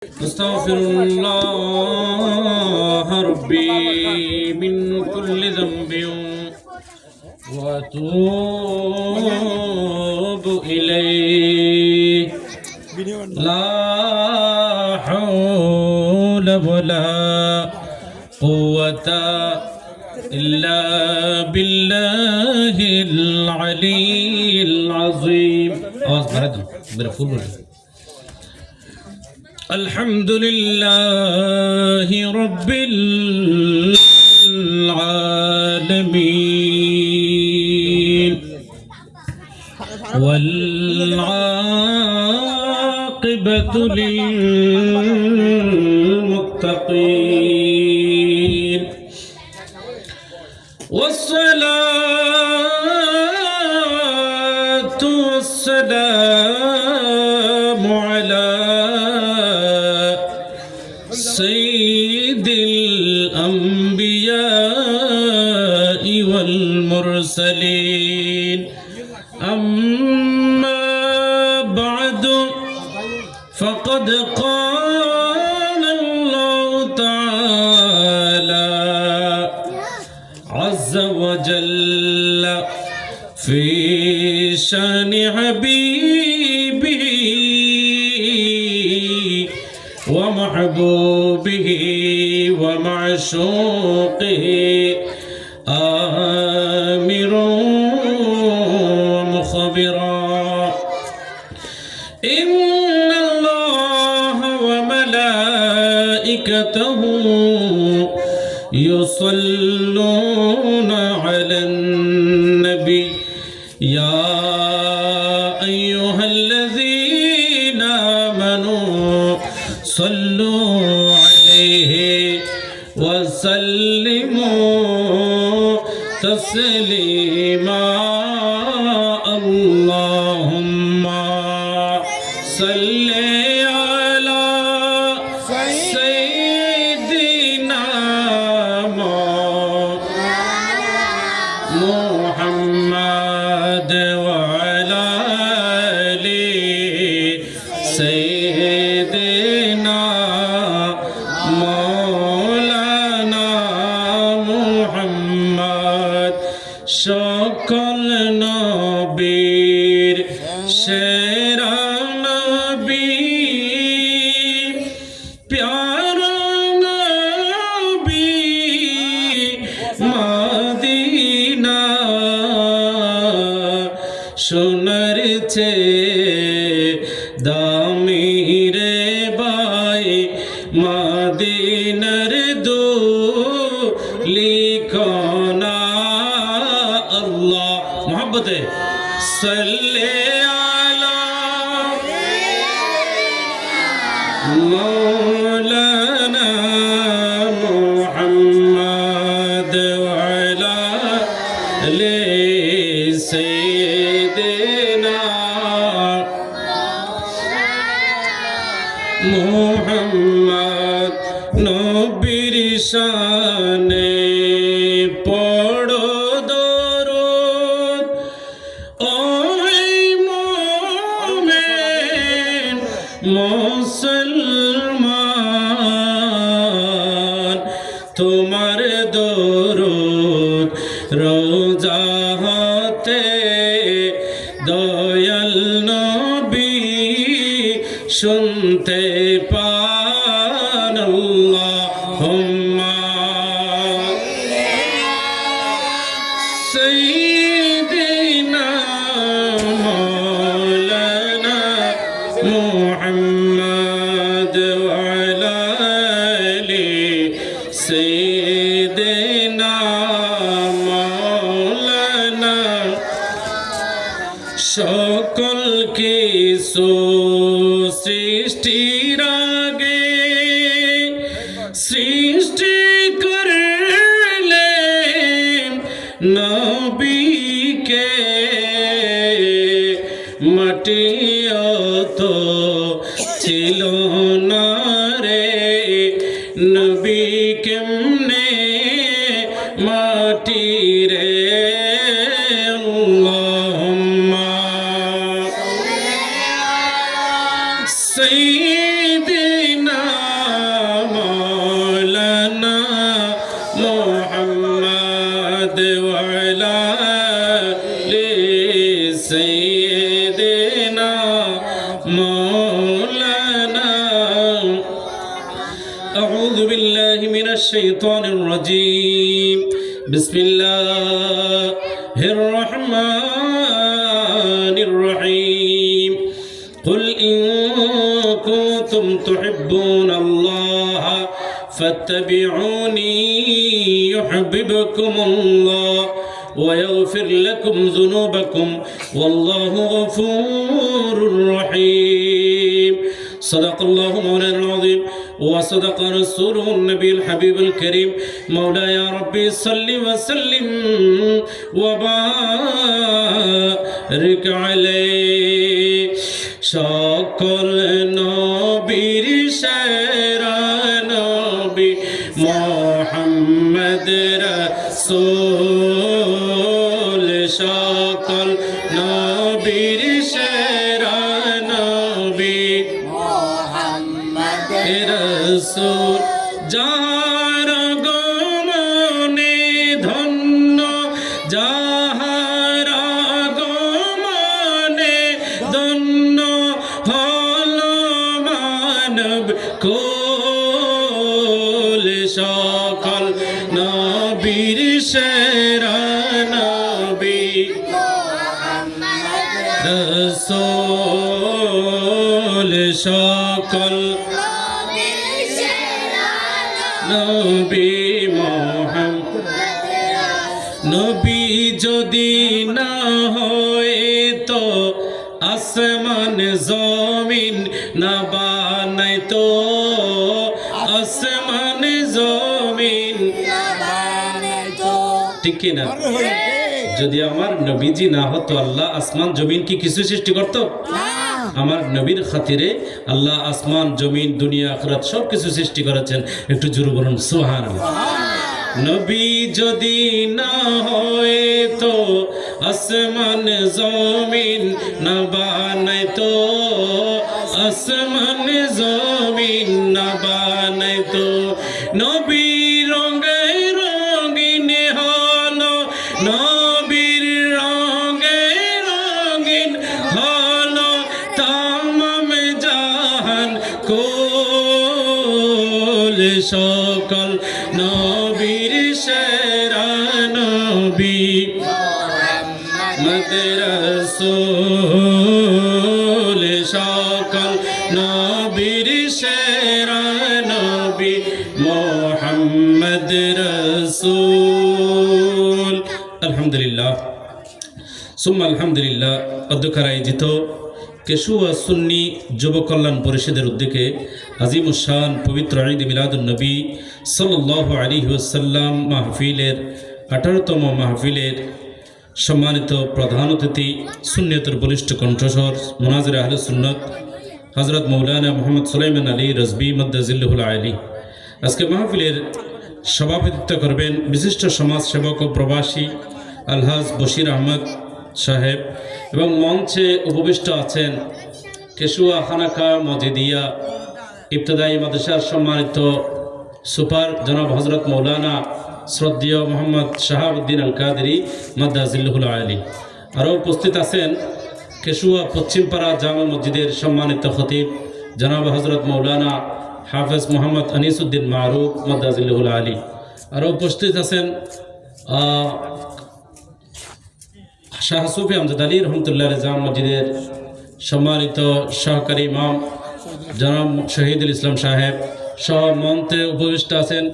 أستغفر الله ربي من كل ذنب وأتوب إليه لا حول ولا قوة إلا بالله العلي العظيم. الحمد لله رب العالمين والعاقبة للمتقين والصلاة والسلام على سيد الأنبياء والمرسلين. أما بعد فقد قال الله تعالى عز وجل في شان حبيبه ومحبوبه ومعشوقه آمرا ومخبرا إن الله وملائكته يصلون على النبي يا أيها الذين آمنوا صلوا عليه وسلموا تسليما. اللهم صل على سيدنا محمد وعلى آل سيدنا مولانا محمد সকল নবীর সেরা নবী প্যারা নবী মদিনা সোনার চেয়ে দামি রে ভাই মদিনার লিখনা আল্লাহ মোহাব্বতে সাল্লে আলা মৌলানা মুহাম্মদ ওয়া আলা আলি সাইয়্যিদিনা মুহাম্মদ নবীর শানে পড়ো দরুদ ও মুমিন মুসলমান তোমার দরুদ রোজা হতে দয়াল নবী শুনতে পান। আল্লাহুম্মা সাইয়্যিদিনা মাওলানা মুহাম্মদ ওয়া আলা আলি সাইয়্যিদিনা মাওলানা সকল কিছু সৃষ্টির আগে সৃষ্টি করলেন নবীকে মাটিও তো ছিল না রে নবী কেমনে মাটি রে। আল্লাহুম্মা سيدنا أعوذ بالله من الشيطان الرجيم بسم الله الرحمن الرحيم قل إن كنتم تحبون الله فاتبعوني يحببكم الله ويغفر لكم ذنوبكم والله غفور رحيم صدق الله مولانا العظيم وصدق رسوله النبي الحبيب الكريم مولاي يا ربي صل وسلم وبارك عليه সকল নবীর সেরা নবী মুহাম্মদ রাসূল সকল নবীর সেরা নবী মুহাম্মদ রাসূল যার গমনে ধন্য যাহার গমনে ধন্য হলো মানব কুল সকল নবীর সেরা নবী মুহাম্মদ রাসূল সকল নবী মুহাম্মদ নবী যদি না হয় তো আসমান জমিন না বানাইতো আসমান জমিন ঠিক কি না যদি আমার নবীজি না হতো আল্লাহ আসমান জমিন কি কিছু সৃষ্টি করতো আমার নবীর খাতিরে আল্লাহ আসমান জমিন দুনিয়া আখিরাত সব কিছু সৃষ্টি করেছেন একটু জোরে বলুন সুবহানাল্লাহ নবী যদি না হয় তো আসমান জমিন না বানাইতো আসমান জমিন না বানাইতো নবী রঙে রঙিন হলো নবীর রঙে রঙিন হলো তামাম জাহান কুল সকল নবীর সেরা নবী মুহাম্মদ রাসূল সকল নবীর সেরা নবী মুহাম্মদ রাসূল আলহামদুলিল্লাহ সুম্মা আলহামদুলিল্লাহ অধ্যক্ষের আয়োজিত কেশুয়া সুন্নি যুব কল্যাণ পরিষদের উদ্যোগে আজিমুশান পবিত্র ঈদ মিলাদুন নবী সাল্লাল্লাহু আলাইহি ওয়াসাল্লাম মাহফিলের 18তম মাহফিলের সম্মানিত প্রধান অতিথি সুন্নিয়তের বলিষ্ঠ কণ্ঠস্বর মুনাজির আহলে সুন্নাত হযরত মাওলানা মুহাম্মদ সুলাইমান আলী রাজবী মাদ্দাজিল্লাহুল আলী আজকে মাহফিলের সভাপতিত্ব করবেন বিশিষ্ট সমাজ সেবক ও প্রবাসী আলহাজ বশির আহমদ সাহেব এবং মঞ্চে উপবিষ্ট আছেন কেশুয়া খানাকা মজিদিয়া ইবতদায়ী মাদ্রাসার সম্মানিত সুপার জনাব হযরত মাওলানা শ্রদ্ধেয় মোহাম্মদ শাহাবুদ্দিন আল কাদেরী মাদ্দাজিল্লাহুল আলী আরও উপস্থিত আছেন কেশুয়া পশ্চিমপাড়া জামা মসজিদের সম্মানিত খতিব জনাব হযরত মাওলানা হাফেজ মোহাম্মদ আনিসউদ্দিন মারুফ মাদ্দাজিল্লাহুল আলী আরও উপস্থিত আছেন শাহ সুফি আমজাদ আলী রহমতুল্লাহ জামা মসজিদের সম্মানিত সহকারী ইমাম জনাব শহীদুল ইসলাম সাহেব সহ মঞ্চে উপবিষ্ট আছেন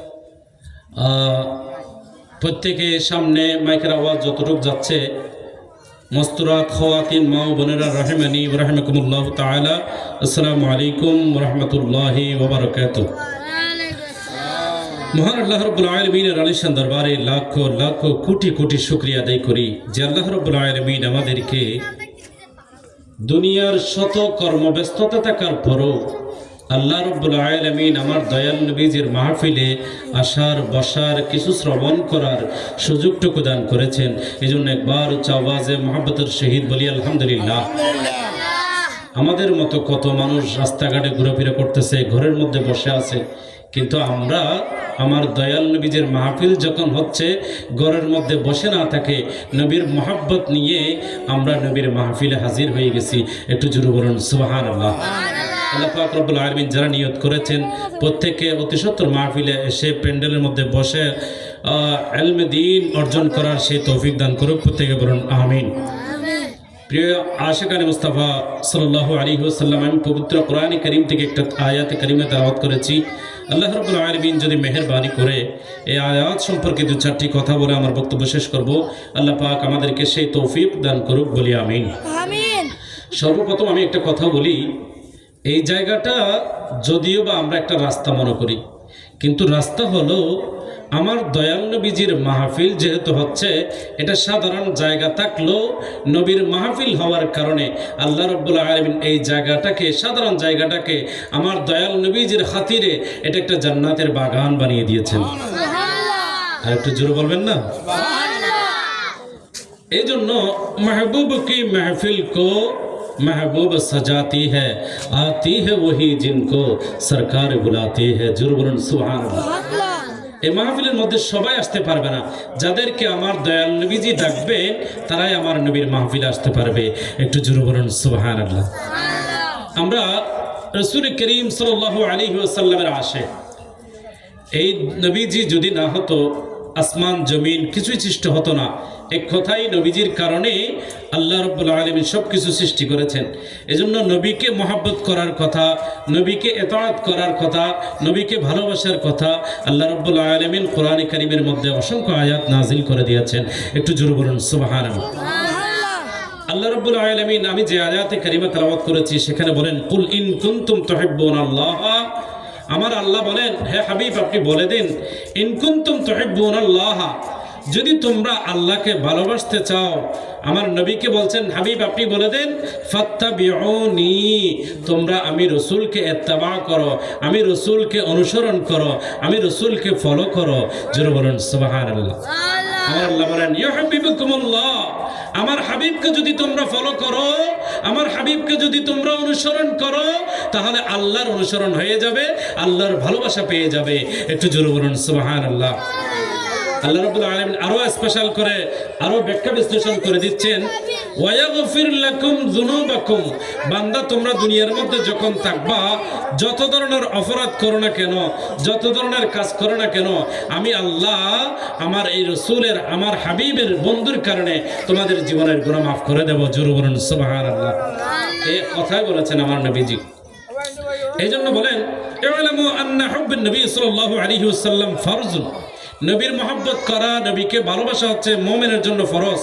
প্রত্যেকে সামনে মাইকের আওয়াজ যতটুকু যাচ্ছে মস্তুরা খওয়াতিন মা ও বোনেরা রাহিমানি ওয়া রাহিমাকুমুল্লাহ তাআলা আসসালামু আলাইকুম ওয়া রাহমাতুল্লাহি ওয়া বারাকাতুহু মহান আল্লাহ রাব্বুল আলামিনের আলিশান দরবারে লাখো লাখো কোটি কোটি শুকরিয়া আদায় করি যে আল্লাহ রাব্বুল আলামিন আমাদেরকে দুনিয়ার শত কর্মব্যস্ততা থাকার পরও আল্লাহ রাব্বুল আলামিন আমার দয়াল নবীজির মাহফিলে আসার বসার কিছু শ্রবণ করার সুযোগটুকু দান করেছেন এজন্য একবার উচ্চ আওয়াজে মুহাব্বতের শহীদ বলি আলহামদুলিল্লাহ আমাদের মতো কত মানুষ রাস্তাঘাটে ঘোরাফেরা করতেছে ঘরের মধ্যে বসে আছে কিন্তু আমরা আমার দয়াল নবীজির মাহফিল যখন হচ্ছে ঘরের মধ্যে বসে না থাকে নবীর মোহাব্বত নিয়ে আমরা নবীর মাহফিলে হাজির হয়ে গেছি একটু জোরে বলুন সুবহানাল্লাহ আল্লাহ পাক রব্বুল আলামিন যারা নিয়ত করেছেন প্রত্যেককে অতি সত্তর মাহফিলে এসে প্যান্ডেলের মধ্যে বসে ইলমে দ্বীন অর্জন করার সেই তৌফিক দান করুক, প্রত্যেকে বলুন আমিন। প্রিয় আশিকানে মুস্তাফা সাল্লাল্লাহু আলাইহি ওয়াসাল্লাম, আমি পবিত্র কোরআনে কারীম থেকে একটা আয়াতে কারিমা তেলাওয়াত করেছি। আল্লাহ রাব্বুল আলামিন যদি মেহেরবানি করে এই আয়াত সম্পর্কে দু চারটি কথা বলে আমার বক্তব্য শেষ করব। আল্লাহ পাক আমাদেরকে সেই তৌফিক দান করুক, বলি আমিন। সর্বপ্রথম আমি একটা কথা বলি, এই জায়গাটা যদিও বা আমরা একটা রাস্তা মনে করি, কিন্তু রাস্তা হলো আমার দয়াল নবীজির মাহফিল যেহেতু হচ্ছে, এটা সাধারণ জায়গা থাকলেও নবীর মাহফিল হওয়ার কারণে আল্লাহ রাব্বুল আলামিন এই জায়গাটাকে, সাধারণ জায়গাটাকে আমার দয়াল নবীজির খাতিরে এটা একটা জান্নাতের বাগান বানিয়ে দিয়েছেন। আর একটু জোরে বলবেন না? এই জন্য महबूब की महफिल को महबूब सजाती है, आती है वही जिनको सरकार बुलाती है। জোরে বলুন সুবহানাল্লাহ। এই মাহফিলের মধ্যে সবাই আসতে পারবে না, যাদেরকে আমার দয়াল নবীজি ডাকবে তারাই আমার নবীর মাহফিলে আসতে পারবে। একটু জোরে বলুন সুবহানাল্লাহ। আমরা রাসূল করিম সাল্লাল্লাহু আলাইহি ওয়াসাল্লামের আশিক। এই নবীজি যদি না হতো আসমান জমিন কিছুই সৃষ্টি হতো না। এক কথাই নবীজির কারণে আল্লাহ রাব্বুল আলামিন সব কিছু সৃষ্টি করেছেন। এজন্য নবীকে মহব্বত করার কথা, নবীকে ইতাআত করার কথা, নবীকে ভালোবাসার কথা আল্লাহ রাব্বুল আলামিন কোরআনে কারীমের মধ্যে অসংখ্য আয়াত নাজিল করে দিয়েছেন। একটু জোরে বলুন সুবহানাল্লাহ। আল্লাহ রাব্বুল আলামিন, আমি যে আয়াতে কারিমা তেলাওয়াত করেছি সেখানে বলেন, কুল ইন কুনতুম তুহিব্বুনাল্লাহ। আমার আল্লাহ বলেন, হে হাবিব আপনি বলে দিন, ইন কুনতুম তুহিব্বুনাল্লাহ, যদি তোমরা আল্লাহকে ভালোবাসতে চাও। আমার নবীকে বলছেন, হাবিব আপনি বলে দেন, ফাত্তাবিউনি, তোমরা আমি রসুলকে ইত্তেবা করো, আমি রসুলকে অনুসরণ করো, আমি রসুলকে ফলো করো। জোরে বলুন সুবহানাল্লাহ। আমার আল্লাহ বলেন, ইউহিব্বুকুমুল্লাহ, আমার হাবিবকে যদি তোমরা ফলো করো, আমার হাবিবকে যদি তোমরা অনুসরণ করো, তাহলে আল্লাহর অনুসরণ হয়ে যাবে, আল্লাহর ভালোবাসা পেয়ে যাবে। একটু জোরে বলুন সুবহানাল্লাহ। আল্লাহ রাব্বুল আলামিন আরো স্পেশাল করে আরো ব্যাখ্যা বিশ্লেষণ করে দিচ্ছেন, ওয়ায়াগফির লাকুম যুনুবাকুম, বান্দা তোমরা দুনিয়ার মধ্যে যখন থাকবা, যত ধরনের অপরাধ করো না কেন, যত ধরনের কাজ করো না কেন, আমি আল্লাহ আমার এই রাসূলের, আমার হাবিবের বন্ধুর কারণে তোমাদের জীবনের গুনাহ মাফ করে দেব। জোরে বলুন সুবহানাল্লাহ। এই কথাই বলেছেন আমার নবীজি। এই জন্য বলেন, ইউলামু আন্না হুব্বুন নবী সাল্লাল্লাহু আলাইহি ওয়াসাল্লাম ফরজুন, নবীর মহব্বত করা, নবীকে ভালোবাসা হচ্ছে মুমিনের জন্য ফরজ।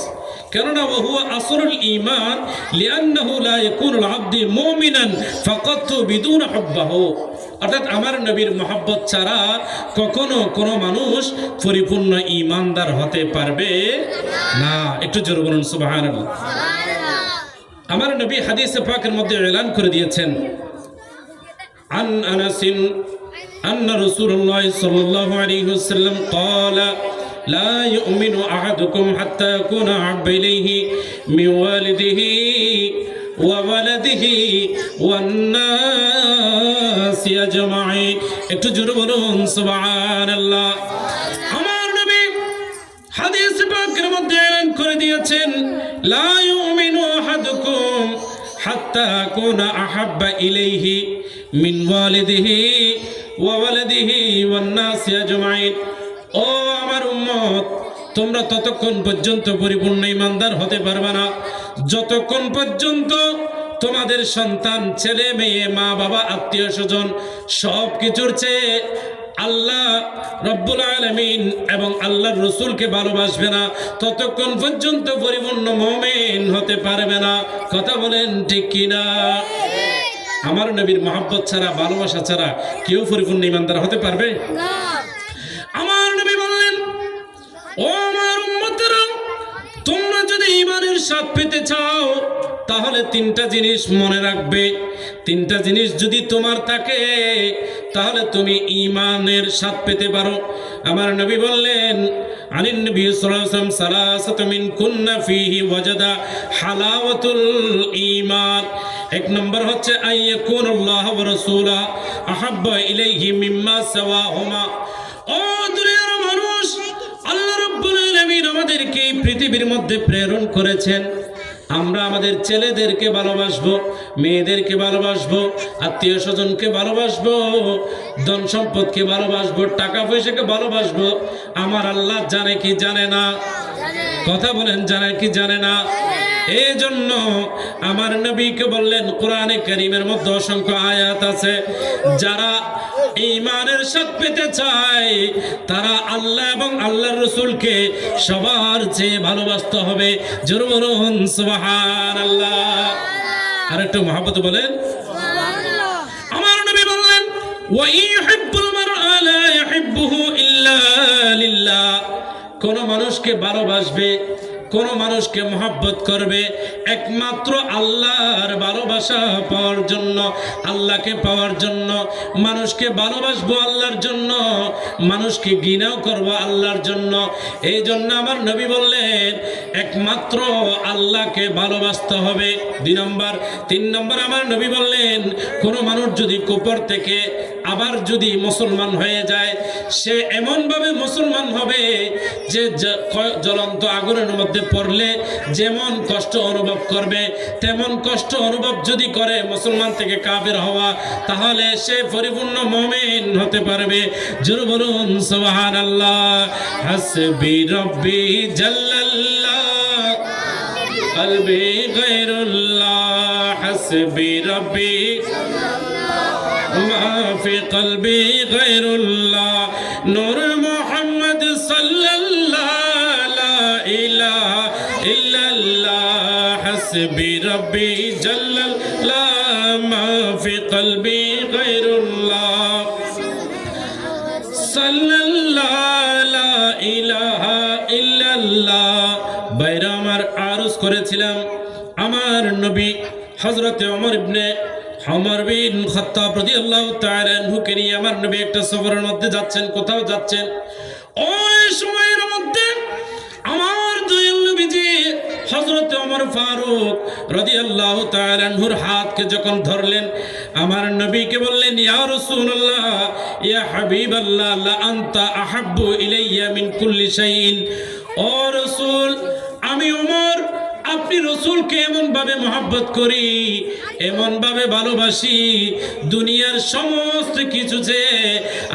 কেননা ওহুয়া আসরুল ঈমান, লিআন্নাহু লা ইয়াকুনুল আবদু মুমিনান ফাকাত বিদুন হুব্বাহু, অর্থাৎ আমার নবীর মহব্বত ছাড়া কখনো কোনো মানুষ পরিপূর্ণ ঈমানদার হতে পারবে না। একটু জোরে বলুন সুবহানাল্লাহ। আমার নবী হাদিসে পাকের মধ্যে এলান করে দিয়েছেন, আন আনাসিন أن رسول الله صلى الله عليه وسلم قال لا يؤمن أحدكم حتى يكون أحب إليه من والده وولده والناس أجمعين। একটু জোরে বলুন সুবহানাল্লাহ। আমার নবী হাদিস পাকের মধ্যে এলান করে দিয়েছেন, লা ইউমিনু আহাদুকুম হাত্তা আকুনা আহাব্বা ইলাইহি মিন ওয়ালিদিহি ওয়ালাদিহি ওয়ান্নাসি আজমাইন। ও আমার উম্মত, তোমরা ততক্ষণ পর্যন্ত পরিপূর্ণ ঈমানদার হতে পারবে না যতক্ষণ পর্যন্ত তোমাদের সন্তান, ছেলে মেয়ে, মা বাবা, আত্মীয় স্বজন সব কিছুর চেয়ে আল্লাহ রব্বুল আলামিন এবং আল্লাহর রাসূলকে ভালোবাসবে না, ততক্ষণ পর্যন্ত পরিপূর্ণ মুমিন হতে পারবে না। কথা বলেন ঠিক কিনা? আমার নবীর মহব্বত ছাড়া, ভালোবাসা ছাড়া কেউ পরিপূর্ণ ঈমানদার হতে পারবে না। আমার নবী বললেন, ও আমার উম্মতেরা, তোমরা যদি ঈমানের স্বাদ পেতে চাও তাহলে তিনটা জিনিস মনে রাখবে। তিনটা জিনিস যদি তোমার থাকে তাহলে তুমি ঈমানের স্বাদ পেতে পারো। আমার নবী বললেন, আনিন নবী সাল্লাল্লাহু আলাইহি ওয়াসাল্লাম, সালাসাতু মিন কুন্না ফীহি ওয়াজাদা হালাওয়াতুল ঈমান। এক নম্বর হচ্ছে আইয়াকুনুল্লাহ ওয়া রাসূলুহু আহাব্বা ইলাইহি মিম্মা সাওয়াহুমা। ও দুনিয়ার মানুষ, আল্লাহ রাব্বুল আলামিন আমাদেরকে এই পৃথিবীর মধ্যে প্রেরণ করেছেন। আমরা আমাদের ছেলেদেরকে ভালোবাসবো, মেয়েদেরকে ভালোবাসবো, আত্মীয় স্বজনকে ভালোবাসবো, ধন সম্পদকে ভালোবাসবো, টাকা পয়সাকে ভালোবাসবো। আমার আল্লাহ জানে কি জানে না? কথা বলেন, জানে কি জানে না? এই জন্য আমার নবীকে বললেন, কোরআনে কারীমের মধ্যে অসংখ্য আয়াত আছে, যারা ঈমানের স্বাদ পেতে চায় তারা আল্লাহ এবং আল্লাহর রাসূলকে সবার চেয়ে ভালোবাসতে হবে। জোরে বলুন সুবহানাল্লাহ। আর একটু মহব্বত বলেন সুবহানাল্লাহ। আমার নবী বললেন, ওয়া ইউহিব্বুল মারআ লা ইউহিব্বুহু ইল্লা লিল্লাহ। কোন মানুষকে ভালোবাসবে, কোন মানুষকে মহব্বত করবে একমাত্র আল্লাহর ভালোবাসা পাওয়ার জন্য, আল্লাহকে পাওয়ার জন্য। মানুষকে ভালোবাসবো আল্লাহর জন্য, মানুষকে ঘৃণাও করবো আল্লাহর জন্য। এই জন্য আমার নবী বললেন একমাত্র আল্লাহকে ভালোবাসতে হবে। 2 নম্বর। 3 নম্বর আমার নবী বললেন, কোনো মানুষ যদি কুফর থেকে আবার যদি মুসলমান হয়ে যায়, সে এমনভাবে মুসলমান হবে যে জ্বলন্ত আগুনের মধ্যে পড়লে যেমন কষ্ট অনুভব করবে, তেমন কষ্ট অনুভব যদি করে মুসলমান থেকে কাফের হওয়া, তাহলে সে পরিপূর্ণ মুমিন হতে পারবে। জোরে বলুন সুবহানাল্লাহ। হাসবি রব্বি জাল্লাল্লাহ কলবি গায়রুল্লাহ, হাসবি রব্বি মা ফি কলবি গায়রুল্লাহ, নূর মুহাম্মদ সাল্লাল্লাহু ইলাহা ইল্লাল্লাহ, হাসবি রব্বি জাল্লাল্লাহ মা ফি কলবি গায়রুল্লাহ সাল্লাল্লাহু লা ইলাহা ইল্লাল্লাহ। বাইরে আমার আরজ করেছিলাম, আমার নবী হযরত ওমর বিন খাত্তাব রাদিয়াল্লাহু তাআলা আনহুকে নিয়ে আমার নবী একটা সফরের মধ্যে যাচ্ছেন, কোথাও যাচ্ছেন। ওই সময়ের মধ্যে আমার দয়াল নবীজি হযরত ওমর ফারুক রাদিয়াল্লাহু তাআলা আনহুর হাতকে যখন ধরলেন, আমার নবীকে বললেন, ইয়া রাসূলুল্লাহ, ইয়া হাবিবাল্লাহ, লা আনতা আহাব্বু ইলাইয়া মিন কুল্লি শাইইন। ও রাসূল, আমি ওমর আপনি রাসূলকে এমন ভাবে মহব্বত করি, এমন ভাবে ভালোবাসি, দুনিয়ার সমস্ত কিছু যে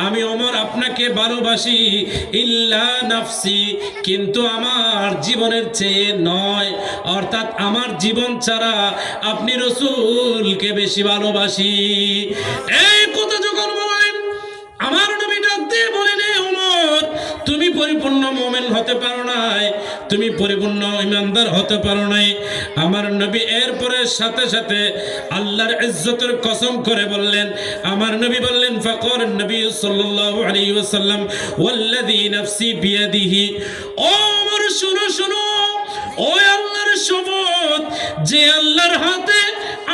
আমি ওমর আপনাকে ভালোবাসি, ইল্লা নাফসি, কিন্তু আমার জীবনের চেয়ে নয়, অর্থাৎ আমার জীবন ছাড়া আপনি রাসূলকে বেশি ভালোবাসি। এই কথা যখন বলেন, আমার নবী ডাক দিয়ে বলেন, ওমর তুমি পরিপূর্ণ মুমিন হতে পারো নাই, তুমি পরিপূর্ণ ঈমানদার হতে পারো নাই। আমার নবী এরপরে সাথে সাথে আল্লাহর ইজ্জতের কসম করে বললেন, আমার নবী বললেন, ফাকার নবী সাল্লাল্লাহু আলাইহি ওয়াসাল্লাম, ওয়াল্লাযী নাফসি বিয়াদিহি, ও ওমর শুনো শুনো, ওই আল্লাহর শপথ, যে আল্লাহর হাতে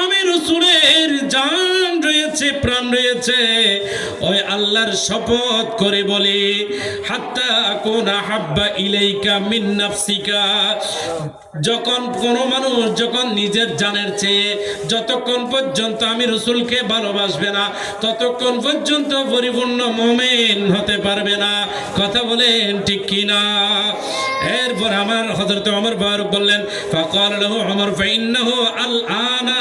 আমি রাসূলের জান রয়েছে, প্রাণ রয়েছে, ওই আল্লাহর শপথ করে বলি, হাত্তা কুনা হাব্বা ইলাইকা মিন নাফসিকা, যখন কোনো মানুষ যখন নিজের জানের চেয়ে যতক্ষণ পর্যন্ত আমি রাসূলকে ভালোবাসবে না, ততক্ষণ পর্যন্ত পরিপূর্ণ মুমিন হতে পারবে না। কথা বলেন ঠিক কিনা? এরপর আমার হযরত ওমর ফারুক বললেন, ফাকাল লাহু ওমর ফাইন্নাহু আল আনা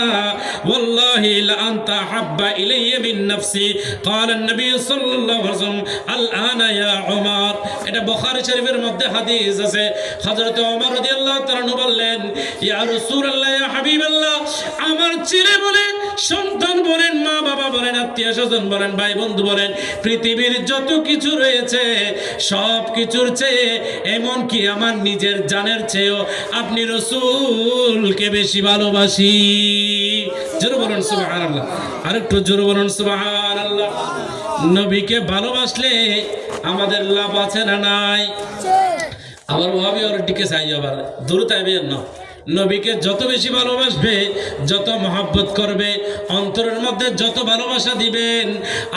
ওয়াল্লাহি লা আনতা হাব্বা ইলাইয়া মিন নাফসি, قال النبي صلى الله عليه وسلم আল আনা ইয়া ওমর। এটা বুখারী শরীফের মধ্যে হাদিস আছে। হযরত ওমর রাদিয়াল্লাহু তাআলা বললেন, ইয়া রাসূলুল্লাহ, ইয়া হাবিবাল্লাহ, আমার ছেলে বলে, সন্তান বলেন, মা বাবা বলেন, আত্মীয় স্বজন বলেন, ভাই বন্ধু বলেন, পৃথিবীর যত কিছু রয়েছে সব কিছুর চেয়ে, এমন কি আমার নিজের জানের চেয়েও আপনি রাসূলকে বেশি ভালোবাসি। জোরে বলুন সুবহানাল্লাহ। আরেকটু জোরে বলুন সুবহানাল্লাহ। নবীকে ভালোবাসলে আমাদের লাভ আছে না নাই? আবার ওভাবে ওর দিকে চাই, আবার দূর তাইবেন না। নবীকে যত বেশি ভালোবাসবে, যত মহব্বত করবে, অন্তরের মধ্যে যত ভালোবাসা দিবেন,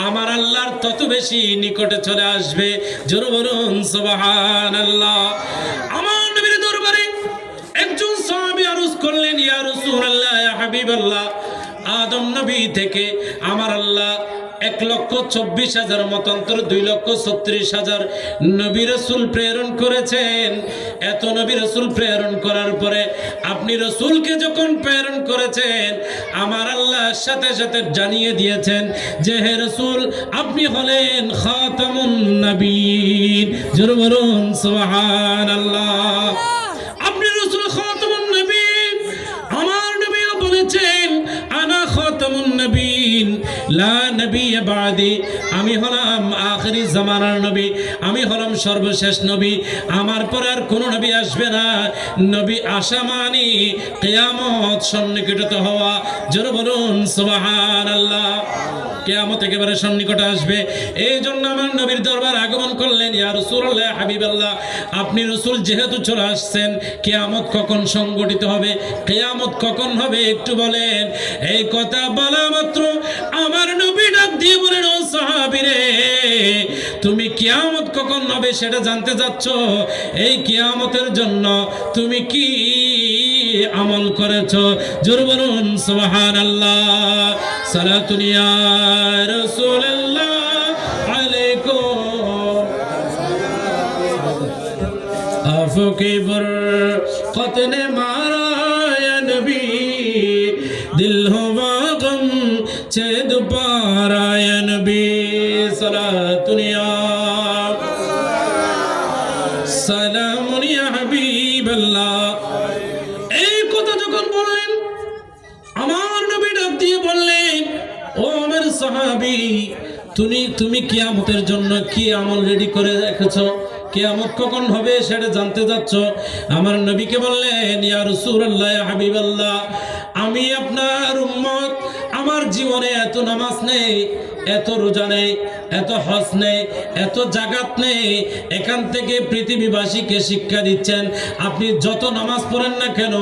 আমার আল্লাহর তত বেশি নিকটে চলে আসবে। জোরে বলুন সুবহানাল্লাহ। আমার নবীর দরবারে একজন সাহাবী আরজ করলেন, ইয়া রাসূলুল্লাহ, ইয়া হাবিবাল্লাহ, আদম নবী থেকে আমার আল্লাহ 1,24,000 মতান্তর 2,36,000 নবী রাসূল প্রেরণ করেছেন। এত নবী রাসূল প্রেরণ করার পরে আপনি রাসূলকে যখন প্রেরণ করেছেন, আমার আল্লাহ সাথে সাথে জানিয়ে দিয়েছেন যে হে রাসূল, আপনি হলেন খাতামুন নবীন। জোরে বলুন সুবহানাল্লাহ। আপনি রাসূল খাতামুন নবীন। আমার নবীও বলেছেন আনা খাতামুন নবীন লা নবিয়্য বাদি। আমি হলাম আখিরি জামানার নবী, আমি হলাম সর্বশেষ নবী, আমার পর আর কোন নবী আসবে না। নবী আসা মানে কিয়ামত সন্নিকট হওয়া। জোরে বলুন সুবহানাল্লাহ। কিয়ামত একেবারে সন্নিকটে আসবে। এই জন্য আমার নবীর দরবার আগমন করলেন, ইয়া রাসূলুল্লাহ হাবিবাল্লাহ, আপনি রাসূল যেহেতু চলে আসছেন, কিয়ামত কখন সংগঠিত হবে, কিয়ামত কখন হবে একটু বলেন। এই কথা বলা মাত্র আমার নবী ডাক দিয়ে বলেন, ও সাহাবীরে, তুমি কিয়ামত কখন হবে সেটা জানতে যাচ্ছ? এই কিয়ামতের জন্য তুমি কি আমল করেছো? জোরে বলুন সুবহানাল্লাহ। সালাতুন ইয়া রাসূলুল্লাহ আলাইকুম আফকি বরকত ने मारा या नबी दिल हुआ गम छेद पारा या नबी सलातुन या সালামুন ইয়া হাবিবাল্লাহ। এই কথা যখন বললেন, আমার নবী ডাক দিয়ে বললেন, ও আমার সাহাবী, তুমি কিয়ামতের জন্য কি আমল রেডি করে রেখেছো? কিয়ামত কখন হবে সেটা জানতে যাচ্ছ? আমার নবীকে বললেন, ইয়া রাসূলুল্লাহ ইয়া হাবিবাল্লাহ, আমি আপনার উম্মত, আমার জীবনে এত নামাজ নেই, এত রোজা নেই, এত হজ নেই, এত জাকাত নেই। এখান থেকে পৃথিবীবাসীকে শিক্ষা দিচ্ছেন, আপনি যত নামাজ পড়েন না কেন,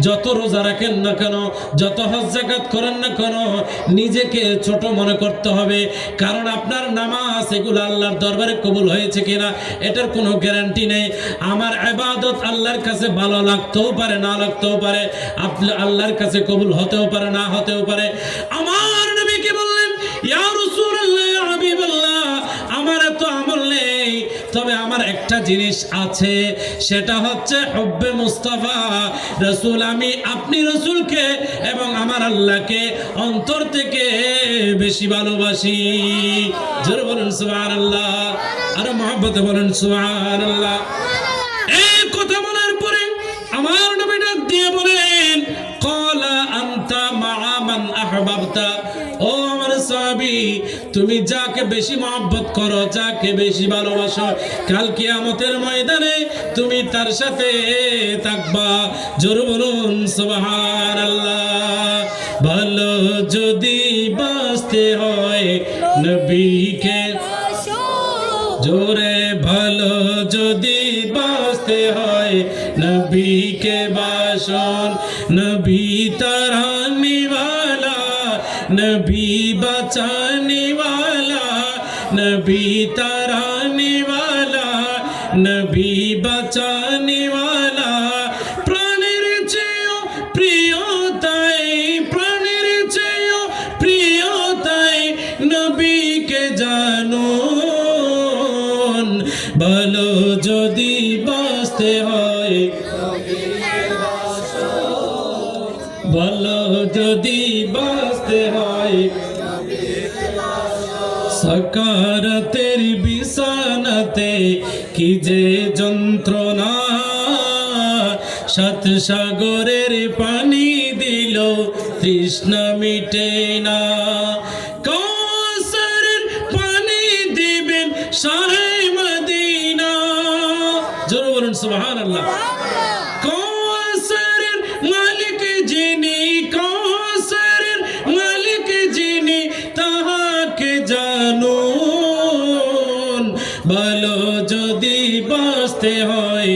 যত রোজা রাখেন না কেন, যত হজ জাকাত করেন না কেন, নিজেকে ছোট মনে করতে হবে। কারণ আপনার নামাজ এগুলো আল্লাহর দরবারে কবুল হয়েছে কিনা এটার কোনো গ্যারান্টি নেই। আমার ইবাদত আল্লাহর কাছে ভালো লাগতেও পারে, না লাগতেও পারে, আল্লাহর কাছে কবুল হতেও পারে, না হতেও পারে। আমার নবীকে বললেন, ইয়া রাসূলুল্লাহ ইয়া হাবিবাল্লাহ, আমার এত আমল নেই, তবে আমার একটা জিনিস আছে, সেটা হচ্ছে হুব্বে মুস্তাফা। রাসূল, আমি আপনি রাসূলকে এবং আমার আল্লাহকে অন্তর থেকে বেশি ভালোবাসি। জোরে বলুন সুবহানাল্লাহ, আর মহব্বতে বলুন সুবহানাল্লাহ। এই কথা বলার পরে আমার নবী ডাক দিয়ে বলেন, ক্বালা আনতা মা'a মান আহবাবতা। ও আমার সাহাবী, তুমি যাকে বেশি মহব্বত করো, যাকে বেশি ভালোবাসো, কাল কিয়ামতের ময়দানে তুমি তার সাথে থাকবা। জোরে বলুন সুবহানাল্লাহ। ভালো যদি বাঁচতে হয় নবীকে, জোরে ভালো যদি বাঁচতে হয় নবীকে বাসন। নবী তারানে वाला, नबी बचाने वाला, नबी तराने वाला, नबी बचाने वाला। प्राणेर চেয়েও প্রিয় তাই, প্রাণের চেয়েও প্রিয় তাই নবীকে জানুন। ভালো যদি বাঁচতে হয়, ভালো যদি বাঁচতে হয়, সাকারাতের বিছানাতে কি যে যন্ত্রণা, সাত সাগরের পানি দিল তৃষ্ণা মিটে না। কাউসারের পানি দিবেন শাহে মদিনা। জোরে বলুন সুবহানাল্লাহ। কাউসারের মালিক যিনি, কাউসারের মালিক যিনি, তাহাকে জানুন। ভালো যদি বাঁচতে হয়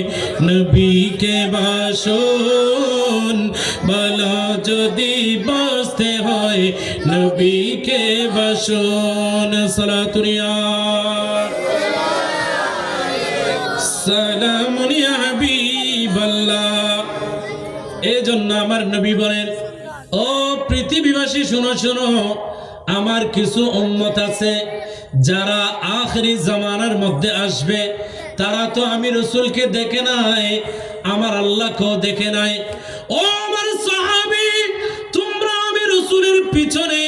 নবীকে বাসুন। ভালো যদি বাঁচতে হয় নবীকে বাসুন। সালাতুন ইয়া সালামুন ইয়া হাবিবাল্লাহ। এই জন্য আমার নবী বলেন, ও পৃথিবীবাসী শুনো শুনো, আমার কিছু উম্মত আছে যারা আখেরি জামানার মধ্যে আসবে, তারা তো আমি রসুলকে দেখে নাই, আমার আল্লাহকেও দেখে নাই। ও আমার সাহাবী, তোমরা আমি রসুলের পিছনে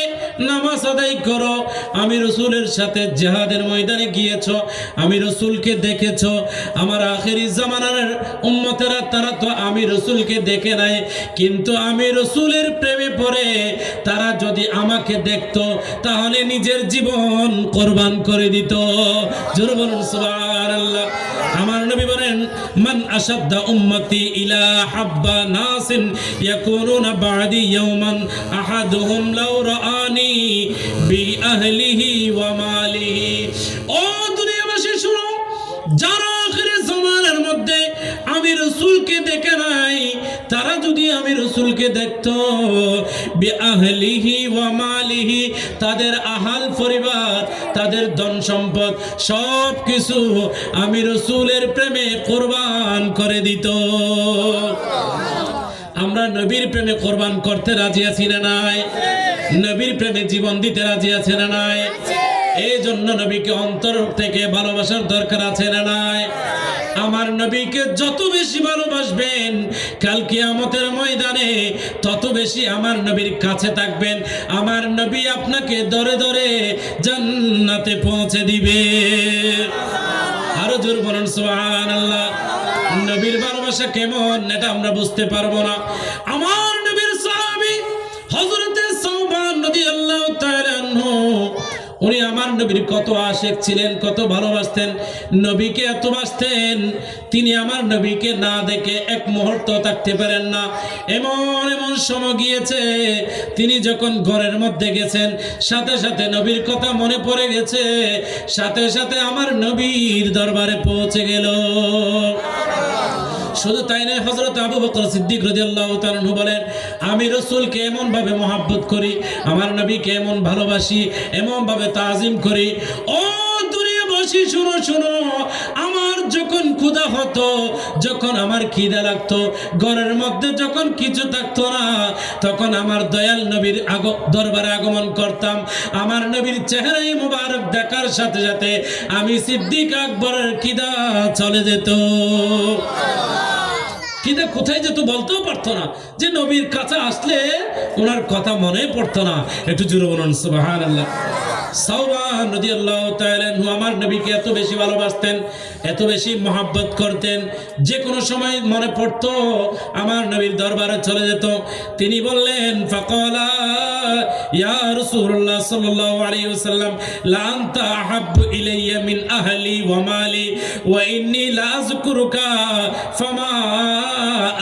নামাজ আদায় করো, আমি রসুলের সাথে জিহাদের ময়দানে গিয়েছো, আমি রসুলকে দেখেছো। আমার আখেরি জামানার উম্মতেরা তারা তো আমি রসুলকে দেখে নাই, কিন্তু আমি রসুলের প্রেমে পড়ে তারা যদি আমাকে দেখতো তাহলে নিজের জীবন কোরবান করে দিত। জোরে বলুন সুবহানাল্লাহ। আমার নবী বলেন, মান আশাদ্দা উম্মতি ইলা হাব্বা নাসিন ইয়াকুনুনা বাদি ইয়াওমান আহাদুহুম লাউ রাআনি বি আহলিহি ওয়া মালিহি। ও দুনিয়াবাসী শুনো, যারা আখিরে জামানার মধ্যে আমি রাসূলকে দেখে নাই, তারা যদি আমি রাসূলকে দেখতো, বি আহলিহি ওয়া মালিহি, তাদের আহাল পরিবার, তাদের ধন সম্পদ সব কিছু আমি রাসূলের প্রেমে কোরবান করে দিত। আমরা নবীর প্রেমে কোরবান করতে রাজি আছি না নাই? নবীর প্রেমে জীবন দিতে রাজি আছে না নাই? এই জন্য নবীকে অন্তর থেকে ভালোবাসার দরকার আছে না নাই? আমার নবীকে যত বেশি ভালোবাসবেন, কাল কিয়ামতের ময়দানে তত বেশি আমার নবীর কাছে থাকবেন। আমার নবী আপনাকে ধরে ধরে জান্নাতে পৌঁছে দিবে। আরো জোর বলুন সুবহানাল্লাহ। নবীর ভালোবাসা কেমন এটা আমরা বুঝতে পারবো না। আমার নবীর সাহাবী হযরতে সাওবান রাদিয়াল্লাহু তাআলা আনহু, উনি আমার নবীর কত আশিক ছিলেন, কত ভালোবাসতেন, নবীকে এত বাসতেন, তিনি আমার নবীকে না দেখে এক মুহূর্ত থাকতে পারেন না। এমন এমন সময় গিয়েছে, তিনি যখন ঘরের মধ্যে গেছেন, সাথে সাথে নবীর কথা মনে পড়ে গেছে, সাথে সাথে আমার নবীর দরবারে পৌঁছে গেল। শুধু তাই নয়, হযরত আবু বকর সিদ্দিক রাদিয়াল্লাহু তাআলা আনহু বলেন, আমি রাসূলকে এমন ভাবে মহব্বত করি, আমার নবীকে এমন ভালোবাসি, এমন ভাবে তাজিম করি। ও দুনিয়াবাসী শুনো শুনো, আমার যখন ক্ষুধা হতো, যখন আমার খিদা লাগতো, ঘরের মধ্যে যখন কিছু থাকতো না, তখন আমার দয়াল নবীর দরবারে আগমন করতাম। আমার নবীর চেহারাই মুবারক দেখার সাথে সাথে আমি সিদ্দিক আকবরের খিদা চলে যেত। খিদা কোথায় যেত বলতেও পারতো না, যে নবীর কাছে আসলে ওনার কথা মনে পড়তো না। একটু জোরে বলুন সুবহানাল্লাহ। সাওবান রাদিয়াল্লাহু তাআলা আনহু আমার নবীকে এত বেশি ভালোবাসতেন, এত বেশি মহব্বত করতেন, যে কোনো সময় মনে পড়তো আমার নবীর দরবারে চলে যেত। তিনি বললেন, ফাকালা ইয়া রাসূলুল্লাহ সাল্লাল্লাহু আলাইহি ওয়াসাল্লাম, লা আনতা আহাব্বু ইলাইয়া মিন আহলি ওয়া মালি ওয়া ইন্নী লা আযকুরুকা ফামা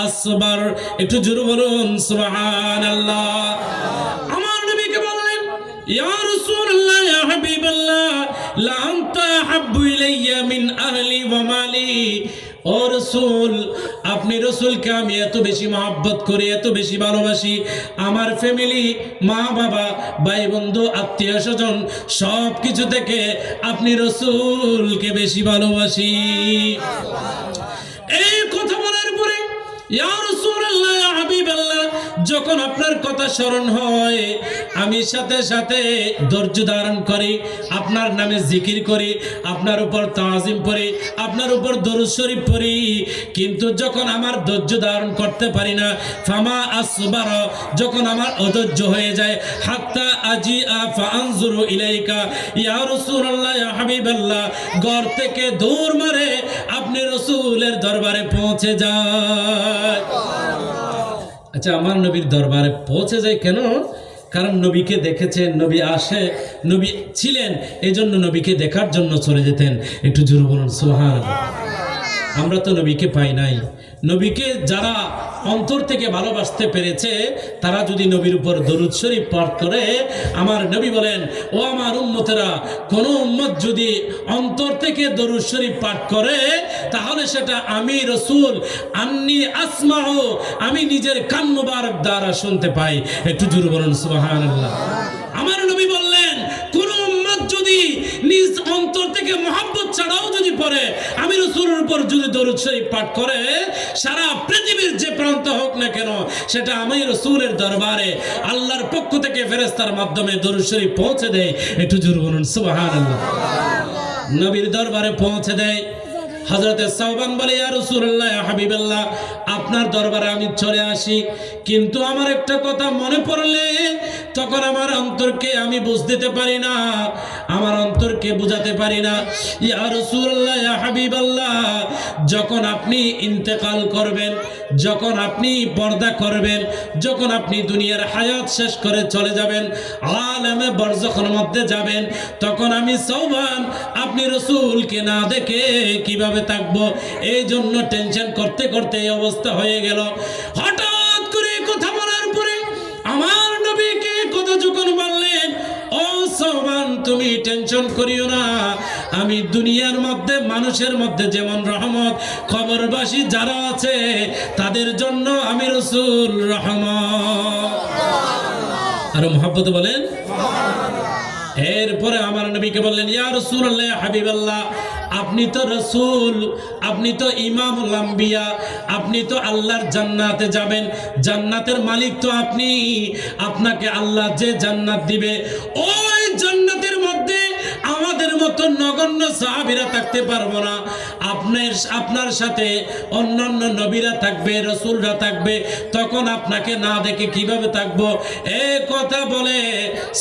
আসবার। একটু জোরে বলুন সুবহানাল্লাহ। আমার নবীকে বললেন, ইয়া রাসূলুল্লাহ, ইয়া হাবিবাল্লাহ, লা আনতা আহাব্বু ইলাইয়া মিন আহলি ওয়া মালি। ও রাসূল, আপনি রাসূলকে আমি এত বেশি মহব্বত করি, এত বেশি ভালোবাসি, আমার ফ্যামিলি, মা বাবা, ভাই বন্ধু, আত্মীয় স্বজন সব কিছু থেকে আপনি রাসূলকে বেশি ভালোবাসি। এই কথা বলার পরে, ইয়া রাসূলুল্লাহ, ইয়া হাবিবাল্লাহ, যখন আপনার কথা স্মরণ হয়, আমি সাথে সাথে ধৈর্য ধারণ করি, আপনার নামে জিকির করি, আপনার উপর তাজিম করি, আপনার উপর দরুদ শরীফ পড়ি। কিন্তু যখন আমার ধৈর্য ধারণ করতে পারি না, ফামা আসবার, যখন আমার অধৈর্য হয়ে যায়, হাত্তা আজি আফা আনজুরু ইলাইকা ইয়া রাসূলুল্লাহ, ইয়া হাবিবাল্লাহ, ঘর থেকে দৌড় মারে আপনি রাসূলের দরবারে পৌঁছে যায়। আচ্ছা, আমার নবীর দরবারে পৌঁছে যায় কেন? কারণ নবীকে দেখেছেন, নবী আসে, নবী ছিলেন, এই জন্য নবীকে দেখার জন্য চলে যেতেন। একটু জোরে বলুন সুবহানাল্লাহ। আমরা তো নবীকে পাই নাই। নবীকে যারা অন্তর থেকে ভালোবাসতে পেরেছে, তারা যদি নবীর উপর দরুদ শরীফ পাঠ করে, আমার নবী বলেন, ও আমার উম্মতেরা, কোন উম্মত যদি অন্তর থেকে দরুদ শরীফ পাঠ করে, তাহলে সেটা আমি রাসূল আন্নী আসমাউ, আমি নিজের কান মুবারক দ্বারা শুনতে পাই। একটু জোরে বলুন সুবহানাল্লাহ। আমার নবী বললেন, কোন উম্মত যদি নিজ অন্তর থেকে মহব্বত ছাড়াও যদি পড়ে, আমি রাসূলের উপর যদি দরুদ শরীফ পাঠ করে, সারা পৃথিবীর যে প্রান্ত হোক না কেন, সেটা আমি রাসূলের দরবারে আল্লাহর পক্ষ থেকে ফেরেশতার মাধ্যমে দরুদ শরীফ পৌঁছে দেয়। একটু জোরে বলুন সুবহানাল্লাহ। নবীর দরবারে পৌঁছে দেয়। হযরতে সাওবান বলে, ইয়া রাসূলুল্লাহ, ইয়া হাবিবাল্লাহ, আপনার দরবারে আমি চলে আসি, কিন্তু আমার একটা কথা মনে পড়লে তখন আমার অন্তরকে আমি বুঝতে পারি না, আমার অন্তরকে বুঝাতে পারি না। ইয়া রাসূলুল্লাহ, ইয়া হাবিবাল্লাহ, যখন আপনি ইন্তেকাল করবেন, যখন আপনি পর্দা করবেন, যখন আপনি দুনিয়ার হায়াত শেষ করে চলে যাবেন, আলেমে বরজখের মধ্যে যাবেন, তখন আমি সাওবান আপনি রাসূলকে না দেখে কিভাবে থাকবো? এই জন্য টেনশন করতে করতে এই অবস্থা হয়ে গেল। হঠাৎ করে কথা বলার পরে আমার নবীকে কথা যখন বললেন, ও সাওবান, তুমি টেনশন করিও না, আমি দুনিয়ার মধ্যে মানুষের মধ্যে যেমন রহমত, কবরবাসী যারা আছে তাদের জন্য আমি রাসূল রহমত। আর মুহাব্বত বলেন। এরপরে আমার নবীকে বললেন, ইয়া রাসূলুল্লাহ, ইয়া হাবিবাল্লাহ, আপনি তো রাসূল, আপনি তো ইমামুল আম্বিয়া, আপনি তো আল্লাহর জান্নাতে যাবেন, জান্নাতের মালিক তো আপনি, আপনাকে আল্লাহ যে জান্নাত দিবে, ওই জান্নাতের মধ্যে আমাদের মতো নগণ্য সাহাবীরা থাকতে পারবো না, আপনার সাথে অন্যান্য নবীরা থাকবে, রাসূলরা থাকবে, তখন আপনাকে না দেখে কিভাবে থাকবো? এই কথা বলে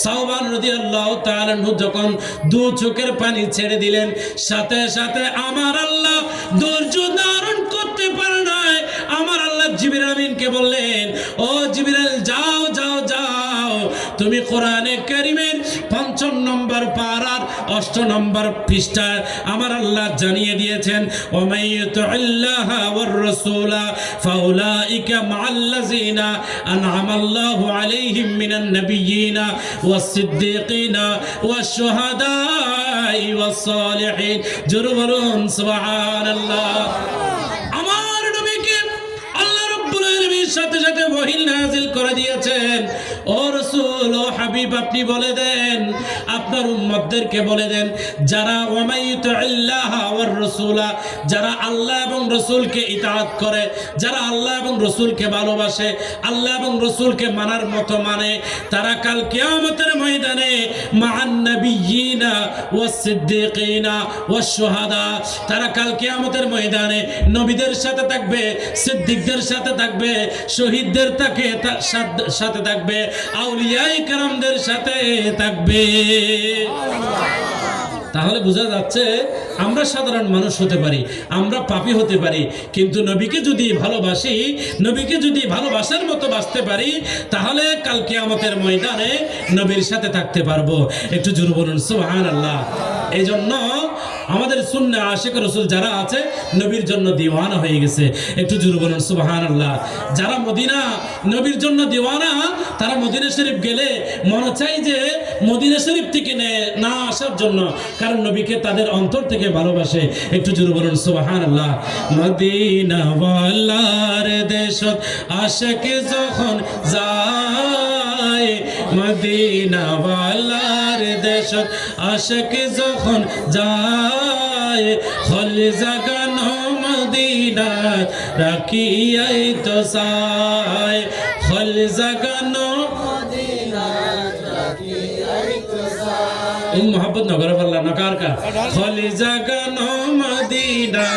সাওবান রাদিয়াল্লাহু তাআলা যখন দু চোখের পানি ছেড়ে দিলেন, সাথে সাথে আমার আল্লাহ ধৈর্য ধারণ করতে পারে নাই। আমার আল্লাহ জিবরিল আমিনকে বললেন, ও জিবরিল, যাও যাও যাও, তুমি কোরআনে কারীমের ৫ নম্বর পারার ৮ নম্বর পৃষ্ঠায় আমার আল্লাহ জানিয়ে দিয়েছেন, ওয়া মাইয়ুতিল্লাহা ওয়ার রাসূলা ফাউলাইকা মাআল্লাযিনা আন'আমাল্লাহু আলাইহিম মিনান নাবিয়্যিনা ওয়াস সিদ্দীকিনা ওয়াশ শুহাদাই ওয়াস সালিহিন। জোরে বলুন সুবহানাল্লাহ। আমার নবীকে আল্লাহ রাব্বুল আলামিনের সাথে সাথে ওহী নাযিল করে দিয়েছেন। ও রাসূল, ও হাবিব, আপনি বলে দেন, আপনার উম্মতদেরকে বলে দেন, যারা ওয়া মাইয়ুতিল্লাহা ওয়ার রাসূলা, যারা আল্লাহ এবং রাসূলকে ইতাআত করে, যারা আল্লাহ এবং রাসূলকে ভালোবাসে, আল্লাহ এবং রাসূলকে মানার মতো মানে, তারা কাল কিয়ামতের ময়দানে মা'আন নাবিয়্যিনা ওয়াস সিদ্দীকিনা ওয়াশ শুহাদা, তারা কাল কিয়ামতের ময়দানে নবীদের সাথে থাকবে, সিদ্দিকদের সাথে থাকবে, শহীদদের সাথে থাকবে, আউলিয়ায়ে কেরামদের সাথে থাকবে। তাহলে বোঝা যাচ্ছে আমরা সাধারণ মানুষ হতে পারি, আমরা পাপী হতে পারি, কিন্তু নবীকে যদি ভালোবাসি, নবীকে যদি ভালোবাসার মতো বাঁচতে পারি, তাহলে কাল কিয়ামতের ময়দানে নবীর সাথে থাকতে পারবো। একটু জোরে বলুন সুবহানাল্লাহ। এই জন্য আমাদের সুন্নাহ আশিক রাসূল যারা আছে নবীর জন্য দিওয়ানা হয়ে গেছে। একটু জোরে বলুন সুবহানাল্লাহ। যারা মদিনা নবীর জন্য দিওয়ানা, তারা মদিনা শরীফ গেলে মনে চাই যে মদিনা শরীফ থেকে না আসার জন্য, কারণ নবীকে তাদের অন্তর থেকে ভালোবাসে। একটু জোরে বলুন সুবহানাল্লাহ। মদিনা ওয়ালার দেশত আশিক যখন যায়, মদিনা ওয়ালার দেশত আশিক যখন যায়, হলে জাগানো মদিনা রাখিয়াই তো চায়, হলে জাগানো মদিনা রাখিয়াই তো চায়। মোহাম্মদ নগর পাল্লা নকার কা, হলে জাগানো মদিনা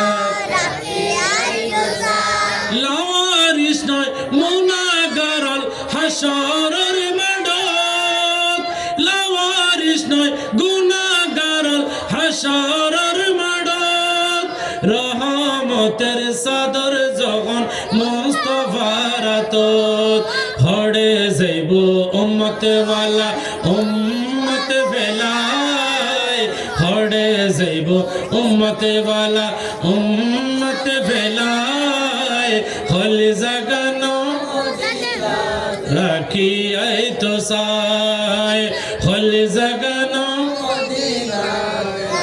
রাখিয়াই তো চায়, লাওয়ারিস নয় মুনাগারাল হাসরের মাঠত, লাওয়ারিস নয় গুনাহগারাল হাসরের মাঠত, রহমতের চাদর যখন মুস্তাফার হাতত, হড়ে যাইব উম্মত ওয়ালা উম্মত ফেলায়, হড়ে যাইব উম্মত ওয়ালা উম্মত ফেলায়, হলে জাগানো রাখিয়াই তো চায়, হলে জাগানো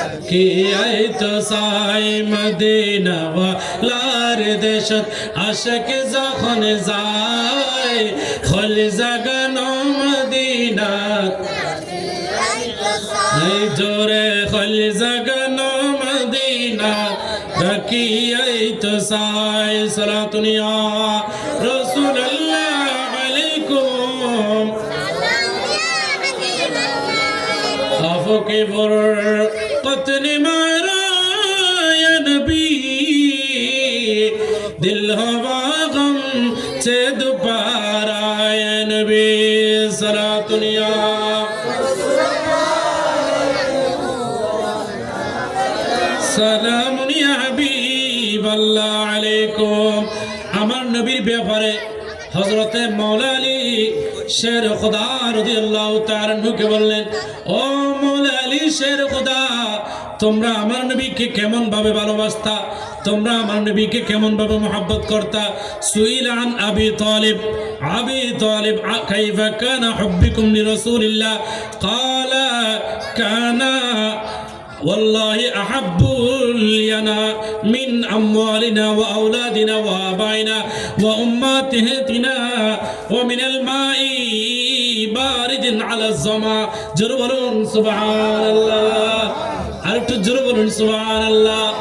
রাখিয়াই তো চায়, মদিনা ওয়ালার দেশত আশিক যখন যায়, হলে জাগানো মদিনা এই জোরে খল জাগানো মদিনা রাখি এই তো সাই সালাতুনিয়া রাসূলুল্লাহ আলাইকুম আফকে বর কতনে মারা ইয়া নবী দিল হওয়া গম से दोबारा नबी सलातुनिया सलामुन या हबीब अल्लाह अलैकुम আমার নবীর ব্যাপারে হযরতে মাওলা আলী শের খুদা রাদিয়াল্লাহু তাআলা আনহুকে বললেন ও মাওলা আলী শের খুদা তোমরা আমার নবীকে কেমন ভাবে ভালোবাসতা তোমরা আমার নবীকে কেমন ভাবে mohabbat করতা সুইল আন আবি তালিব কাইফা কানা হুব্বুকুম লিরাসূলিল্লাহ ক্বালা কানা والله أحب لنا من أموالنا وأولادنا وآبائنا وأمهاتنا ومن الماء بارد على الظما جربلون سبحان الله أرجو جربلون سبحان الله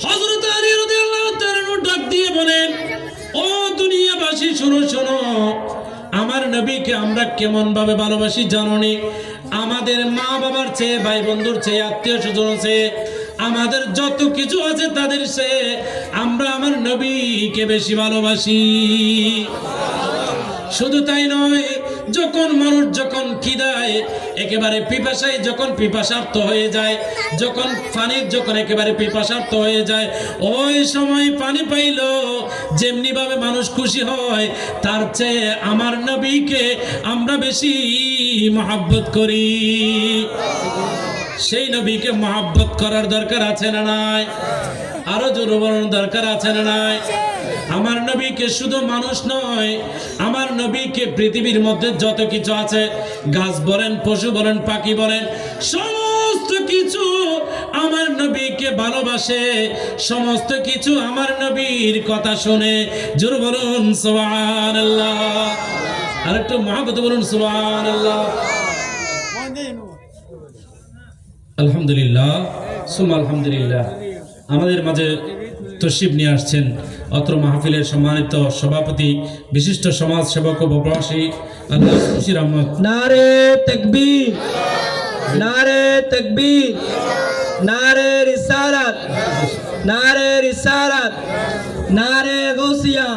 حضرت علي رضي الله تعالى ডাক দিয়ে বলেন ও দুনিয়াবাসী শুনো শুনো আমার নবীকে আমরা কেমন ভাবে ভালোবাসি জানোনি আমাদের মা বাবার চেয়ে ভাই বন্ধুর চেয়ে আত্মীয় স্বজনের চেয়ে আমাদের যত কিছু আছে তাদের চেয়ে আমরা আমার নবীকে বেশি ভালোবাসি শুধু তাই নয় যখন মানুষ যখন খিদায় একেবারে পিপাসায় যখন পিপাসার্ত হয়ে যায় যখন পানির যখন একেবারে পিপাসার্ত হয়ে যায় ওই সময় পানি পাইলো যেমনি ভাবে মানুষ খুশি হয় তার চেয়ে আমার নবীকে আমরা বেশি mohabbat করি সেই নবীকে mohabbat করার দরকার আছে না নাই আরো জোরে বলার দরকার আছে না নাই আমার নবীকে শুধু মানুষ নয় আমার নবীকে পৃথিবীর মধ্যে যত কিছু আছে গাছ বলেন পশু বলেন পাখি বলেন সমস্ত কিছু আমার নবীকে ভালোবাসে সমস্ত কিছু আমার নবীর কথা শুনে জোরে বলুন সুবহানাল্লাহ আর একটু mohabbat বলুন সুবহানাল্লাহ আলহামদুলিল্লাহ সুমা আলহামদুলিল্লাহ আমাদের মাঝে তশরিফ নিয়ে আসছেন অত্র মাহফিলের সম্মানিত সভাপতি বিশিষ্ট সমাজ সেবক ও প্রবাসী আল্লাহ খুশির আহমদ নারে তাকবীর নারে তাকবীর নারে রিসালাত নারে রিসালাত নারে গৌসিয়া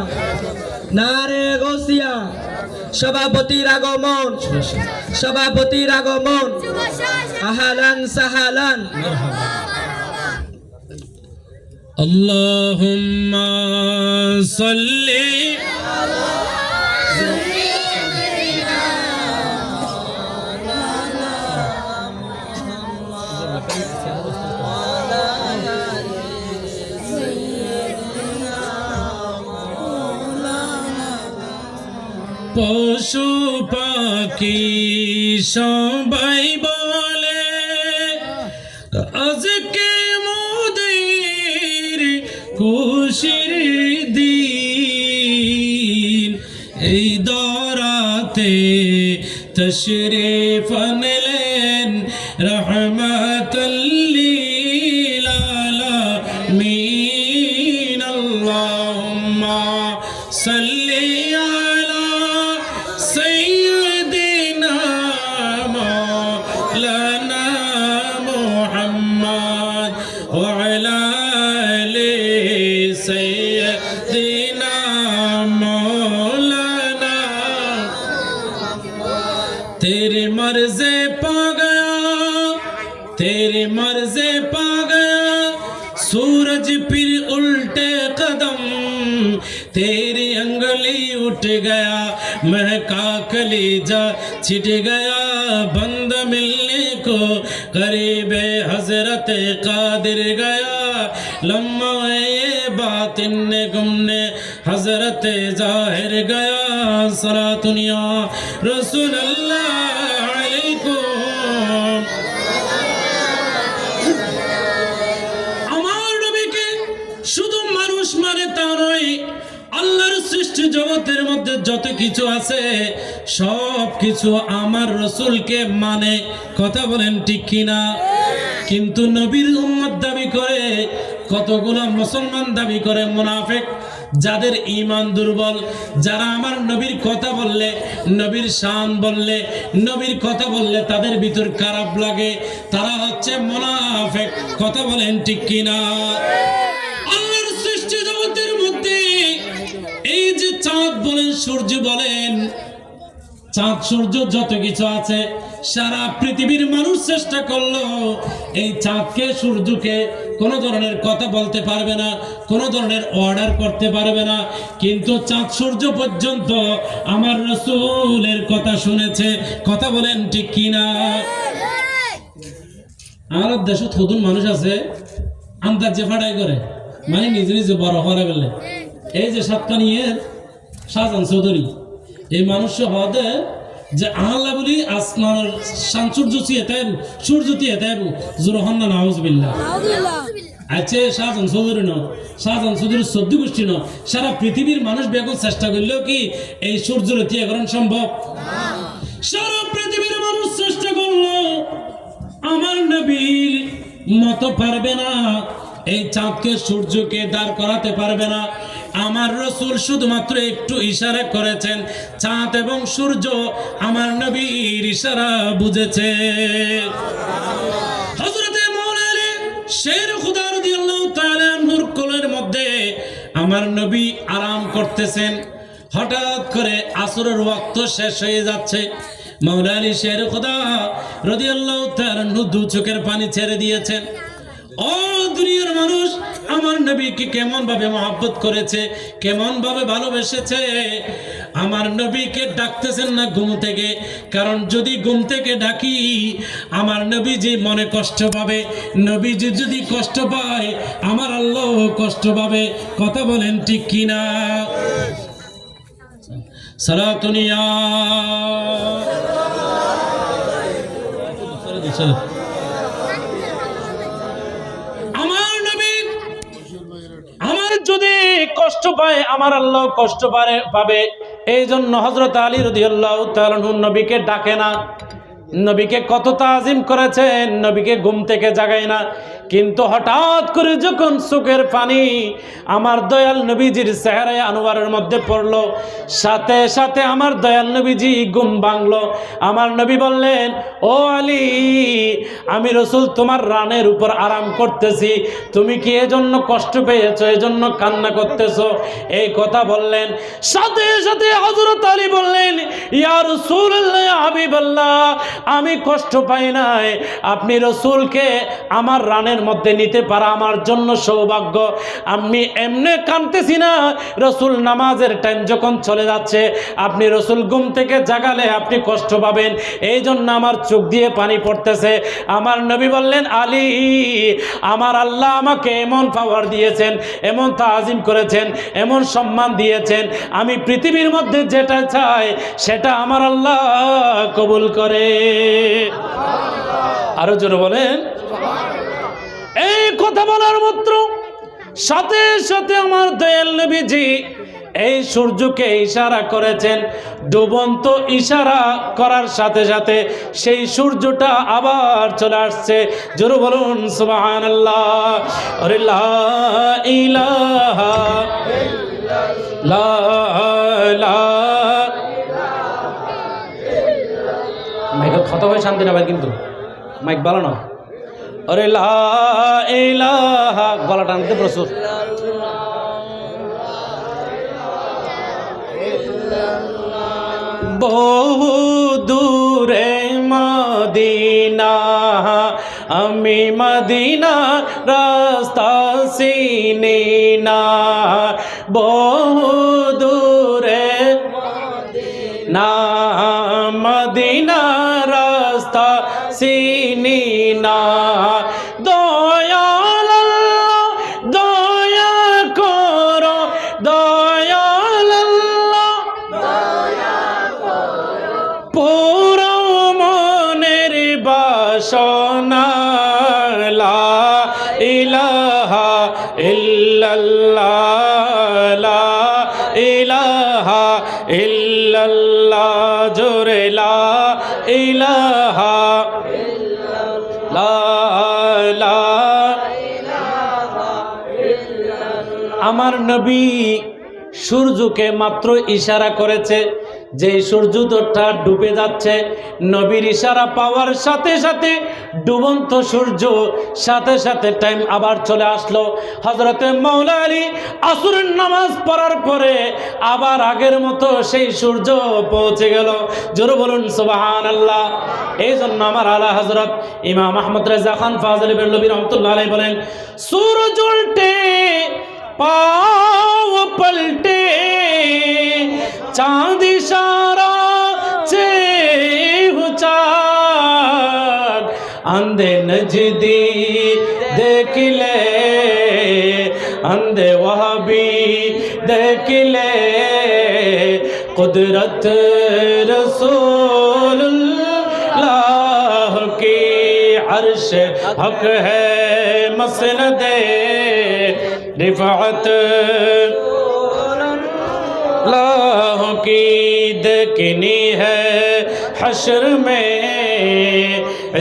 সভাপতির আগমন আহলান সাহালান আল্লাহুম্মা সাল্লি পশু পাখি সবাই বলে আজকে মোদের খুশির দিন এই দরাতে তশরিফ আনলেন রহমাতাল লিল আলামিন আল্লাহুম্মা সাল্লি আলা সাইয়্যিদিনা মাওলানা মুহাম্মদ ওয়া আলা আলি সাইয়্যিদিনা মাওলানা तेरी मर्ज़े पा गया सूरज फिर उल्टे कदम तेरी अंगली उठ गया महका कलीजा छिट गया बंद मिलने को करीबे हजरत कादिर गया लम्हा ये बातिन गुमने हजरत जाहिर गया सलातुनिया रसूल अल्लाह अलैकुम আমার নবীকে শুধু মানুষ মানে তা নয় আল্লাহর সৃষ্টি জগতের মধ্যে মধ্যে যত কিছু আছে সব কিছু আমার রসুলকে মানে, কথা বলেন ঠিক কিনা? কিন্তু নবীর উম্মত দাবি করে কতগুলো মুসলমান দাবি করে মুনাফিক, যাদের ঈমান দুর্বল, যারা আমার নবীর কথা বললে, নবীর শান বললে, নবীর কথা বললে তাদের ভিতর খারাপ লাগে, তারা হচ্ছে মুনাফিক, কথা বলেন ঠিক কিনা? আল্লাহর সৃষ্টি জগতের মধ্যে এই যে চাঁদ বলেন, সূর্য বলেন, চাঁদ সূর্য যত কিছু আছে, সারা পৃথিবীর মানুষ চেষ্টা করলো এই চাঁদকে সূর্যকে কোনো ধরনের কথা বলতে পারবে না, কোনো ধরনের অর্ডার করতে পারবে না, কিন্তু চাঁদ সূর্য পর্যন্ত আমার রাসূলের কথা শুনেছে, কথা বলেন ঠিক কিনা? আমাদের দেশে থুতুন মানুষ আছে আন্দাজে ফাটাই করে, মানে নিজে নিজে বড় করে বলে। এই যে সাতকানিয়ের শাহজাহান চৌধুরী, এই মানুষ হদে যে আল্লাহ বলি আসমানের শান সূর্য চিয়ে তাইব, সূর্য দিয়ে তাইব, জোরহন না নাউজুবিল্লাহ। আচ্ছা শাহজাহান চৌধুরী ন, শাহজাহান চৌধুরীর 14 গোষ্ঠী ন, সারা পৃথিবীর মানুষ বেগুন চেষ্টা করলেও কি এই সূর্যের তিয়া করেন সম্ভব? সারা পৃথিবীর মানুষ চেষ্টা করলো আমার নবীর মতো পারবে না, এই চাঁদকে সূর্যকে দাঁড় করাতে পারবে না। আমার রাসূল শুধুমাত্র একটু ইশারা করেছেন, চাঁদ এবং সূর্য আমার নবীর ইশারা বুঝেছে। হযরতে মাওলানা শের খুদা রাদিয়াল্লাহু তাআলা আনহুর কোলের মধ্যে আমার নবী আরাম করতেছেন, হঠাৎ করে আসরের ওয়াক্ত শেষ হয়ে যাচ্ছে। মাওলানা শের খুদা রাদিয়াল্লাহু তাআলা আনহু দু চোখের পানি ছেড়ে দিয়েছেন। ও দুনিয়ার মানুষ, আমার নবীকে কেমন ভাবে মহব্বত করেছে, কেমন ভাবে ভালোবেসেছে। আমার নবীকে ডাকতেছেন না ঘুম থেকে, কারণ যদি ঘুম থেকে ডাকি আমার নবীজি মনে কষ্ট পাবে, নবীজি যদি কষ্ট পায় আমার আল্লাহ কষ্ট পাবে, কথা বলেন ঠিক কিনা? সালাতুনিয়া যদি কষ্ট পায় আমার আল্লাহ কষ্ট পাবে। এই জন্য হযরত আলী রাদিয়াল্লাহু তাআলা নবীকে ডাকে না, নবীকে কত তাজিম করেছেন, নবীকে ঘুম থেকে জাগায় না। কিন্তু হঠাৎ করে যখন চোখের পানি আমার দয়াল নবীজির চেহারায় আনোয়ারের মধ্যে পড়লো, সাথে সাথে আমার দয়াল নবীজি ঘুম ভাঙলো। আমার নবী বললেন, ও আলী, আমি রাসূল তোমার রানের উপর আরাম করতেছি, তুমি কি এজন্য কষ্ট পেয়েছো, এজন্য কান্না করতেছো? এই কথা বললেন। সাথে সাথে হযরত আলী বললেন, ইয়া রাসূলুল্লাহ, ইয়া হাবিবাল্লাহ, আমি কষ্ট পাই নাই, আপনি রাসূলকে আমার রানের মধ্যে নিতে পারা আমার জন্য সৌভাগ্য। আমি এমনি কাঁদতেছি না, রাসূল নামাজের টাইম যখন চলে যাচ্ছে, আপনি রাসূল ঘুম থেকে জাগালে আপনি কষ্ট পাবেন, এই জন্য আমার চোখ দিয়ে পানি পড়তেছে। আমার নবী বললেন, আলী, আমার আল্লাহ আমাকে এমন পাওয়ার দিয়েছেন, এমন তাজিম করেছেন, এমন সম্মান দিয়েছেন, আমি পৃথিবীর মধ্যে যেটা চাই সেটা আমার আল্লাহ কবুল করে। আরো জোরে বলেন। এই কথা বলার মাত্র সাথে সাথে আমার দয়াল নবীজি এই সূর্যকে ইশারা করেছেন। ডুবন্ত ইশারা করার সাথে সাথে সেই সূর্যটা আবার চলে আসছে। জোরে বলুন সুবহানাল্লাহ। আরে লা ইলাহা ইল্লাল্লাহ। মাইকের কথা হয় শান্তি না ভাই, কিন্তু মাইক ভালো না। আরে লা ইলাহা, গলা টানতে প্রচুর। বহু দূরে মদিনা, আমি মদিনা রাস্তা চিনি না। বহু দূরে না মদিনা রাস্তা চিনি না। দয়াল আল্লাহ দয়া করো, দয়াল আল্লাহ পুরো মনের বাসনা। লা ইলাহা ইল্লাল্লাহ, লা ইলাহা ইল্লাল্লাহ। আমার নবী সূর্যকে মাত্র ইশারা করেছে যে সূর্যটা ডুবে যাচ্ছে, নবীর ইশারা পাওয়ার সাথে সাথে ডুবন্ত সূর্য সাথে সাথে টাইম আবার চলে আসলো। হযরতে মাওলা আলী আসরের নামাজ পড়ার পরে আবার আগের মতো সেই সূর্য পৌঁছে গেল। জোরে বলুন সুবহানাল্লাহ। এই জন্য আমার আলা হযরত ইমাম আহমদ রেজা খান ফাজিল বেরলভী রহমতুল্লাহ আলাইহি বলেন, সূরজ উল্টে पाव पलटे चांद इशारा से चाँद अंधे नजदी देख ले, अंधे वहाबी देख ले, कुदरत रसूलुल्लाह की अर्श हक है मसनदे रिफ़अत लाह की देखनी है हश्र में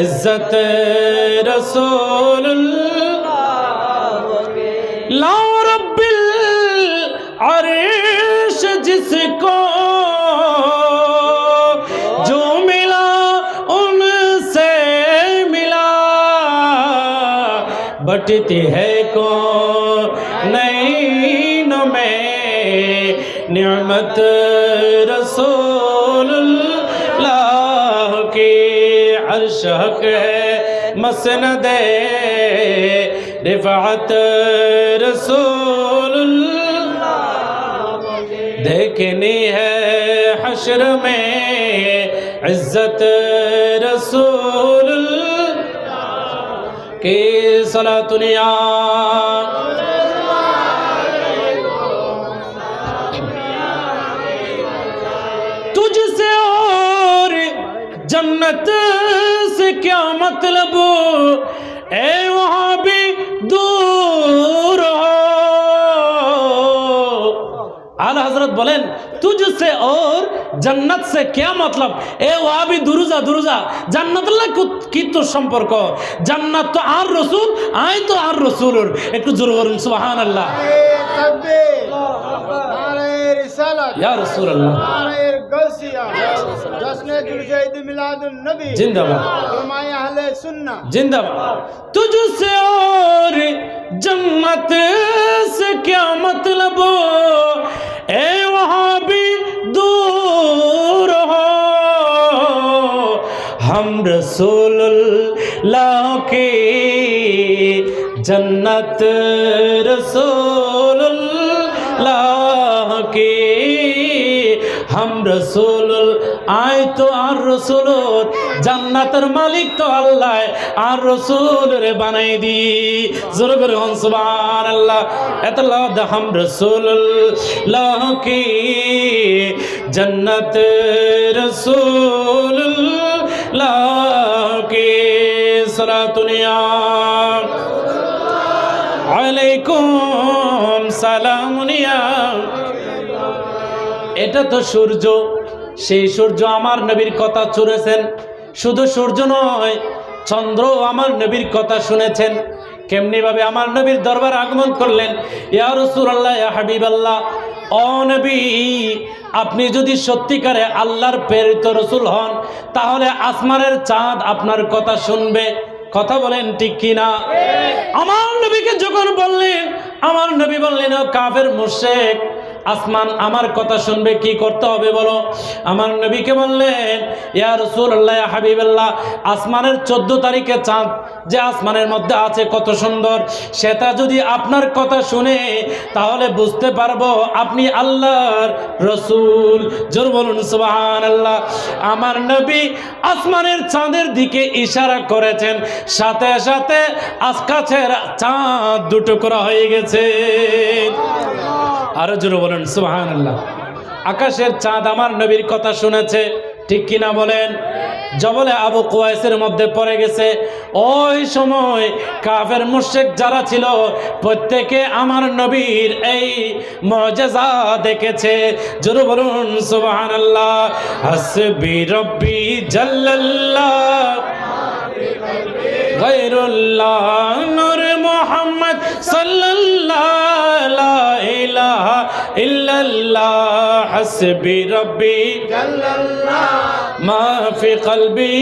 इज्जत रसूल ला रब्बिल अर्श जिसको जो मिला उनसे मिला, बटती है को नैन में निअमत रसूलुल्लाह की अर्श हक है मसनदे रिफ़अत रसूलुल्लाह देखनी है हश्र में इज्जत रसूलुल्लाह की सलातुनिया जन्नत से क्या मतलब ए वहाँ भी दूर हो। आला हजरत बोलें तुझसे और जन्नत से क्या मतलब, ए वहाँ भी दुरुजा दुरुजा जन्नत की तो संपर्क, जन्नत तो आर रसूल आए तो आर रसूल एक जरूर सुभान अल्लाह या रसूल अल्लाह जिंदाबाद जिंदाबाद। तुझसे और जन्नत से क्या मतलब ए वहाँ भी दूर हो, हम रसूलुल्लाह की जन्नत रसूलुल्लाह की हम रसूल आए तो आर रसूल जन्नतर मालिक तो अल्लाह आर रसूल रे बनाई दी जोर करे सुभान अल्लाह एतला हम रसूलुल्लाह की जन्नत रसूलुल्लाह की सलातुनिया अलैकुम सालामुनिया। এটা তো সূর্য, সেই সূর্য আমার নবীর কথা শুনেছেন। শুধু সূর্য নয়, চন্দ্র আমার নবীর কথা শুনেছেন। কেমনি ভাবে আমার নবীর দরবার আগমন করলেন, ইয়া রাসূলুল্লাহ ইয়া হাবিবাল্লাহ, ও নবী আপনি যদি সত্যিকারে আল্লাহর প্রেরিত রাসূল হন তাহলে আসমানের চাঁদ আপনার কথা শুনবে। কথা বলেন ঠিক কিনা? আমার নবীকে যখন বললেন, আমার নবী বললেন ও কাফের মুশরিক, আসমান আমার কথা শুনবে, কি করতে হবে বলো? আমার নবীকে বললেন, ইয়া রাসূলুল্লাহ ইয়া হাবিবাল্লাহ, আসমানের 14 তারিখে চাঁদ যে আসমানের মধ্যে আছে কত সুন্দর, সেটা যদি আপনার কথা শুনে তাহলে বুঝতে পারবো আপনি আল্লাহর রাসূল। জোর বলুন সুবহানাল্লাহ। আমার নবী আসমানের চাঁদের দিকে ইশারা করেছেন, সাথে সাথে আকাশের চাঁদ দুটো করা হয়ে গেছে। আরো জোরে বলেন সুবহানাল্লাহ। আকাশের চাঁদ আমার নবীর কথা শুনেছে, ঠিক কিনা বলেন? জবলে আবু কুয়াইসের মধ্যে পড়ে গেছে। ওই সময় কাফের মুশরিক যারা ছিল প্রত্যেকে আমার নবীর এই মুআজিজা দেখেছে। জোরে বলুন সুবহানাল্লাহ। হাসবি রব্বি জাল্লাল্লাহ গায়রুল্লাহ নূর মুহাম্মদ সাল্লাল্লাহু ইল্লাল্লাহ হাসবি রব্বি মা ফি কলবি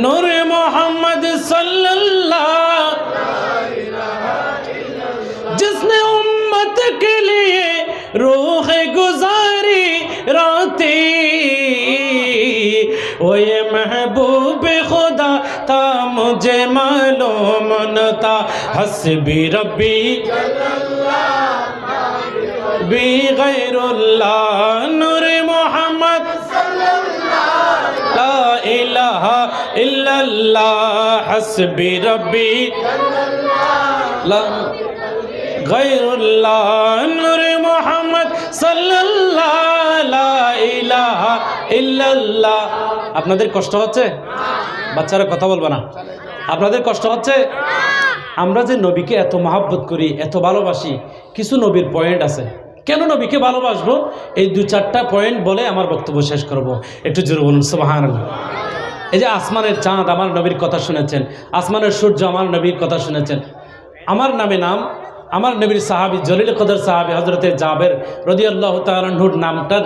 নূর মোহাম্মদ সাল্লাল্লাহ जिसने उम्मत के लिए रूह गुजारी राती वो ये महबूब खुदा था मुझे मालूम न था हस्बी रब्बी बी गैरुल्लाह नूर मोहम्मद ला इलाहा इल्लल्लाह हस्बी रब्बी ला গয়রুল্লাহ নূরে মুহাম্মদ সাল্লাল্লাহু লা ইলাহা ইল্লাল্লাহ। আপনাদের কষ্ট হচ্ছে? বাচ্চারা কথা বলবে না। আপনাদের কষ্ট হচ্ছে? আমরা যে নবীকে এত মহব্বত করি, এত ভালোবাসি, কিছু নবীর পয়েন্ট আছে। কেন নবীকে ভালোবাসবো, এই 2-4টা পয়েন্ট বলে আমার বক্তব্য শেষ করব। একটু জোরে বলুন সুবহানাল্লাহ। এই যে আসমানের চাঁদ আমার নবীর কথা শুনেছেন, আসমানের সূর্য আমার নবীর কথা শুনেছেন। আমার নামে নাম, আমার নবীর সাহাবী জলিল কদর সাহাবী হযরতে জাবের রাদিয়াল্লাহু তাআলা আনহুর নামটা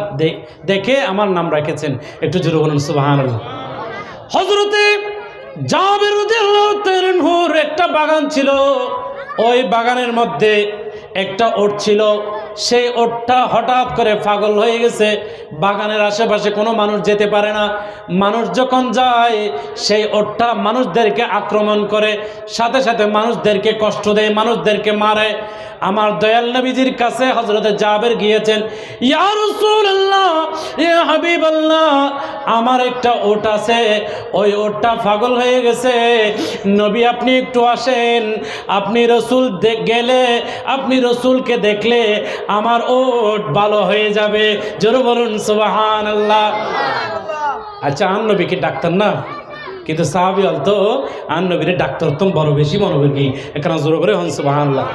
দেখে আমার নাম রেখেছেন। একটু জোরে বলুন সুবহানাল্লাহ। হযরতে জাবের রাদিয়াল্লাহু তাআলা আনহুর একটা বাগান ছিল, ওই বাগানের মধ্যে একটা ওট ছিল। সেই ওটটা হঠাৎ করে পাগল হয়ে গেছে। বাগানের আশেপাশে কোনো মানুষ যেতে পারে না। মানুষ যখন যায় সেই ওটটা মানুষদেরকে আক্রমণ করে, সাথে সাথে মানুষদেরকে কষ্ট দেয়, মানুষদেরকে মারে। আমার দয়াল নবীজির কাছে হযরতে জাবের গিয়েছেন, ইয়া রাসূলুল্লাহ, ইয়া হাবিবাল্লাহ, আমার একটা ওট আছে, ওই ওটটা পাগল হয়ে গেছে। নবী আপনি একটু আসেন, আপনি রসুল গেলে, আপনি রসুলকে দেখলে আমার ওট ভালো হয়ে যাবে। জোরে বলুন সুবহানাল্লাহ। আচ্ছা, আন নবীকে ডাক্তার না, কিন্তু সাহাবী হলতো আন নবীরে ডাক্তার তো বড় বেশি মনোযোগী। এখানে জোরে করে হন সুবহানাল্লাহ।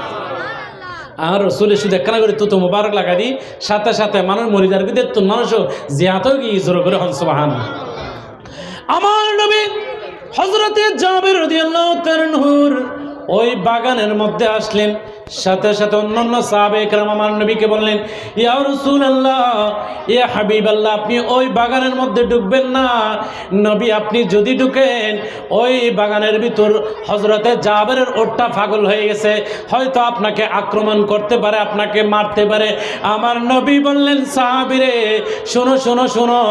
আর রসুলের শুধু একখানা করে তো মুবারক লাগাই দিই, সাথে সাথে মানুষ মরিদার কিন্তু তো মানুষও জিয়াতেও গিয়ে জোরে করে হন সুবহানাল্লাহ। আমার নবী হযরতে জাবের রাদিয়াল্লাহু তাআলা আনহুর ওই বাগানের মধ্যে আসলেন। সাথে সাথে অন্যান্য সাহাবে কেরাম আমার নবীকে বললেন, ইয়া রাসূলুল্লাহ, ইয়া হাবিবাল্লাহ, আপনি ওই বাগানের মধ্যে ঢুকবেন না। নবী আপনি যদি ঢুকেন, ওই বাগানের ভিতর হযরতে জাবেরের ওটটা পাগল হয়ে গেছে, হয়তো আপনাকে আক্রমণ করতে পারে, আপনাকে মারতে পারে। আমার নবী বললেন, সাহাবীরে শোনো শোনো শোনো,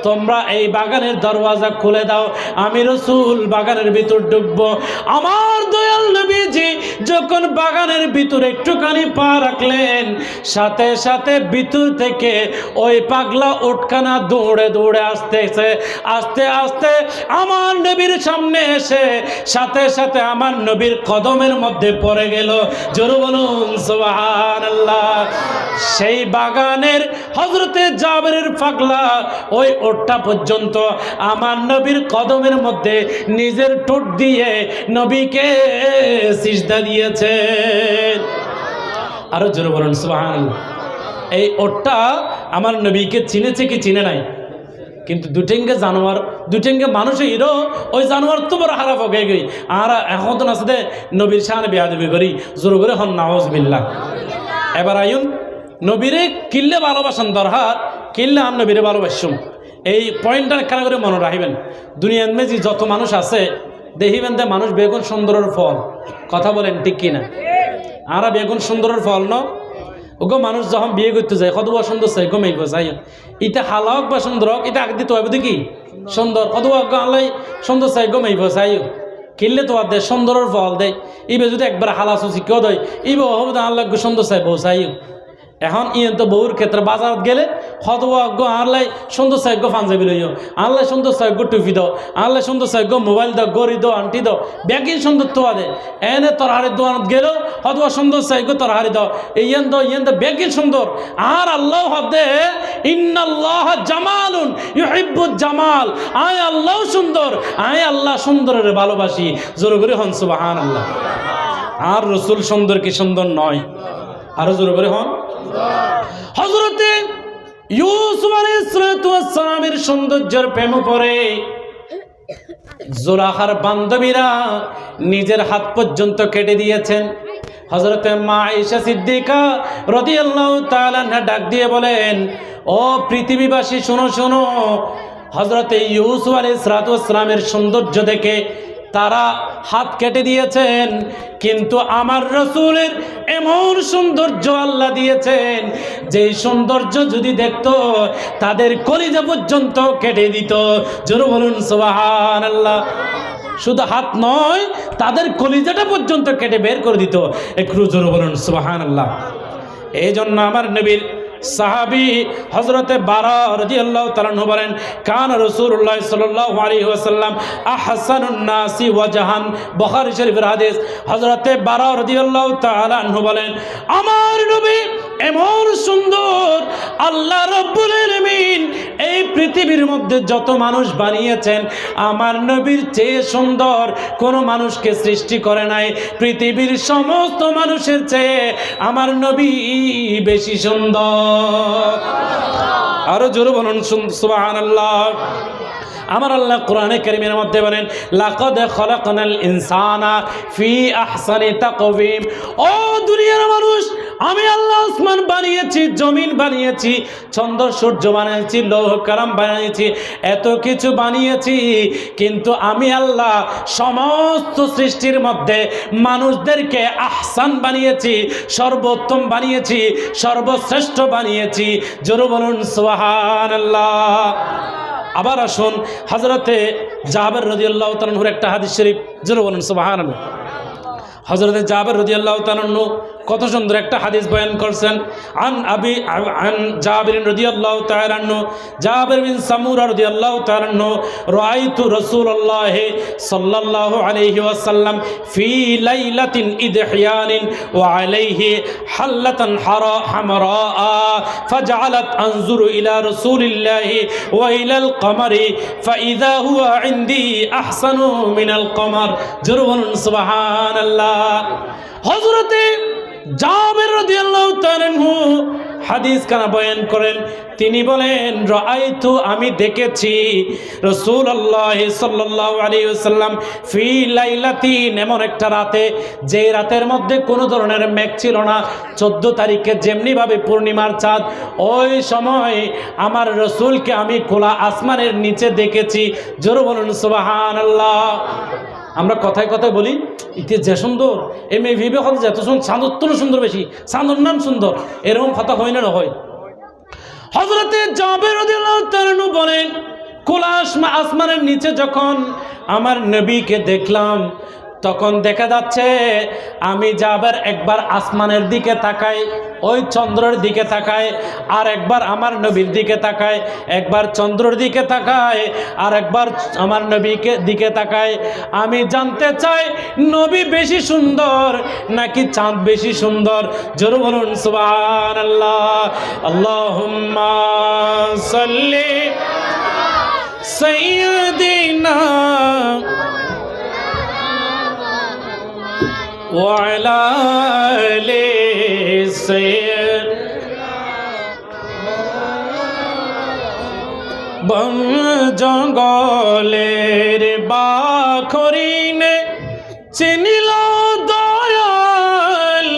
তোমরা এই বাগানের দরওয়াজা খুলে দাও, আমি রাসূল বাগানের ভিতর ঢুকবো। আমার দয়াল নবীজি যখন বাগানের ভিতর একটুখানি পা রাখলেন, সাথে সাথে ভিতর থেকে ওই পাগলা উটখানা দৌড়ে দৌড়ে আসতেছে। আস্তে আস্তে আমার নবীর সামনে এসে সাথে সাথে আমার নবীর কদমের মধ্যে পড়ে গেল। জোরে বলুন সুবহানাল্লাহ। সেই বাগানের হযরতে জাবেরের পাগলা ওই ওটটা পর্যন্ত আমার নবীর কদমের মধ্যে নিজের ঠোঁট দিয়ে নবীকে সিজদা দিয়েছেন। আরো জোরে বলুন সুবহানাল্লাহ। এই ওটটা আমার নবীকে চিনেছে কি চিনে নাই? কিন্তু দুটেঙ্গে জানোয়ার, দুটেঙ্গে মানুষের হিরো, ওই জানোয়ার তো বড় খারাপ হয়ে গই। আর এখন তো নাচতে নবীর সামনে বেয়াদবি করি, জোরে করে হন নাউজুবিল্লাহ। এবার আইন নবীরে কিল্লে ভালোবাসেন দরকার, কিল্লে আম নবীরে ভালোবাসুম। এই পয়েন্টটা কেন করে মনে রাখবেন। দুনিয়ার মেজি যত মানুষ আছে দেখিবেন যে মানুষ বেগুন সুন্দরের ফল। কথা বলেন ঠিক কিনা? আর বেগুন সুন্দরের ফল ন ওগো মানুষ যখন বিয়ে করতে যায় কত সুন্দর চাই গো মেঘ চাই, ইটা হালা হোক বা সুন্দর হোক, এটা আগে দিতে হবে দেখি সুন্দর কত আল্লাহ সুন্দর চাই গো মেঘ চাই কিনলে তো আর দেয় সুন্দরের ফল দেয়। ইবে যদি একবার হালা সুচি কেউ দেয় ইবে হবে আল্লাহ সুন্দর চাই বউ চাই। এখন ইয়েন তো বউর ক্ষেত্রে বাজারত গেলে হতভাগ্য আল্লাহ সুন্দর চাইগ্য পাঞ্জাবি লইও, আল্লাহ সুন্দর চাইগ্য টুপি দাও, আল্লাহ সুন্দর চাইগ্য মোবাইল দাও, গড়ি দাও, আন্টি দাও, ব্যাগিন সুন্দর তোয়া দে। এনে তরহারির দোকানত গেলেও হতবা সুন্দর চাইগ্য তরহারি দাও, ইয়েন দো ব্যাগিন সুন্দর। আর আল্লাহ হদে ইন্নাল্লাহ জামালুন ইউহিব্বুজ জামাল, আয় আল্লাহ সুন্দর, আয় আল্লাহ সুন্দরের ভালোবাসি। জোরে করে হন সুবহানাল্লাহ। আর রসুল সুন্দর কি সুন্দর নয়? আরো জোরে করে হন। হযরতে ইউসুফ আলাইহিস সালামের সৌন্দর্যের প্রেমে পড়ে জোলাখার বান্ধবীরা নিজের হাত পর্যন্ত কেটে দিয়েছেন। হযরতে মা আয়েশা সিদ্দিকা রাদিয়াল্লাহু তাআলা আনহা ডাক দিয়ে বলেন, ও পৃথিবীবাসী শোনো শোনো, হযরতে ইউসুফ আলাইহিস সালাতু ওয়াস সালামের সৌন্দর্য দেখে তারা হাত কেটে দিয়েছেন, কিন্তু আমার রাসূলের এমন সৌন্দর্য আল্লাহ দিয়েছেন যে সৌন্দর্য যদি দেখতো তাদের কলিজা পর্যন্ত কেটে দিত। জোরে বলুন সুবহানাল্লাহ। শুধু হাত নয়, তাদের কলিজাটা পর্যন্ত কেটে বের করে দিত। একটু জোরে বলুন সুবহানাল্লাহ। এই জন্য আমার নবীর সাহাবী হযরতে বারা রাদিয়াল্লাহু তাআলা আনহু বলেন, কান রাসূলুল্লাহ সাল্লাল্লাহু আলাইহি ওয়াসাল্লাম আহসানুন নাসি ওয়াজহান। বুখারী শরীফের হাদিস। হযরতে বারা রাদিয়াল্লাহু তাআলা আনহু বলেন, আমার নবী এমন সুন্দর, আল্লাহ রাব্বুল আলামিন এই পৃথিবীর মধ্যে যত মানুষ বানিয়েছেন আমার নবীর চেয়ে সুন্দর কোনো মানুষকে সৃষ্টি করে নাই। পৃথিবীর সমস্ত মানুষের চেয়ে আমার নবী বেশি সুন্দর। আরো জোরে বলুন সুবহানাল্লাহ। আমার আল্লাহ কোরআনে কারীমের মধ্যে বলেন, লাকাদ খালাকনাল ইনসানা ফি আহসানি তাকওয়িম। ও দুনিয়ার মানুষ, আমি আল্লাহ আসমান বানিয়েছি, জমিন বানিয়েছি, চন্দ্র সূর্য বানিয়েছি, লৌহ কালাম বানিয়েছি, এত কিছু বানিয়েছি, কিন্তু আমি আল্লাহ সমস্ত সৃষ্টির মধ্যে মানুষদেরকে আহসান বানিয়েছি, সর্বোত্তম বানিয়েছি, সর্বশ্রেষ্ঠ বানিয়েছি। জোরে বলুন সুবহানাল্লাহ। আবার আসুন হযরতে জাবের রাদিয়াল্লাহু তাআলা আনহুর একটা হাদিস শরীফ, জোরে বলুন সুবহানাল্লাহ। হযরতে জাবের রাদিয়াল্লাহু তাআলা আনহু কত সুন্দর একটা হাদিস বয়ান করছেন। আন জাবির রাদিয়াল্লাহু তাআলা আনহু, জাবির বিন সামুরা রাদিয়াল্লাহু তাআলা আনহু, রাআইতু রাসূলুল্লাহ সাল্লাল্লাহু আলাইহি ওয়াসাল্লাম ফি লাইলাতিন ইদহিয়ানিন ওয়া আলাইহি হাল্লাতান হামরা ফাজআলাত আনজুরু ইলা রাসূলিল্লাহ ওয়া ইলাল কমারি ফাইযা হুয়া ইনদি আহসানু মিনাল কমার। জোরে বলুন সুবহানাল্লাহ। হযরতে জাবের রাদিয়াল্লাহু তাআলা আনহু হাদিস কানা বয়ান করেন। তিনি বলেন, রাআইতু, আমি দেখেছি, রাসূলুল্লাহ সাল্লাল্লাহু আলাইহি ওয়াসাল্লাম ফি লাইলাতিন, এমন একটা রাতে যে রাতের মধ্যে কোনো ধরনের মেঘ ছিল না। 14 তারিখে যেমনিভাবে পূর্ণিমার চাঁদ, ওই সময় আমার রাসূলকে আমি খোলা আসমানের নিচে দেখেছি। জোরে বলুন সুবহানাল্লাহ। আমরা কথায় কথায় বলি, ইতে যে সুন্দর এ মেয়ে ভিবে কথা যে এত সুন্দর, চাঁদর তো সুন্দর বেশি, চাঁদর নাম সুন্দর, এরকম কথা হয় না হয়। হযরতে জাবের রাদিয়াল্লাহু তাআলা আনহু বলেন, খোলা আসমানের নিচে যখন আমার নবীকে দেখলাম, তখন দেখা যাচ্ছে আমি জাবের একবার আসমানের দিকে তাকাই, ওই চন্দ্রের দিকে তাকায়, আর একবার আমার নবীর দিকে তাকায়, একবার চন্দ্রের দিকে তাকায়, আর একবার আমার নবীকে দিকে তাকায়। আমি জানতে চাই নবী বেশি সুন্দর নাকি চাঁদ বেশি সুন্দর। জোরে বলুন সুবহানাল্লাহ। আল্লাহুম্মা সাল্লি সাইয়্যিদিনা ওয়া আলা আলি বন জঙ্গলের বাখরিনে চিনিল দয়াল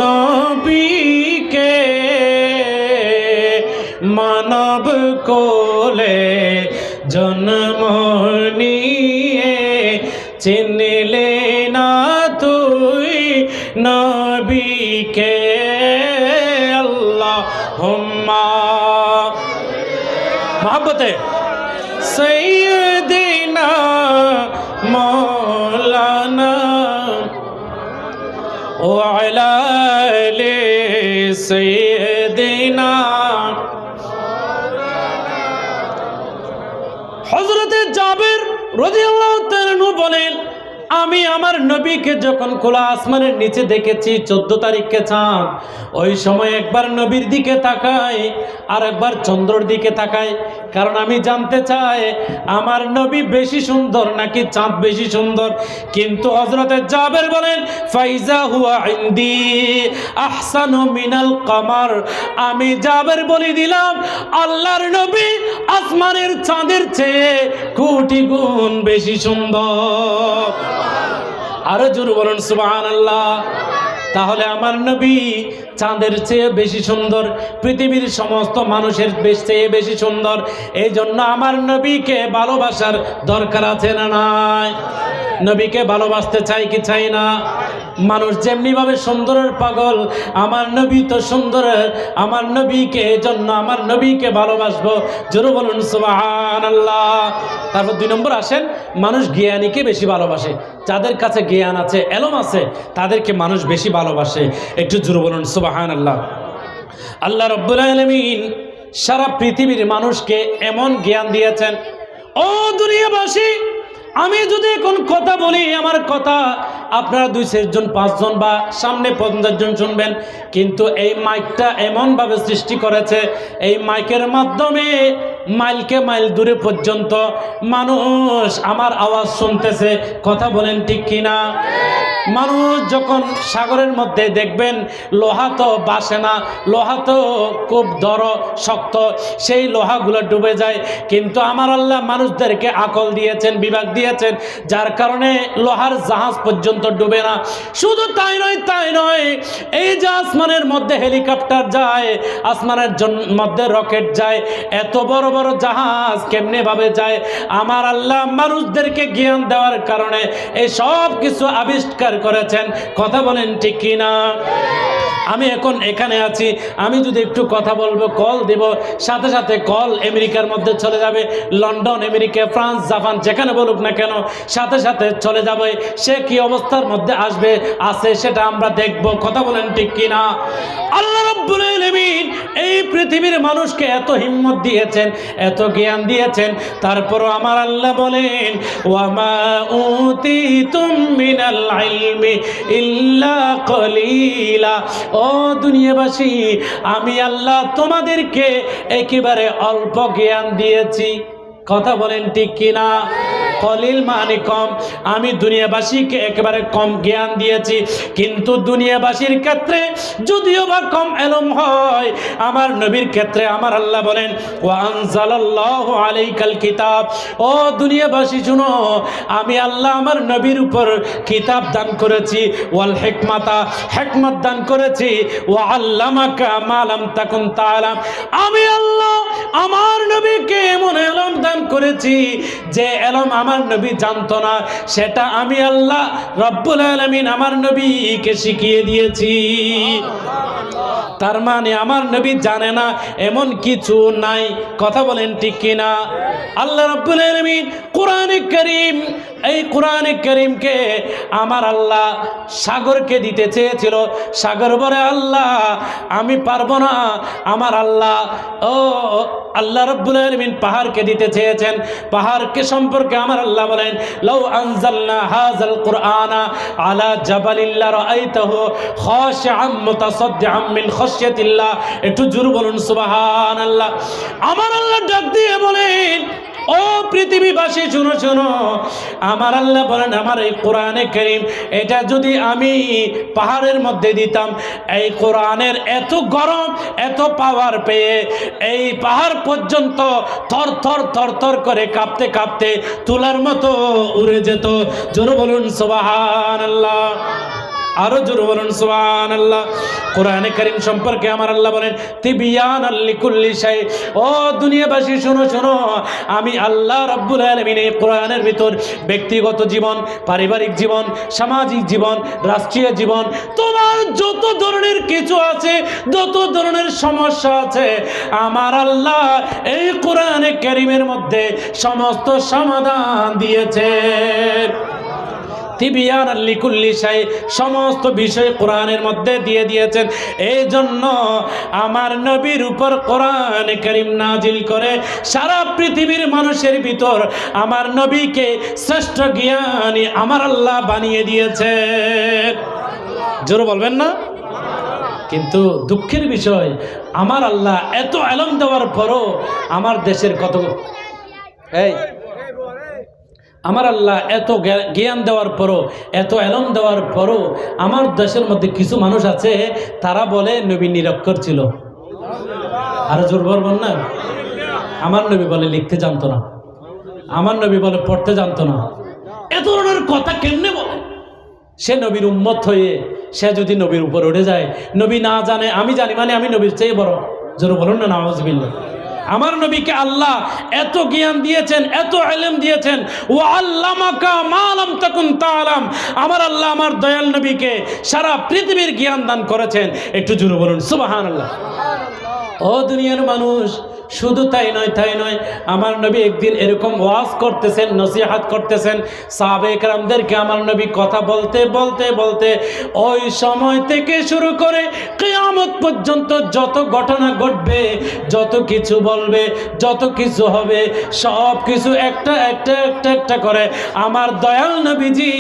নবীকে, মানব কোলে জন্ম নিয়ে চিনলে না তুই নবীকে। আল্লাহুম্মা মোহাব্বতে সাইয়্যিদিনা মাওলানা ওয়া আলা আলি সাইয়্যিদিনা। হযরতে জাবের রাদিয়াল্লাহু তাআলা আনহু বলেন, আমি আমার নবীকে যখন খোলা আসমানের নিচে দেখেছি 14 তারিখে চাঁদ, ওই সময় একবার নবীর দিকে তাকাই আর একবার চন্দ্রের দিকে তাকাই, কারণ আমি জানতে চাই আমার নবী বেশি সুন্দর নাকি চাঁদ বেশি সুন্দর। কিন্তু হযরতে জাবের বলেন, ফাইজা হুয়া ইনদি আহসানু মিনাল কমার। আমি জাবের বলে দিলাম আল্লাহর নবী আসমানের চাঁদের চেয়ে কোটি গুণ বেশি সুন্দর। আরো জোরে বলুন সুবহানাল্লাহ। তাহলে আমার নবী চাঁদের চেয়ে বেশি সুন্দর, পৃথিবীর সমস্ত মানুষের চেয়ে বেশি সুন্দর। এই জন্য আমার নবীকে ভালোবাসার দরকার আছে না নাই? নবীকে ভালোবাসতে চাই কি চাই না? মানুষ যেমনিভাবে সুন্দরের পাগল, আমার নবী তো সুন্দরের। আমার নবীকে, এই জন্য আমার নবীকে ভালোবাসবো। জোরে বলুন সুবহানাল্লাহ। তারপর 2 নম্বর আসেন, মানুষ জ্ঞানীকে বেশি ভালোবাসে। যাদের কাছে জ্ঞান আছে, এলম আছে, তাদেরকে মানুষ বেশি ভালোবাসে। একটু জোরে বলুন সুবহানাল্লাহ। আল্লাহ রাব্বুল আলামিন সারা পৃথিবীর মানুষকে এমন জ্ঞান দিয়েছেন। ও দুনিয়াবাসী, আমি যদি এখন কথা বলি, আমার কথা আপনারা 2-4 জন 5 জন বা সামনে 50 জন শুনবেন, কিন্তু এই মাইকটা এমনভাবে সৃষ্টি করেছে, এই মাইকের মাধ্যমে মাইলকে মাইল দূরে পর্যন্ত মানুষ আমার আওয়াজ শুনতেছে। কথা বলেন ঠিক কিনা? মানুষ যখন সাগরের মধ্যে দেখবেন, লোহা তো বাসে না, লোহা তো খুব শক্ত, সেই লোহাগুলো ডুবে যায়। কিন্তু আমার আল্লাহ মানুষদেরকে আকল দিয়েছেন, বিভাগ দিয়েছেন, যার কারণে লোহার জাহাজ পর্যন্ত ডুবে না। শুধু তাই নয়, এই যে আসমানের মধ্যে হেলিকপ্টার যায়, আসমানের মধ্যে রকেট যায়, এত বড় বড় জাহাজ কেমনে ভাবে যায়? আমার আল্লাহ মানুষদেরকে জ্ঞান দেওয়ার কারণে এই সব কিছু আবিষ্কার করেছেন। কথা বলেন ঠিক কিনা? আমি এখন এখানে আছি, আমি যদি একটু কথা বলবো, কল দেব, সাথে সাথে কল আমেরিকার মধ্যে চলে যাবে, লন্ডন, আমেরিকা, ফ্রান্স, জাপান, যেখানে বলুক না কেন, সাথে সাথে চলে যাবে। সে কি অবস্থার মধ্যে আছে সেটা আমরা দেখব। কথা বলেন ঠিক কিনা? আল্লাহ রাব্বুল আলামিন এই পৃথিবীর মানুষকে এত হিম্মত দিয়েছেন, এত জ্ঞান দিয়েছেন, তারপরও আমার আল্লাহ বলেন, ওয়ামা উতিতুম মিনাল ইলমি ইল্লা কলিলা। ও দুনিয়াবাসী, আমি আল্লাহ তোমাদেরকে একেবারে অল্প জ্ঞান দিয়েছি। কথা বলেন ঠিক কিনা? কলিল মানে কম। আমি দুনিয়াবাসীকে একেবারে কম জ্ঞান দিয়েছি, কিন্তু দুনিয়াবাসীর ক্ষেত্রে যদিও বা কম এলম হয়, আমার নবীর ক্ষেত্রে আমার আল্লাহ বলেন, ওয়া আনজালাল্লাহু আলাইকাল কিতাব। ও দুনিয়াবাসী শুনো, আমি আল্লাহ আমার নবীর উপর কিতাব দান করেছি, ওয়াল হিকমাতা, হিকমত দান করেছি, ওয়া আল্লামাকা মা লাম তাকুন তাআলাম। আমি আল্লাহ আমার নবীকে এমন এলম দান করেছি যে এলম আমার নবী জানতো না, সেটা আমি আল্লাহ রব্বুল আলামিন আমার নবীকে শিখিয়ে দিয়েছি। তার মানে আমার নবী জানে না এমন কিছু নাই। কথা বলেন ঠিক কিনা? আল্লাহ রাব্বুল আলামিন কোরআনে কারীম, এই কোরআনে কারীমকে আমার আল্লাহ সাগরকে দিতে চেয়েছিল। সাগর বলে, আল্লাহ আমি পারবো না। আমার আল্লাহ আল্লাহ রাব্বুল আলামিন পাহাড়কে দিতে চেয়েছেন। পাহাড়কে সম্পর্কে আমার আল্লাহ বলেন, লাউ আনজালনা হাযাল কুরআনা আলা জাবালিল লারাআইতাহু খাশিআম মুতাসাদ্দিআম মিন খাশিয়াতিল্লাহ। একটু জোরে বলুন সুবহানাল্লাহ। আমার আল্লাহ ডাক দিয়ে বলেন, ও পৃথিবীবাসী শুনো শুনো, আমার আল্লাহ বলেন, আমার এই কোরআনে কারীম, এটা যদি আমি পাহাড়ের মধ্যে দিতাম, এই কোরআনের এত গরম, এত পাওয়ার পেয়ে এই পাহাড় পর্যন্ত থর থর থর থর করে কাঁপতে কাঁপতে তুলার মতো উড়ে যেত। জোরে বলুন সুবহানাল্লাহ। আরো জোরে বলুন সুবহানাল্লাহ। কোরআনে কারীম সম্পর্কে আমার আল্লাহ বলেন, তিবিয়ানাল লিকুল্লি শাই। ও দুনিয়াবাসী শুনো শুনো, আমি আল্লাহ রাব্বুল আলামিন এই কোরআনের ভিতর ব্যক্তিগত জীবন, পারিবারিক জীবন, সামাজিক জীবন, রাষ্ট্রীয় জীবন, তোমার যত ধরনের কিছু আছে, যত ধরনের সমস্যা আছে, আমার আল্লাহ এই কোরআনে কারীমের মধ্যে সমস্ত সমাধান দিয়েছে। তিবিয়ানাল লিকুল্লি শাই, সমস্ত বিষয় কোরআনের মধ্যে দিয়ে দিয়েছেন। এই জন্য আমার নবীর উপর কোরআনে কারীম নাজিল করে সারা পৃথিবীর মানুষের ভিতর আমার নবীকে শ্রেষ্ঠ জ্ঞানী আমার আল্লাহ বানিয়ে দিয়েছে। জোরে বলবেন না? কিন্তু দুঃখের বিষয়, আমার আল্লাহ এত ইলম দেওয়ার পরও আমার দেশের কত আমার আল্লাহ এত জ্ঞান দেওয়ার পরও, এত ইলম দেওয়ার পরও আমার দেশের মধ্যে কিছু মানুষ আছে, তারা বলে নবী নিরক্ষর ছিল। আরো জোর বলবেন না? আমার নবী বলে লিখতে জানতো না, আমার নবী বলে পড়তে জানতো না। এ ধরনের কথা কেমনে বলে? সে নবীর উম্মত হয়ে সে যদি নবীর উপর উঠে যায়, নবী না জানে আমি জানি মানে আমি নবীর চেয়ে বড়, জোরে বলুন না নাউজুবিল্লাহ। আমার নবীকে আল্লাহ এত জ্ঞান দিয়েছেন, এত ইলম দিয়েছেন, ওয়া আল্লামাকা মা লাম তাকুন তাআলাম। আমার আল্লাহ আমার দয়াল নবীকে সারা পৃথিবীর জ্ঞান দান করেছেন। একটু জোরে বলুন সুবহানাল্লাহ। ও দুনিয়ার মানুষ, শুধু তাই নয়, আমার নবী একদিন এরকম ওয়াজ করতেছেন, নসিহাত করতেছেন সাহাবায়ে কেরামদেরকে। আমার নবী কথা বলতে বলতে বলতে ওই সময় থেকে শুরু করে কিয়ামত পর্যন্ত যত ঘটনা ঘটবে, যত কিছু বলবে, যত কিছু হবে, সব কিছু একটা একটা একটা একটা করে আমার দয়াল নবীজি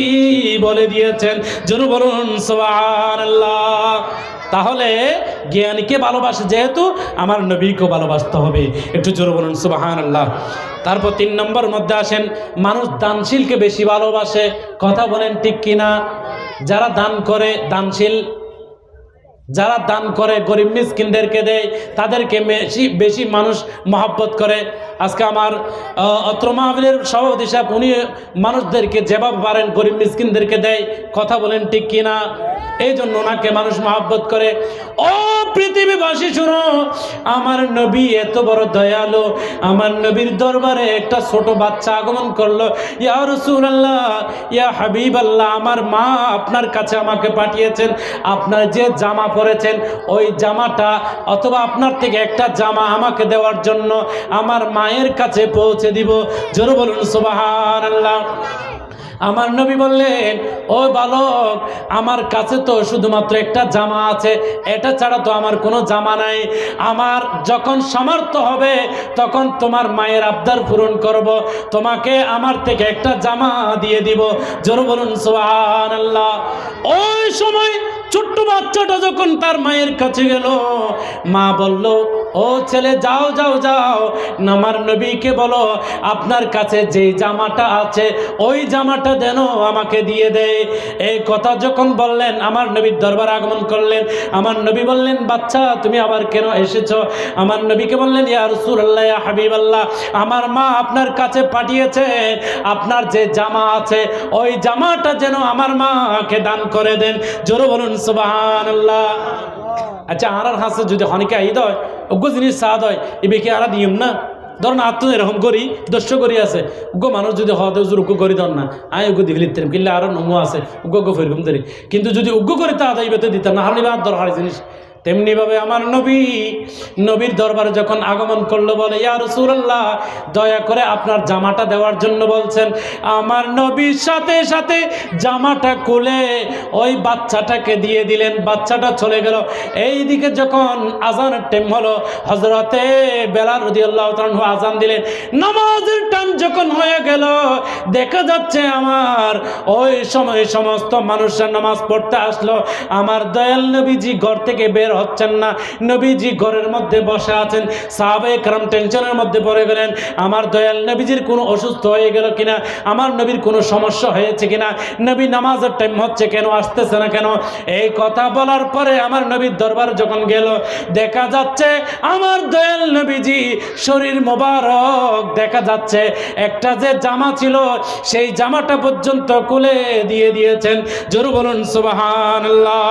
বলে দিয়েছেন। জোরে বলুন সুবহানাল্লাহ। তাহলে জ্ঞানীকে ভালোবাসে যেহেতু, আমার নবীকেও ভালোবাসতে হবে। একটু জোরে বলুন সুবহানাল্লাহ। তারপর 3 নম্বর মধ্যে আসেন, মানুষ দানশীলকে বেশি ভালোবাসে। কথা বলেন ঠিক কিনা? যারা দান করে, দানশীল যারা দান করে, গরিব মিসকিনদেরকে দেয়, তাদেরকে বেশি মানুষ মহব্বত করে। আজকে আমার অত্র মাহফিলের সভাপতি সাহেব উনি মানুষদেরকে যেভাবে পারেন গরিব মিসকিনদেরকে দেয়। কথা বলেন ঠিক কিনা? এই জন্য ওনাকে মানুষ মহব্বত করে। ও পৃথিবীবাসী শুনো, আমার নবী এত বড় দয়ালু। আমার নবীর দরবারে একটা ছোট বাচ্চা আগমন করলো। ইয়া রাসূলুল্লাহ, ইয়া হাবিবাল্লাহ, আমার মা আপনার কাছে আমাকে পাঠিয়েছেন। আপনার যে জামা পরেছেন ওই জামাটা, অথবা আপনার থেকে একটা জামা আমাকে দেওয়ার জন্য আমার মায়ের কাছে পৌঁছে দিব। জোরে বলুন সুবহানাল্লাহ। আমার নবী বললেন, ও বালক, আমার কাছে তো শুধুমাত্র একটা জামা আছে, এটা ছাড়া তো আমার কোনো জামা নাই। আমার যখন সামর্থ্য হবে তখন তোমার মায়ের আবদার পূরণ করব, তোমাকে আমার থেকে একটা জামা দিয়ে দিব। জোরে বলুন সুবহানাল্লাহ। ওই সময় ছোট্ট বাচ্চাটা যখন তার মায়ের কাছে গেল, মা বলল, ও ছেলে, যাও যাও যাও, আমার নবীকে বলো আপনার কাছে যে জামাটা আছে ওই জামাটা যেন আমাকে দিয়ে দেয়। এই কথা যখন বললেন, আমার নবীর দরবারে আগমন করলেন। আমার নবী বললেন, বাচ্চা তুমি আবার কেন এসেছো? আমার নবীকে বললেন, ইয়া রাসূলুল্লাহ, ইয়া হাবিবাল্লাহ, আমার মা আপনার কাছে পাঠিয়েছে আপনার যে জামা আছে ওই জামাটা যেন আমার মাকে দান করে দেন। জোরে বলুন সুবহানাল্লাহ। আচ্ছা, আর হাসে যদি হনিকে আইদ হয়, ওগো জিনিস সাদ হয়, এবে কি আর দিম না? ধর না, আত্ম এরকম করি, দস্য করি আছে, উগ্র মানুষ যদি হওয়া দেয় উগ্র করি ধর না, আয় উগ্র দিকে লিখতাম, কিনলে আরও নমু আছে উগ্র ফেরকম ধরি। কিন্তু যদি উগ্র করি তা আদায় বেতে দিতাম না, হারনিবা দরকার জিনিস। তেমনিভাবে আমার নবীর দরবারে যখন আগমন করলো, বলে, ইয়া রাসূলুল্লাহ, দয়া করে আপনার জামাটা দেওয়ার জন্য বলছেন। আমার নবীর সাথে সাথে জামাটা খুলে ওই বাচ্চাটাকে দিয়ে দিলেন। বাচ্চাটা চলে গেল। এইদিকে যখন আজানের টাইম হলো, হযরতে বেলাল রাদিয়াল্লাহু তাআলা আনহু আজান দিলেন। নামাজের টাইম যখন হয়ে গেল, দেখা যাচ্ছে আমার ওই সময় সমস্ত মানুষরা নামাজ পড়তে আসলো। আমার দয়াল নবীজি ঘর থেকে বের হচ্ছেন না। নবীজি ঘরের মধ্যে বসে আছেন। সাহাবায়ে কেরাম টেনশনের মধ্যে পড়ে গেলেন, আমার দয়াল নবীজির কোনো অসুস্থ হয়ে গেল কিনা, আমার নবীর কোনো সমস্যা হয়েছে কিনা, নবী নামাজের টাইম হচ্ছে কেন, আসতেছে না কেন। এই কথা বলার পরে আমার নবীর দরবার যখন গেল, দেখা যাচ্ছে আমার দয়াল নবীজি শরীর মোবারক দেখা যাচ্ছে একটা যে জামা ছিল সেই জামাটা পর্যন্ত খুলে দিয়ে দিয়েছেন। জোরে বলুন সুবহানাল্লাহ।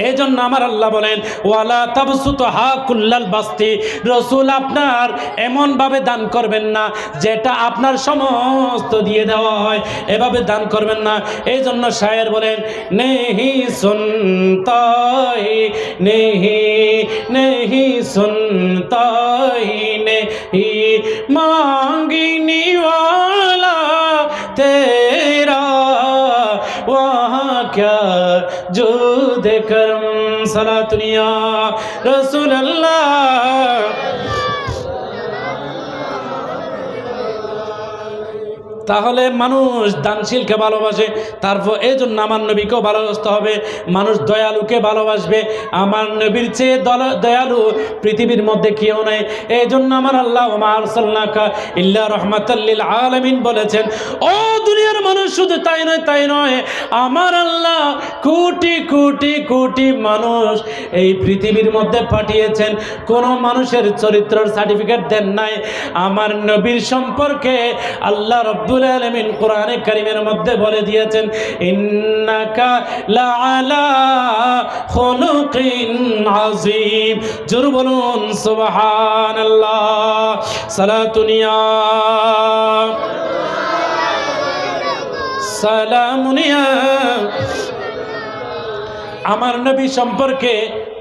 এই জন্য আমার আল্লাহ বলেন, ওয়ালা তাবসুতহা কুল্লাল বাসতি, রাসূল আপনার এমনভাবে দান করবেন না যেটা আপনার সমস্ত দিয়ে দেওয়া হয়, এভাবে দান করবেন না। এই জন্য শায়ের বলেন, নেহি সুনতাই নেহি নেহি সুনতাই নেহি মাঙ্গিনি ওয়ালা তেরা वहाँ क्या जो दे करम सलातुनिया रसूल अल्लाह। তাহলে মানুষ দানশীলকে ভালোবাসে। তারপর এই জন্য আমার নবীকেও ভালোবাসতে হবে। মানুষ দয়ালুকে ভালোবাসবে। আমার নবীর চেয়ে দয়ালু পৃথিবীর মধ্যে কেউ নেই। এই জন্য আমার আল্লাহ ওয়া আরসালনাকা ইল্লা রাহমাতাল লিল আলামিন বলেছেন। ও দুনিয়ার মানুষ, শুধু তাই নয়, আমার আল্লাহ কোটি কোটি কোটি মানুষ এই পৃথিবীর মধ্যে পাঠিয়েছেন। কোনো মানুষের চরিত্রের সার্টিফিকেট দেন নাই। আমার নবীর সম্পর্কে আল্লাহ রব্বুল রব্বুল আলামিন কোরআনে কারীমের মধ্যে বলে দিয়েছেন, ইন্নাকা লাআলা খুলুকিন আযীম। জোর বলুন সুবহানাল্লাহ। সালাতুনিয়া সালামুনিয়া। আমার নবী সম্পর্কে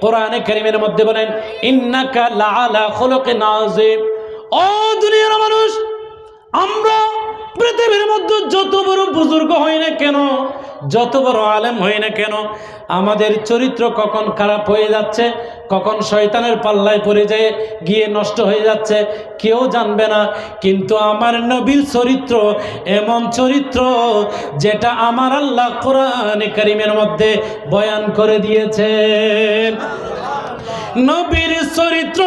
কোরআনে কারীমের মধ্যে বলেন, ইন্নাকা লাআলা খুলুকিন আযীম। ও দুনিয়ার মানুষ, আমরা পৃথিবীর মধ্যে যত বড় বুজুর্গ হই না কেন, যত বড় আলেম হই না কেন, আমাদের চরিত্র কখন খারাপ হয়ে যাচ্ছে, কখন শয়তানের পাল্লায় পড়ে যায় গিয়ে নষ্ট হয়ে যাচ্ছে কেউ জানবে না। কিন্তু আমার নবীর চরিত্র এমন চরিত্র যেটা আমার আল্লাহ কোরআনে কারীমের মধ্যে বয়ান করে দিয়েছেন। নবীর চরিত্র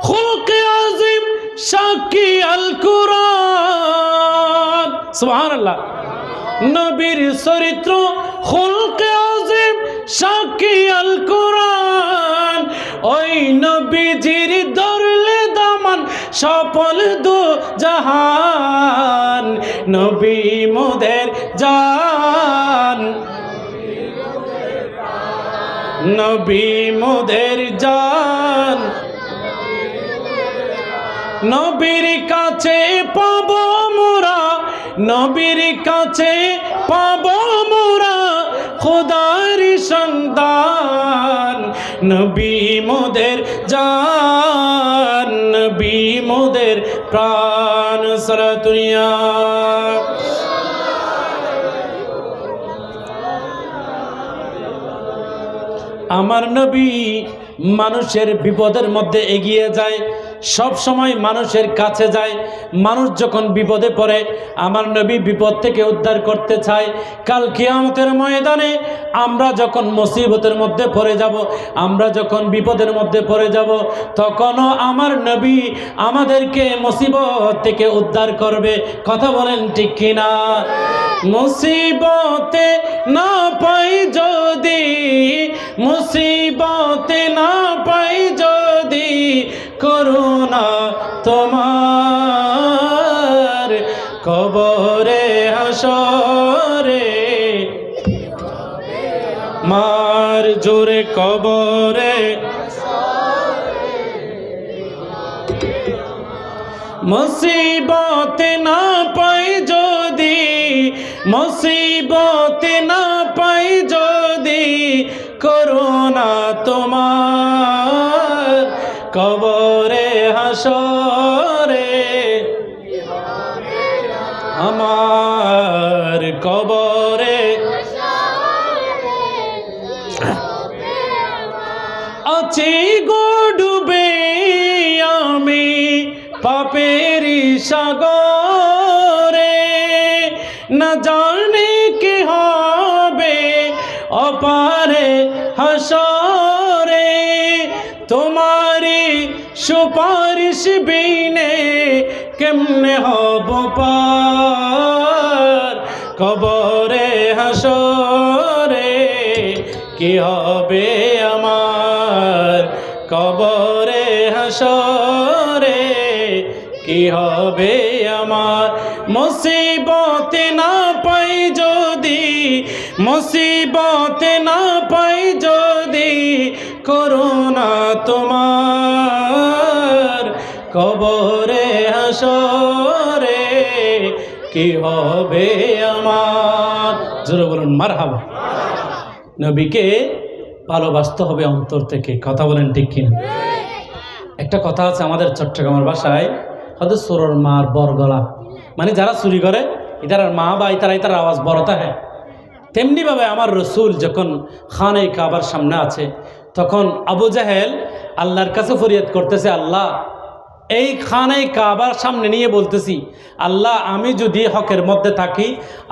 খুলকে আযীম, সাক্ষী আল কুরআন। সুবহানাল্লাহ। নবীর চরিত্র খুলকে আযীম, সাক্ষী আল কুরআন। ওই নবীজির ধরলে দামান সফল দু জাহান। নবী মোদের জান, নবী মোদের জান। নবীর কাছে পাব মোরা, নবীর কাছে পাব মোরা খোদার সন্তান। নবী মোদের জান, নবী মোদের প্রাণ। সালাতুনিয়া আমার নবী মানুষের বিপদের মধ্যে এগিয়ে যায়, সব সময় মানুষের কাছে যায়। মানুষ যখন বিপদে পড়ে আমার নবী বিপদ থেকে উদ্ধার করতে চায়। কাল কিয়ামতের ময়দানে আমরা যখন মুসিবতের মধ্যে পড়ে যাব, আমরা যখন বিপদের মধ্যে পড়ে যাব, তখনও আমার নবী আমাদেরকে মুসিবত থেকে উদ্ধার করবে। কথা বলেন ঠিক কিনা? মুসিবতে না পাই যদি, মুসিবতে না পাই যদি, করুণা তোমার কবরে হাসরে, মার জোরে কবরে। মুসিবতে না পাই যদি, মুসিবতে না পাই যদি, করুণা তোমার কবরে হাসরে, আমার কবরে। আছি গো ডুবে আমি পাপেরি সাগরে, না জানি কি হবে অপারে হাসরে। তোমারি সুপারিশ বিনে কেমনে হব পার কবরে হাসরে। কি হবে আমার কবরে হাসরে, কি হবে আমার। মুসিবতে না পাই যদি, মুসিবতে না পাই যদি, করুণা তোমার কবরে হাসরে, কি হবে আমার। জোরে বলুন মারহাবা। নবীকে ভালোবাসতে হবে অন্তর থেকে। কথা বলেন ঠিক কিনা? একটা কথা আছে আমাদের চট্টগ্রামের ভাষায়, হয়তো চোরের মার বর গলা, মানে যারা চুরি করে এটার মা বা ইতার আওয়াজ বড় থাকে। তেমনিভাবে আমার রসুল যখন খানে কাবার সামনে আছে, তখন আবু জাহেল আল্লাহর কাছে ফরিয়াদ করতেছে, আল্লাহ এই খানে কাবার সামনে নিয়ে বলতেছি, আল্লাহ আমি যদি হকের মধ্যে থাকি,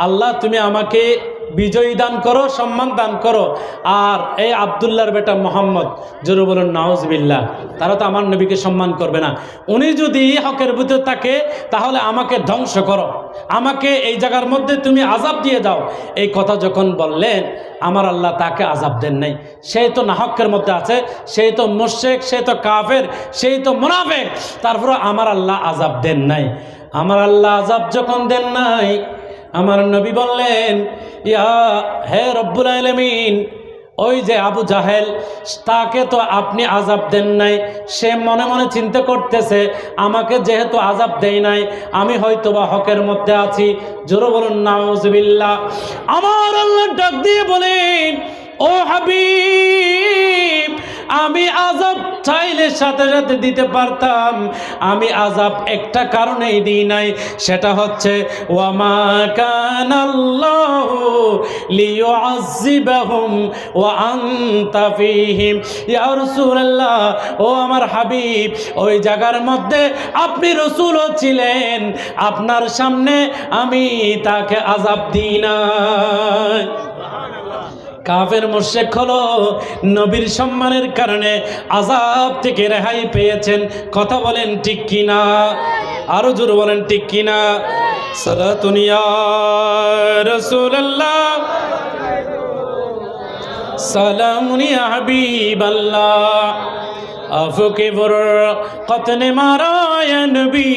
আল্লাহ তুমি আমাকে বিজয়ী দান করো, সম্মান দান করো। আর এই আবদুল্লাহর বেটা মোহাম্মদ, জোরে বলুন নাউজুবিল্লাহ, তারা তো আমার নবীকে সম্মান করবে না। উনি যদি হকের ভিতরে থাকে তাহলে আমাকে ধ্বংস করো, আমাকে এই জায়গার মধ্যে তুমি আযাব দিয়ে দাও। এই কথা যখন বললেন, আমার আল্লাহ তাকে আযাব দেন নাই। সেই তো নাহকের মধ্যে আছে, সেই তো মুশরিক, সেই তো কাফের, সেই তো মুনাফিক, তারপরে আমার আল্লাহ আযাব দেন নাই। আমার আল্লাহ আযাব যখন দেন নাই, আমার নবী বললেন, হে রব্বুল আলামিন, ওই যে আবু জাহেল, তাকে তো আপনি আযাব দেন নাই। সে মনে মনে চিন্তা করতেছে, আমাকে যেহেতু আযাব দেয় নাই, আমি হয়তোবা হকের মধ্যে আছি। জোরে বলুন নাউজুবিল্লাহ। আমার আল্লাহ ডাক দিয়ে বলেন, ও হাবিব, আমি আযাব চাইলে সাথে সাথে দিতে পারতাম, আমি আযাব একটা কারণেই দিই নাই, সেটা হচ্ছে ওয়ামা কানাল্লাহু লিয়ুআযিবাহুম ওয়া আনতা ফীহিম। ইয়া রাসূলুল্লাহ, ও আমার হাবিব, ওই জায়গার মধ্যে আপনি রাসূলও ছিলেন, আপনার সামনে আমি তাকে আযাব দিই নাই। কাফের মুশরিক হলো নবীর সম্মানের কারণে আযাব থেকে রেহাই পেয়েছেন। কথা বলেন ঠিক কিনা? আরো জোরে বলেন ঠিক কিনা? সালাতুন ইয়া রাসূলুল্লাহ, সালামুন ইয়া হাবিবাল্লাহ, আফকে বরকত ने मारा या नबी,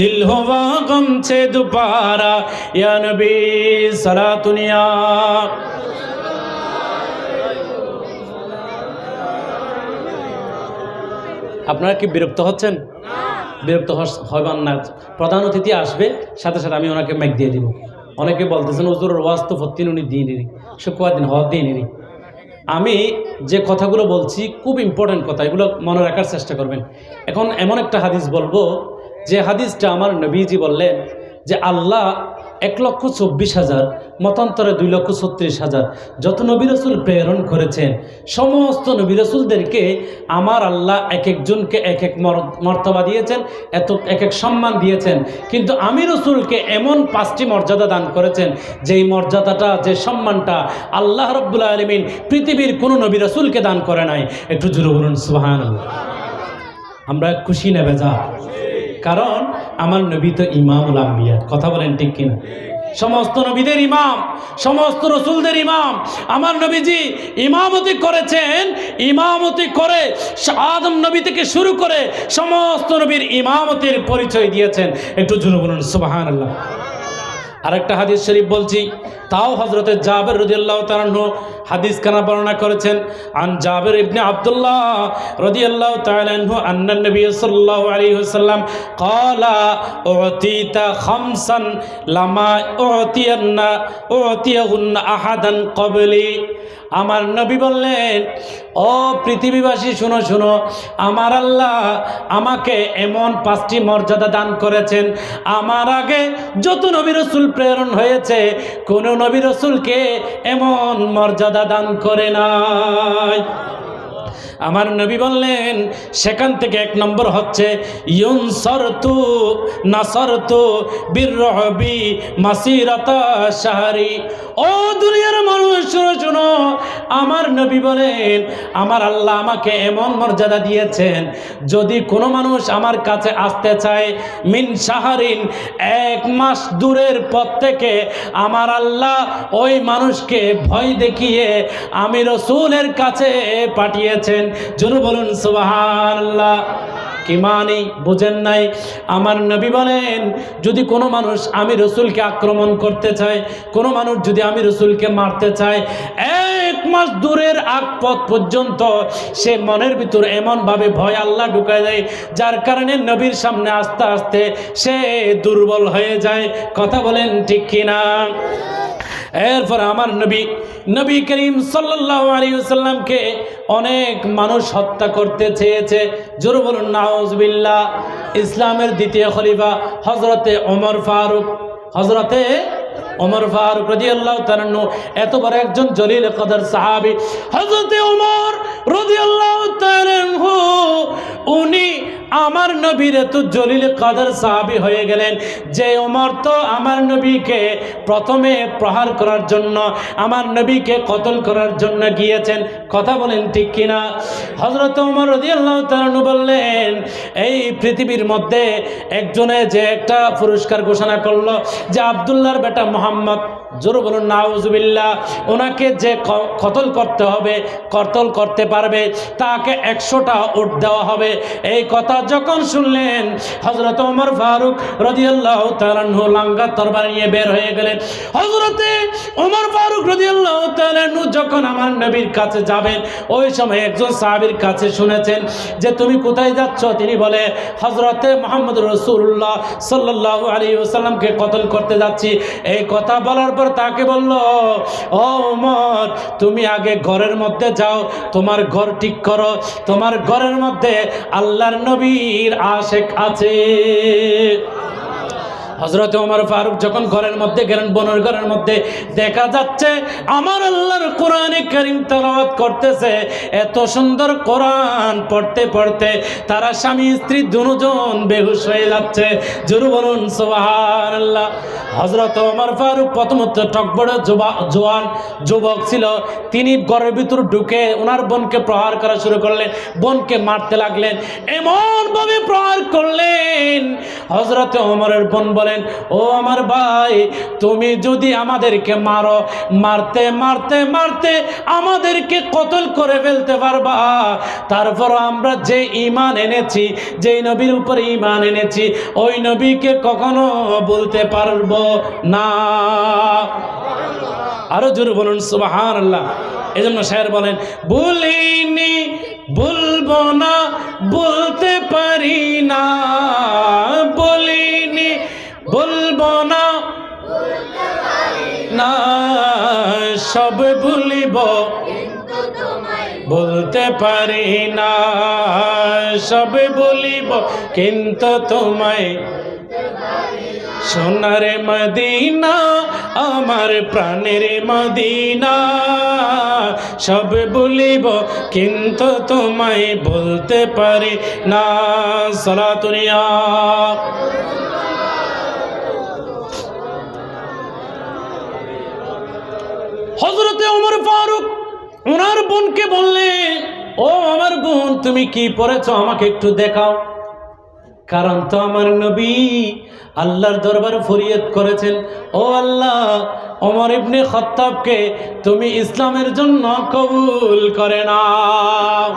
दिल हुआ गम से दोबारा या नबी, सलातुन या। আপনারা কি বিরক্ত হচ্ছেন? বিরক্ত হবেন না। প্রধান অতিথি আসবে, সাথে সাথে আমি ওনাকে মাইক দিয়ে দিব। অনেকে বলতেছেন হুজুরের ওয়াজ তো ফত্তিন উনি দিয়ে নিরি, শুক্রবার দিন হওয়া দিয়ে নিরি। আমি যে কথাগুলো বলছি খুব ইম্পর্টেন্ট কথা, এগুলো মনে রাখার চেষ্টা করবেন। এখন এমন একটা হাদিস বলবো, যে হাদিসটা আমার নবীজি বললেন যে আল্লাহ 1,24,000, মতান্তরে 2,36,000 যত নবী রাসূল প্রেরণ করেছেন, সমস্ত নবী রাসূলদেরকে আমার আল্লাহ এক একজনকে এক এক মর্তবা দিয়েছেন, এক এক সম্মান দিয়েছেন। কিন্তু আমি রাসূলকে এমন 5টি মর্যাদা দান করেছেন, যেই মর্যাদাটা, যে সম্মানটা আল্লাহ রাব্বুল আলামিন পৃথিবীর কোনো নবী রাসূলকে দান করে নাই। একটু জোরে বলুন সুবহানাল্লাহ। আমরা খুশি না বেজার? কারণ আমার নবী তো ইমামুল আম্বিয়া। কথা বলেন ঠিক কিনা? সমস্ত নবীদের ইমাম, সমস্ত রসুলদের ইমাম আমার নবীজি ইমামতি করেছেন। ইমামতি করে আদম নবী থেকে শুরু করে সমস্ত নবীর ইমামতির পরিচয় দিয়েছেন। একটু জোরে বলুন সুবহানাল্লাহ। আরেকটা হাদিস শরীফ বলছি, তাও হযরতে জাবের রাদিয়াল্লাহু তাআলা আনহু হাদিস কানা বর্ণনা করেছেন। আন জাবের ইবনে আব্দুল্লাহ রাদিয়াল্লাহু তাআলা আনহু আন্না নবী সাল্লাল্লাহু আলাইহি ওয়াসাল্লাম ক্বালা উতিতা খামসান লামা উতিয়াহুন্না আহাদান ক্বাবলি। আমার নবী বললেন, ও পৃথিবীবাসী শুনো শুনো, আমার আল্লাহ আমাকে এমন 5টি মর্যাদা দান করেছেন, আমার আগে যত নবী রাসূল প্রেরণ হয়েছে কোন নবী রাসূলকে এমন মর্যাদা দান করে নাই। আমার নবী বললেন, সেখান থেকে 1 নম্বর হচ্ছে ইউনসারতু নাসারতু বিররহবি মাসিরাতা শাহরি। ও দুনিয়ার মানুষ শুনো শুনো, আমার নবী বলেন, আমার আল্লাহ আমাকে এমন মর্যাদা দিয়েছেন, যদি কোনো মানুষ আমার কাছে আসতে চায় মিন শাহরিন, 1 মাস দূরের পথ থেকে, আমার আল্লাহ ওই মানুষকে ভয় দেখিয়ে আমি রাসূলের কাছে পাঠিয়েছেন। জোরে বলুন সুবহানাল্লাহ। কি মানি বুঝেন নাই? আমার নবী বলেন, যদি কোনো মানুষ আমি রাসূলকে আক্রমণ করতে চায়, কোনো মানুষ যদি আমি রাসূলকে মারতে চায়, 1 মাস দূরের আগ পথ পর্যন্ত সে মনের ভিতর এমনভাবে ভয় আল্লাহ ঢুকায় দেয়, যার কারণে নবীর সামনে আস্তে আস্তে সে দুর্বল হয়ে যায়। কথা বলেন ঠিক কিনা? এরপর আমার নবী করিম সাল্লাল্লাহু আলাইহি ওয়াসাল্লামকে অনেক মানুষ হত্যা করতে চেয়েছে। জোরে বলুন নাউজুবিল্লাহ। ইসলামের দ্বিতীয় খলিফা হযরতে ওমর ফারুক রাদিয়াল্লাহু তাআলা আনহু, এত বড় একজন জলিল কদর সাহাবী হযরতে ওমর রাদিয়াল্লাহু তাআলা আনহু, উনি আমার নবীর এত জলিল কদর সাহাবী হয়ে গেলেন যে ওমর তো আমার নবীকে প্রথমে প্রহার করার জন্য, আমার নবীকে কতল করার জন্য গিয়েছেন। কথা বলেন ঠিক কিনা? হযরত ওমর রাদিয়াল্লাহু তাআলা আনহু বললেন, এই পৃথিবীর মধ্যে একজনে যে একটা পুরস্কার ঘোষণা করলো যে আব্দুল্লাহর বেটা মুহাম্মদ জোর বলুন নাউজুবিল্লাহ। ওনাকে যে কতল করতে হবে, কতল করতে পারবে তাকে 100টা উট দেওয়া হবে। এই কথা যখন শুনলেন হযরত ওমর ফারুক রাদিয়াল্লাহু তাআলা আনহু লাঙ্গা তরবারি নিয়ে বের হয়ে গেলেন। হযরতে ওমর ফারুক রাদিয়াল্লাহু তাআলা আনহু যখন আমার নবীর কাছে যাবেন, ওই সময় একজন সাহাবীর কাছে শুনেছেন যে তুমি কোথায় যাচ্ছ? তিনি বলে হযরতে মুহাম্মদ রাসূলুল্লাহ সাল্লাল্লাহু আলাইহি ওয়াসাল্লামকে কতল করতে যাচ্ছি। এই কথা বলার পর তাকে বলল, ও ওমর, তুমি আগে ঘরের মধ্যে যাও, তোমার ঘর ঠিক করো, তোমার ঘরের মধ্যে আল্লাহর নবীর আশিক আছে। হযরত ওমর ফারুক যখন ঘরের মধ্যে গেলেন, বোনের ঘরের মধ্যে দেখা যাচ্ছে আমার আল্লাহর কোরআনে কারীম তেলাওয়াত করতেছে। এত সুন্দর কোরআন পড়তে পড়তে তারা স্বামী স্ত্রী দুজন বেহুশ হয়ে যাচ্ছে। জোরে বলুন সুবহানাল্লাহ। হযরত ওমর ফারুক প্রথমত টকবড় জোয়ান যুবক ছিল, তিনি ঘরের ভিতর ঢুকে ওনার বোনকে প্রহার করা শুরু করলেন, বোনকে মারতে লাগলেন। এমনভাবে প্রহার করলেন হযরত ওমরের বোন বলেন, ও আমার ভাই, তুমি যদি আমাদেরকে মারো, মারতে মারতে মারতে আমাদেরকে কতল করে ফেলতে পারবা, তারপর আমরা যে ঈমান এনেছি, যেই নবীর উপর ঈমান এনেছি, ওই নবীকে কখনো বলতে পারবো না। আরো জোরে বলুন সুবহানাল্লাহ। এজন্য শায়ের বলেন, বলিনি বলবো না, বলতে পারি না, বলিনি বলবো না, না সব ভুলিব, বলতে পারি না, সব ভুলিব কিন্তু তোমায়। সোনার মদিনা আমার প্রাণের মদিনা, সব ভুলিব কিন্তু তোমায় বলতে পারি না। সালাতুনিয়া হযরতে ওমর ফারুক ওনার বোনকে বললে, ও আমার বোন, তুমি কি পড়েছো আমাকে একটু দেখাও। কারণ তো আমার নবী আল্লাহর দরবারে ফরিয়াদ করেছেন, ও আল্লাহ, ওমর ইবনে খাত্তাবকে তুমি ইসলামের জন্য কবুল করে নাও।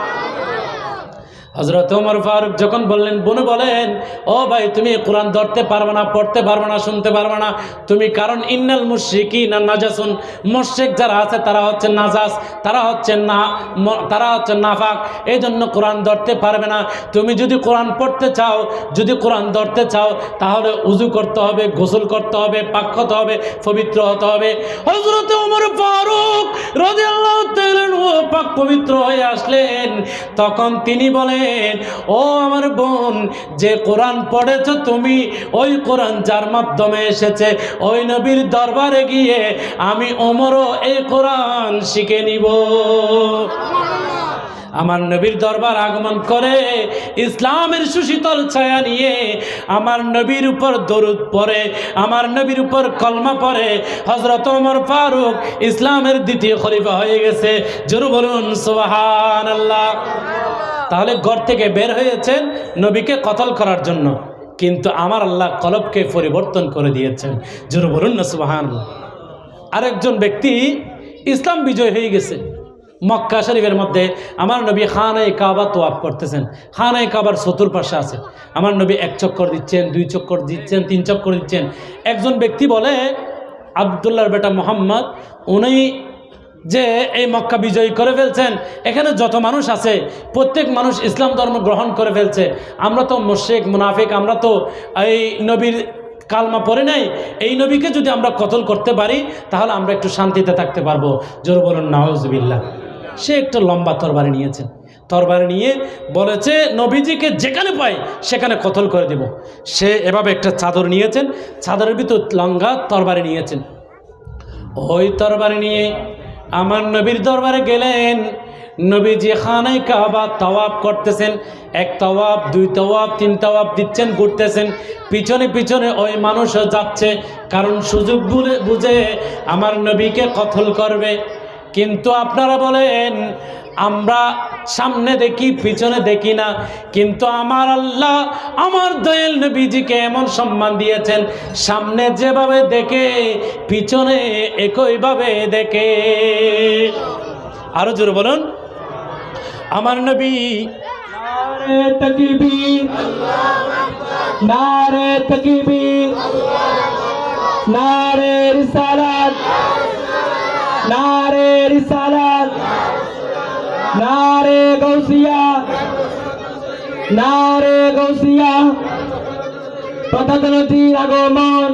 হযরত ওমর ফারুক যখন বললেন, বোন বলেন, ও ভাই, তুমি কোরআন ধরতে পারবে না, পড়তে পারবে না, শুনতে পারবে না তুমি, কারণ ইন্নাল মুশরিকিনা নাজাসুন, মুশরিক যারা আছে তারা হচ্ছে নাজাস, তারা হচ্ছে নাফাক, এই জন্য কোরআন ধরতে পারবে না। তুমি যদি কোরআন পড়তে চাও, যদি কোরআন ধরতে চাও, তাহলে উযু করতে হবে, গোসল করতে হবে, পাক হতে হবে, পবিত্র হতে হবে। হযরত ওমর ফারুক রাদিয়াল্লাহু তাআলা পাক পবিত্র হয়ে আসলেন। তখন তিনি বলেন, ও আমার বোন, যে কোরআন পড়েছো তুমি, ওই কোরআন যার মাধ্যমে এসেছে, ওই নবীর দরবারে গিয়ে আমি ওমরও এই কোরআন শিখে নিব। আমার নবীর দরবার আগমন করে ইসলামের সুশীতল ছায়া নিয়ে আমার নবীর উপর দরুদ পড়ে, আমার নবীর উপর কলমা পড়ে হযরত ওমর ফারুক ইসলামের দ্বিতীয় খলিফা হয়ে গেছে। জোরে বলুন সুবহানাল্লাহ। তাহলে ঘর থেকে বের হয়েছেন নবীকে কতল করার জন্য, কিন্তু আমার আল্লাহ কলবকে পরিবর্তন করে দিয়েছেন। জোরে বলুন না সুবহানাল্লাহ। আরেকজন ব্যক্তি ইসলাম বিজয় হয়ে গেছে। মক্কা শরীফের মধ্যে আমার নবী খানায়ে কাবা তোয়াফ করতেছেন। খানায়ে কাবার চতুর্পাশে আছে, আমার নবী 1 চক্কর দিচ্ছেন, 2 চক্কর দিচ্ছেন, 3 চক্কর দিচ্ছেন। একজন ব্যক্তি বলে, আব্দুল্লাহর বেটা মোহাম্মদ, উনি যে এই মক্কা বিজয় করে ফেলছেন, এখানে যত মানুষ আছে প্রত্যেক মানুষ ইসলাম ধর্ম গ্রহণ করে ফেলছে, আমরা তো মুশরিক মুনাফিক, আমরা তো এই নবীর কালমা পড়ে নাই, এই নবীকে যদি আমরা কতল করতে পারি তাহলে আমরা একটু শান্তিতে থাকতে পারবো। জোরে বলুন নাউজুবিল্লাহ। সে একটা লম্বা তরবারি নিয়েছেন, তরবারি নিয়ে বলেছে নবীজিকে যেখানে পাই সেখানে কতল করে দেব। সে এভাবে একটা চাদর নিয়েছেন, চাদরের ভিতর লঙ্গা তরবারি নিয়েছেন। ওই তরবারি নিয়ে আমার নবীর দরবারে গেলেন। নবীজি খানায়ে কাবা তাওয়াফ করতেছেন, 1 তাওয়াফ, 2 তাওয়াফ, 3 তাওয়াফ দিচ্ছেন, ঘুরতেছেন, পিছনে পিছনে ওই মানুষও যাচ্ছে, কারণ সুযোগ বুঝে আমার নবীকে কতল করবে। কিন্তু আপনারা বলেন আমরা সামনে দেখি পিছনে দেখি না, কিন্তু আমার আল্লাহ আমার দয়াল নবীজিকে এমন সম্মান দিয়েছেন, সামনে যেভাবে দেখে পিছনে একইভাবে দেখে। আরো জোরে বলুন, আমার নবী। নারে তাকবীর, নারে তাকবীর, নারে রিসালাত, নারে রিসালাত, নারে গৌসিয়া, নারে গৌসিয়া। প্রধান অতিথির আগমন,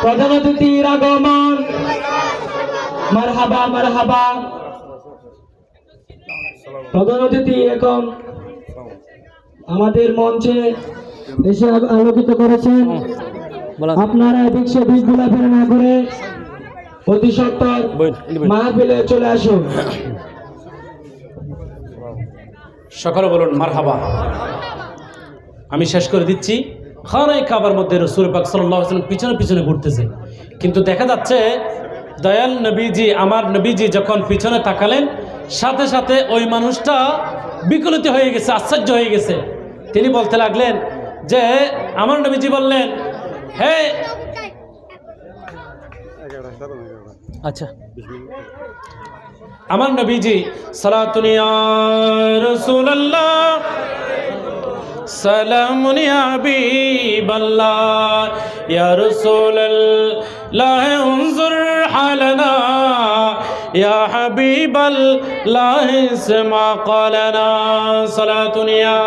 প্রধান অতিথির আগমন। মারহাবা মারহাবা। প্রধান অতিথি এখন আমাদের মঞ্চে এসে আলোকিত করেছেন। আপনারা এদিক সেদিক ঘোরাফেরা না করে অতি সত্বর মাহফিলে চলে আসুন। সকলে বলুন মারহাবা। আমি শেষ করে দিচ্ছি। খানায় খাবার মধ্যে রাসূল পাক সাল্লাল্লাহু আলাইহি ওয়াসাল্লাম পিছনে পিছনে ঘুরতেছে, কিন্তু দেখা যাচ্ছে দয়াল নবীজি আমার নবীজি যখন পিছনে তাকালেন, সাথে সাথে ওই মানুষটা বিকলিত হয়ে গেছে, আশ্চর্য হয়ে গেছে। তিনি বলতে লাগলেন যে আমার নবীজি বললেন, হে আচ্ছা আমার নবীজি সালাতুন ইয়া রাসূলুল্লাহ সালামুন ইয়া হাবিবাল্লাহ ইয়া রাসূলুল্লাহ উনজুর হালানা ইয়া হাবিবাল্লাহ ইসমা ক্বালানা সালাতুন ইয়া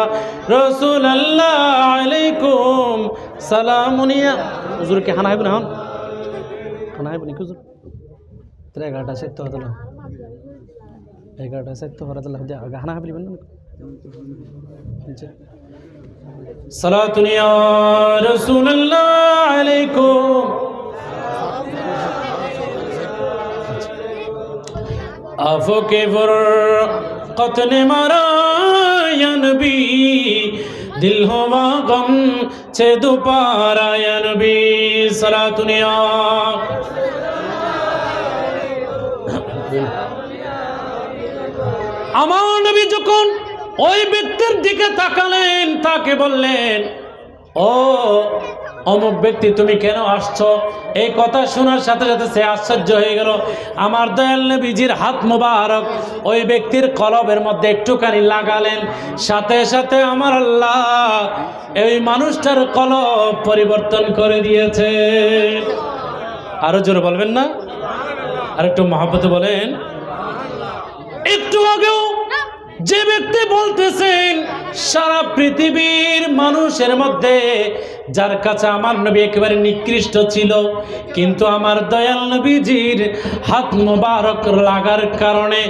রাসূলুল্লাহ আলাইকুম সালামুন ইয়া হুজুর কে খানা হইব না হন খানা হইব নি হুজুর 11টা সেট তো হলো 11টা সেট তো হলো খানা হইব না সালাতুন ইয়া রাসূলুল্লাহ আলাইকুম আফো কে ফুরকত নে মারা ইয়া নবী দিল হওয়া গম ছে দুপারা ইয়া নবী সালাতুন ইয়া আমার নবী যখন ওই ব্যক্তির দিকে তাকালেন, তাকে বললেন, ও অমুক ব্যক্তি তুমি কেন আসছো? এই কথা শোনার সাথে সাথে সে আশ্চর্য হয়ে গেল। আমার দয়াল নবীজির হাত মোবারক ওই ব্যক্তির কলবের মধ্যে একটুখানি লাগালেন, সাথে সাথে আমার আল্লাহ এই মানুষটার কলব পরিবর্তন করে দিয়েছে। আরো জোরে বলবেন না? আর একটু মহব্বতে বলেন। একটু আগেও যে ব্যক্তি বলতেছেন সারা পৃথিবীর মানুষের মধ্যে যার কাছে আমার নবী একেবারে নিকৃষ্ট ছিল, কিন্তু আমার দয়াল নবীজির হাত মোবারক লাগার কারণে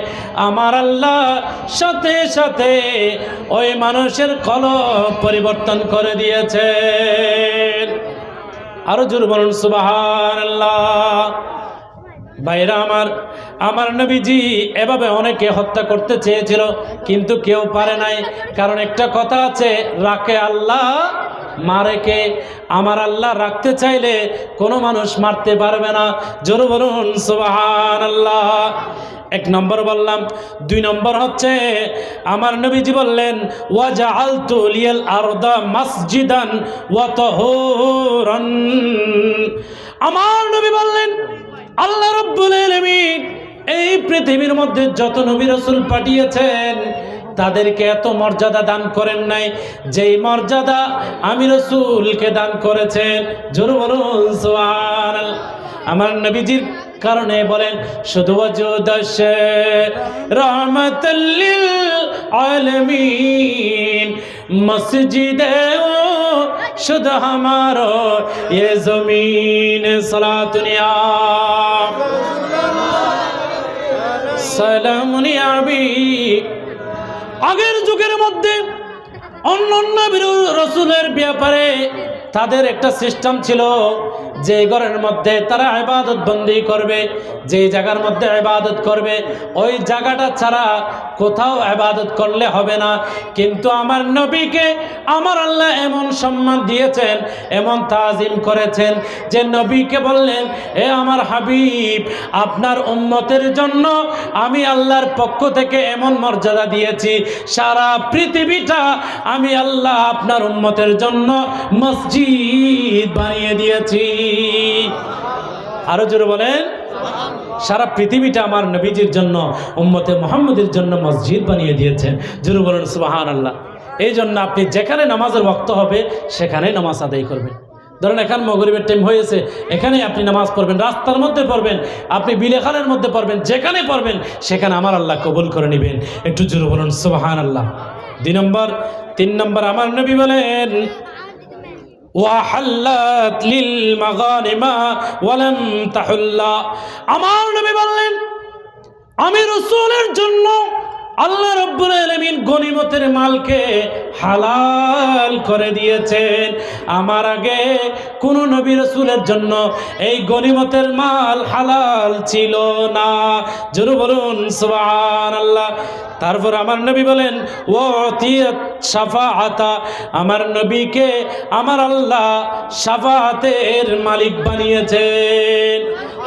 আমার আল্লাহ সাথে সাথে ওই মানুষের কলব পরিবর্তন করে দিয়েছে। আরো জোরে বলুন সুবহানাল্লাহ। ভাইরা আমার নবীজি এভাবে অনেকে হত্যা করতে চেয়েছিল, কিন্তু কেউ পারে নাই। কারণ একটা কথা আছে, রাখে আল্লাহ মারে কে। আমার আল্লাহ রাখতে চাইলে কোনো মানুষ মারতে পারবে না। জোরে বলুন সুবহানাল্লাহ। এক নম্বর বললাম। 2 নম্বর হচ্ছে আমার নবীজি বললেন, ওয়াজআলতু লিয়াল আরদা মাসজিদান ওয়া তাহুরান। আমার নবী বললেন, আল্লাহ রাব্বুল আলামিন এই পৃথিবীর মধ্যে যত নবী রাসূল পাঠিয়েছেন তাদেরকে এত মর্যাদা দান করেন নাই যেই মর্যাদা আমি রাসূলকে দান করেছেন। জোরে বলুন সুবহানাল্লাহ। আমার নবীজির কারণে বলেন, শুধু ওয়াজুদাশে রাহমাতাল লিল আলামিন মসজিদে ও শুধু হামারো ये জমিন সালাতুন ইয়া সালামুন ইয়া আবি। আগের যুগের মধ্যে অন্য নবী রাসূলের ব্যাপারে তাদের একটা সিস্টেম ছিল যে ঘরের মধ্যে তারা ইবাদত বন্দি করবে, যে জায়গার মধ্যে ইবাদত করবে, ওই জায়গাটা ছাড়া কোথাও ইবাদত করলে হবে না। কিন্তু আমার নবীকে আমার আল্লাহ এমন সম্মান দিয়েছেন, এমন তাজিম করেছেন যে নবীকে বললেন, এ আমার হাবিব, আপনার উম্মতের জন্য আমি আল্লাহর পক্ষ থেকে এমন মর্যাদা দিয়েছি, সারা পৃথিবীটা আমি আল্লাহ আপনার উম্মতের জন্য মসজিদ বানিয়ে দিয়েছি। আরো জোরে বলেন, সারা পৃথিবীটা আমার নবীজির জন্য, উম্মতে মুহাম্মদের জন্য মসজিদ বানিয়ে দিয়েছেন। জোরে বলেন সুবহানাল্লাহ। এই জন্য আপনি যেখানে নামাজের ওয়াক্ত হবে সেখানে নামাজ আদায় করবেন। ধরেন এখন মাগরিবের টাইম হয়েছে, এখানে আপনি নামাজ পড়বেন, রাস্তার মধ্যে পড়বেন, আপনি বিলেখানের মধ্যে পড়বেন, যেখানে পড়বেন সেখানে আমার আল্লাহ কবুল করে নেবেন। একটু জোরে বলুন সুবহানাল্লাহ। 3 নম্বর আমার নবী বলেন, ওয়াহাল্লাত লিল মাগানিমা ওয়ালাম তাহুল্লা। আমার নবী বললেন, আমি রাসূলের জন্য আল্লাহ রাব্বুল আলামিন গনিমতের মালকে হালাল করে দিয়েছেন। আমার আগে কোন নবী রাসূলের জন্য এই গনিমতের মাল হালাল ছিল না। জোরে বলুন সুবহানাল্লাহ। তারপর আমার নবী বলেন, ওয়াতিয়াত শাফাআতা, আমার নবীকে আমার আল্লাহ শাফাআতের মালিক বানিয়েছেন,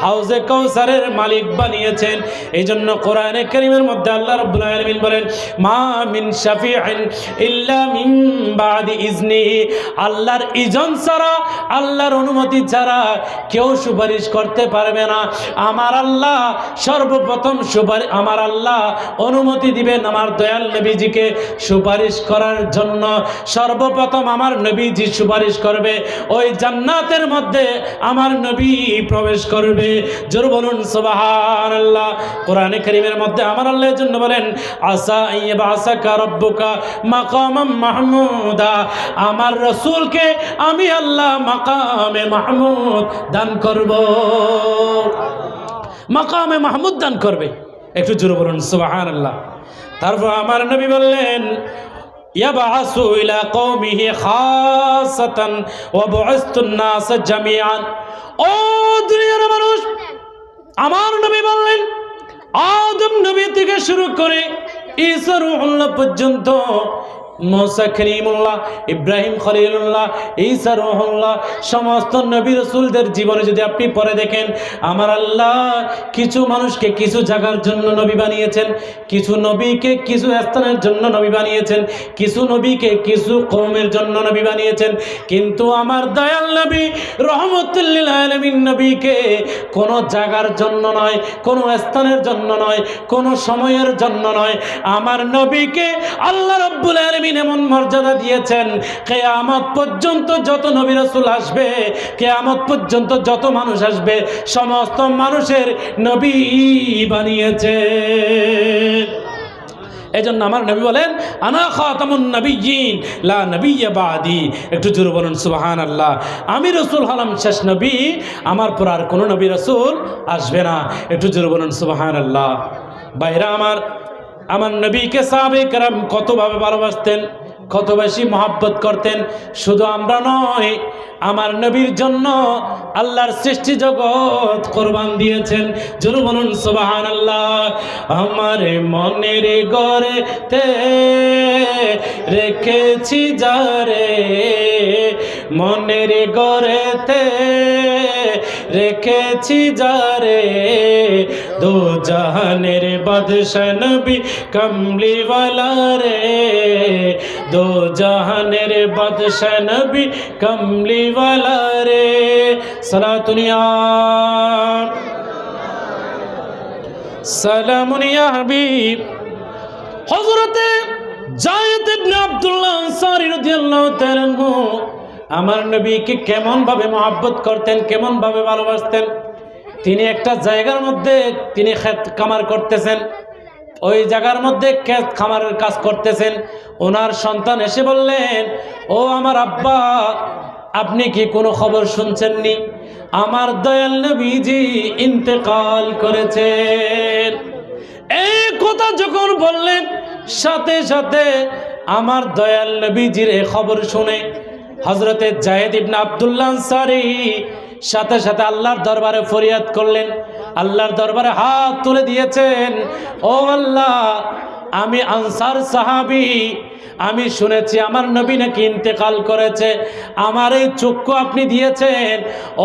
হাউজে কাউসারের মালিক বানিয়েছেন। এই জন্য কোরআনে কারীমের মধ্যে আল্লাহ রাব্বুল আলামিন বলেন, মা মিন শাফিইন ইল্লা মিন বাদি ইজনিহি, আল্লাহর ইজন ছাড়া, আল্লাহর অনুমতি ছাড়া কেউ সুপারিশ করতে পারবে না। আমার আল্লাহ সর্বপ্রথম সুপারিশ, আমার আল্লাহ অনুমতি দিবেন আমার দয়াল নবীজিকে সুপারিশ করার জন্য। সর্বপ্রথম আমার নবীজি সুপারিশ করবে, ওই জান্নাতের মধ্যে আমার নবী প্রবেশ করবে। জোরে বলুন সুবহানাল্লাহ। কোরআনে কারীমের মধ্যে আমার আল্লাহর জন্য বলেন, আসা ইয়াবাসাকা রাব্বুকা মাকামাম মাহমুদা, আমার রাসূলকে আমি আল্লাহ মাকামে মাহমুদ দান করব, মাকামে মাহমুদ দান করবে। একটু জোরে বলুন সুবহানাল্লাহ। তারপর আমার নবী বললেন, ইয়াবাসু ইলা কওমিহি খাসাতান ওয়া বুইসতুন নাস জামিআন। ও দুনিয়ার মানুষ, আমার নবী বললেন, আদম নবী থেকে শুরু করে ঈসা রূহুল্লাহ পর্যন্ত, মুসা কালিমুল্লাহ, ইব্রাহিম খলিলুল্লাহ, ঈসা রূহুল্লাহ, সমস্ত নবী রাসূলদের জীবনে যদি আপনি পড়ে দেখেন, আমার আল্লাহ কিছু মানুষকে কিছু জায়গার জন্য নবী বানিয়েছেন, কিছু নবীকে কিছু স্থানের জন্য নবী বানিয়েছেন, কিছু নবীকে কিছু কওমের জন্য নবী বানিয়েছেন। কিন্তু আমার দয়াল নবী রহমতুল লিল আলামিন নবীকে কোনো জায়গার জন্য নয়, কোনো স্থানের জন্য নয়, কোনো সময়ের জন্য নয়, আমার নবীকে আল্লাহ রাব্বুল আলামিন এমন মর্যাদা দিয়েছেন, কিয়ামত পর্যন্ত যত নবী রাসূল আসবে, কিয়ামত পর্যন্ত যত মানুষ আসবে, সমস্ত মানুষের নবী বানিয়েছেন। এজন্য আমার নবী বলেন, আনা খাতামুন নবিয়্যিন লা নবিয়্য বাদি। একটু জোরে বলুন সুবহানাল্লাহ। আমি রাসূল হলাম শেষ নবী, আমার পর আর কোনো নবী রাসূল আসবে না। একটু জোরে বলুন সুবহানাল্লাহ। ভাইরা আমার নবীকে সাহাবায়ে কেরাম কতভাবে ভালোবাসতেন, কত বেশি মহব্বত করতেন। শুধু আমরা নয়, আমার নবীর জন্য আল্লাহর সৃষ্টি জগৎ কোরবান দিয়েছেন। জোরে বলুন সুবহানাল্লাহ। আমার মনের ঘরেতে রেখেছি যারে, মনের ঘরেতে রেখেছি যারে, দো জাহানের বাদশা নবী কমলিওয়ালা রে, দো জাহানের বাদশা নবী কমলিওয়ালা রে। সালাতুন ইয়া সালামুন ইয়া হাবিব। হযরতে যায়েদ ইবনে আব্দুল্লাহ আনসারী রাদিয়াল্লাহু তাআলা আনহু আমার নবীকে কেমন ভাবে মহব্বত করতেন, কেমন ভাবে ভালোবাসতেন। তিনি একটা জায়গার মধ্যে তিনি ক্ষেত খামার করতেছেন, ওই জায়গার মধ্যে ক্ষেত খামারের কাজ করতেছেন। ওনার সন্তান এসে বললেন, ও আমার আব্বা, আপনি কি কোনো খবর শুনছেননি? আমার দয়াল নবীজি ইন্তেকাল করেছেন। এই কথা যখন বললেন, সাথে সাথে আমার দয়াল নবীজির এই খবর শুনে হযরতে যায়েদ ইবনে আব্দুল্লাহ আনসারী সাথে সাথে আল্লাহর দরবারে ফরিয়াদ করলেন, আল্লাহর দরবারে হাত তুলে দিয়েছেন, ও আল্লাহ, আমি আনসার সাহাবী, আমি শুনেছি আমার নবী নাকি ইন্তেকাল করেছে, আমার এই চক্ষু আপনি দিয়েছেন,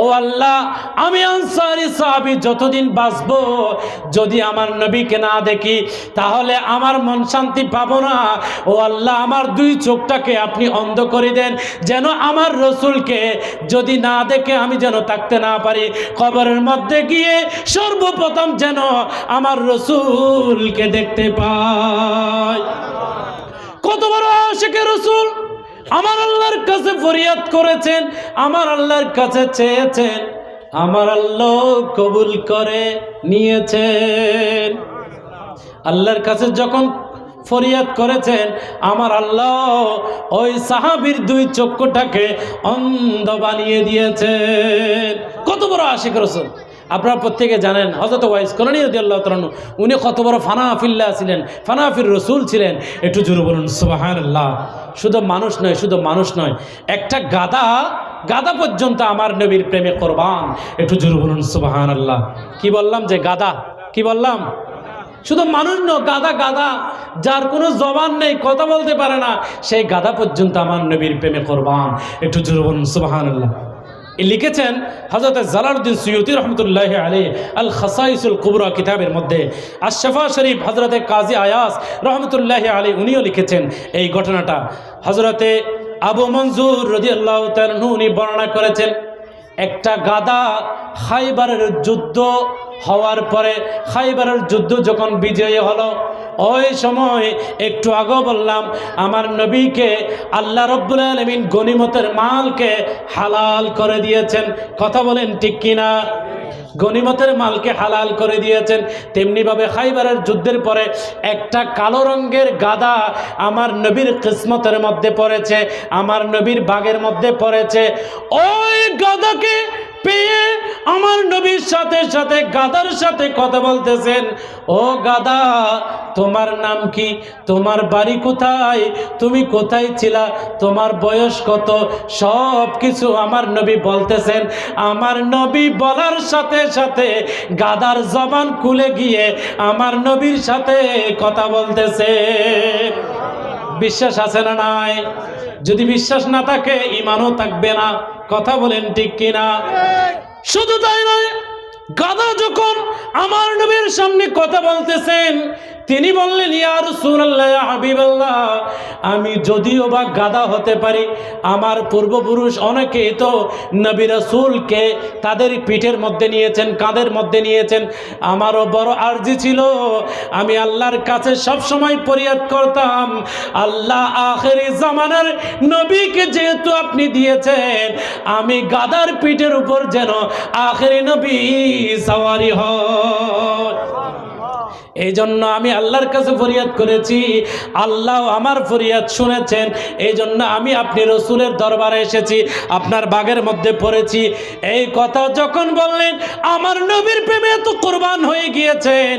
ও আল্লাহ, আমি আনসারি সাহাবী যতদিন বাঁচব যদি আমার নবীকে না দেখি তাহলে আমার মন শান্তি পাবো না। ও আল্লাহ, আমার দুই চোখটাকে আপনি অন্ধ করে দেন, যেন আমার রসুলকে যদি না দেখে আমি যেন থাকতে না পারি, কবরের মধ্যে গিয়ে সর্বপ্রথম যেন আমার রসুলকে দেখতে পাই। কত বড় আশিকে রসুল আমার আল্লাহর কাছে ফরিয়াদ করেছেন, আমার আল্লাহর কাছে চেয়েছেন, আমার আল্লাহ কবুল করে নিয়েছেন। আল্লাহর কাছে যখন ফরিয়াদ করেছেন, আমার আল্লাহ ওই সাহাবীর দুই চক্ষুটাকে অন্ধ বানিয়ে দিয়েছেন। কত বড় আশিক রসুল! আপনারা প্রত্যেকে জানেন হযরত ওয়াইস করণী রাদিয়াল্লাহু তাআলা আনহু, উনি কত বড় ফানা ফিল্লাহ ছিলেন, ফানাফির রসুল ছিলেন। একটু জোরে বলুন সুবহানাল্লাহ। শুধু মানুষ নয়, শুধু মানুষ নয়, একটা গাদা পর্যন্ত আমার নবীর প্রেমে কোরবান। একটু জোরে বলুন সুবহানাল্লাহ। কি বললাম যে গাদা? কি বললাম? শুধু মানুষ নয়, গাদা, যার কোনো জবান নেই, কথা বলতে পারে না, সেই গাদা পর্যন্ত আমার নবীর প্রেমে কোরবান। একটু জোরে বলুন সুবহানাল্লাহ। লিখেছেন হযরত জালালউদ্দিন সুয়ুতী রহমতুল্লাহি আলাইহি আল খাসাইসুল কুবরা কিতাবের মধ্যে, আশ-শাফা শরীফ হযরত কাজী আয়াস রহমতুল্লাহি আলাইহি উনিও লিখেছেন এই ঘটনাটা। হযরতে আবু মনজুর রাদিয়াল্লাহু তাআলা উনি বর্ণনা করেছেন, একটা গাদা খাইবারের যুদ্ধ হওয়ার পরে, খাইবারের যুদ্ধ যখন বিজয়ী হলো, ওই সময় একটু আগেও বললাম আমার নবীকে আল্লাহ রব্বুল আলামিন গনিমতের মালকে হালাল করে দিয়েছেন। কথা বলেন ঠিক কিনা? গনিমতের মালকে হালাল করে দিয়েছেন। তেমনিভাবে খাইবারের যুদ্ধের পরে একটা কালো রঙের গাদা আমার নবীর কিসমতের মধ্যে পড়েছে, আমার নবীর বাগের মধ্যে পড়েছে। ওই গাদাকে পেয়ে আমার নবীর সাথে সাথে গাদার সাথে কথা বলতেছেন, ও গাদা, তোমার নাম কি? তোমার বাড়ি কোথায়? তুমি কোথায় ছিলা? তোমার বয়স কত? সব কিছু আমার নবী বলতেছেন। আমার নবী বলার সাথে সাথে গাদার জবান খুলে গিয়ে আমার নবীর সাথে কথা বলতেছে। বিশ্বাস আছে না নাই? যদি বিশ্বাস না থাকে ঈমানও থাকবে না। কথা বলেন ঠিক কিনা? শুধু তাই নয়, গাদা যখন আমার নবীর সামনে কথা বলতেছেন, তিনি বললেন, ইয়া রাসূলুল্লাহ, ইয়া হাবিবাল্লাহ, আমি যদিও বা গাদা হতে পারি, আমার পূর্বপুরুষ অনেকেই তো নবী রাসূলকে তাদের পিঠের মধ্যে নিয়েছেন, কাঁধের মধ্যে নিয়েছেন। আমারও বড় আরজি ছিল, আমি আল্লাহর কাছে সব সময় ফরিয়াদ করতাম, আল্লাহ, আখেরি জামানার নবীকে যেহেতু আপনি দিয়েছেন, আমি গাদার পিঠের উপর যেন আখেরি নবী সওয়ারি হয়। এই জন্য আমি আল্লাহর কাছে ফরিয়াদ করেছি, আল্লাহ আমার ফরিয়াদ শুনেছেন। এই জন্য আমি আপনি রসুলের দরবারে এসেছি, আপনার বাগের মধ্যে পড়েছি। এই কথা যখন বললেন, আমার নবীর প্রেমে তো কোরবান হয়ে গিয়েছেন।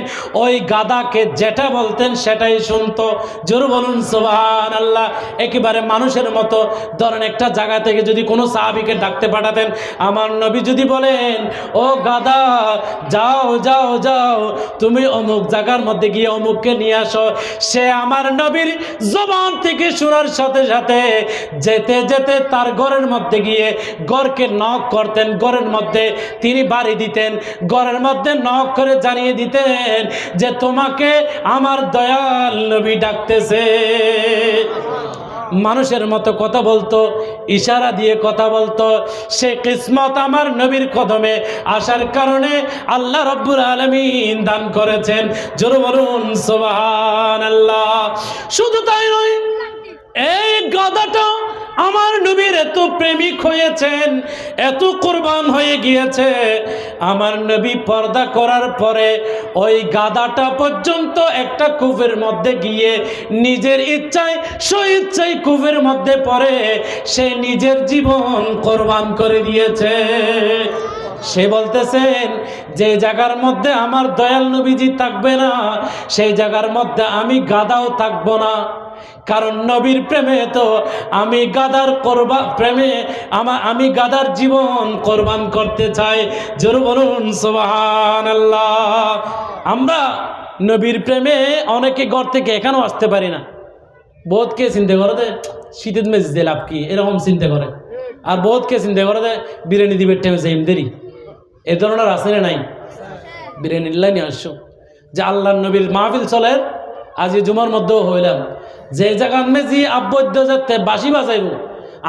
ওই গাদাকে যেটা বলতেন সেটাই শুনতো। জোর বলুন সুবহানাল্লাহ। একেবারে মানুষের মতো। ধরেন একটা জায়গা থেকে যদি কোনো সাহাবীকে ডাকতে পাঠাতেন, আমার নবী যদি বলেন, ও গাদা, যাও যাও যাও, তুমি অমুক জায়গার মধ্যে গিয়ে অমুককে নিয়ে আসো, সে আমার নবীর জবান থেকে শোনার সাথে সাথে যেতে যেতে তার ঘরের মধ্যে গিয়ে ঘরকে নক করতেন, ঘরের মধ্যে তিনি বাড়ি দিতেন, ঘরের মধ্যে নক করে জানিয়ে দিতেন যে তোমাকে আমার দয়াল নবী ডাকতেছে। মানুষের মতো কথা বলতো, ইশারা দিয়ে কথা বলতো। সে কিসমত আমার নবীর কদমে আসার কারণে আল্লাহ রব্বুল আলামিন দান করেছেন। জোরে বলুন সুবহানাল্লাহ। শুধু তাই নয়, এই গাদাটা আমার নবীর এত প্রেমিক হয়েছেন, এত কুরবান হয়ে গিয়েছে, আমার নবী পর্দা করার পরে ওই গাদাটা পর্যন্ত একটা কূপের মধ্যে গিয়ে নিজের ইচ্ছায় স্বইচ্ছায় কূপের মধ্যে পড়ে সে নিজের জীবন কোরবান করে দিয়েছে। সে বলতেছেন, যে জায়গার মধ্যে আমার দয়াল নবীজি থাকবে না, সেই জায়গার মধ্যে আমি গাদাও থাকবো না। কারণ নবীর প্রেমে তো আমি গাদার আমি গাদার জীবন কোরবান করতে চাই। জোরে বলুন সুবহানাল্লাহ। আমরা নবীর প্রেমে অনেকে ঘর থেকে এখানেও আসতে পারি না। বহুতকে চিন্তা করে দে শীতের মেজে যে লাভ কি, এরকম চিন্তা করে। আর বহুতকে চিন্তা করে দে বিরিয়ানি দিবে টেমে যাইম দেরি, এ ধরনের আছে না নাই? বিরিয়ানির লাইনে আসছো যে আল্লাহ নবীর মাহফিল চলে। আজ জুমার মধ্যেও হইলাম যে জায়গা মেজি আবদ্ধ যাতে বাঁশি বাজাইব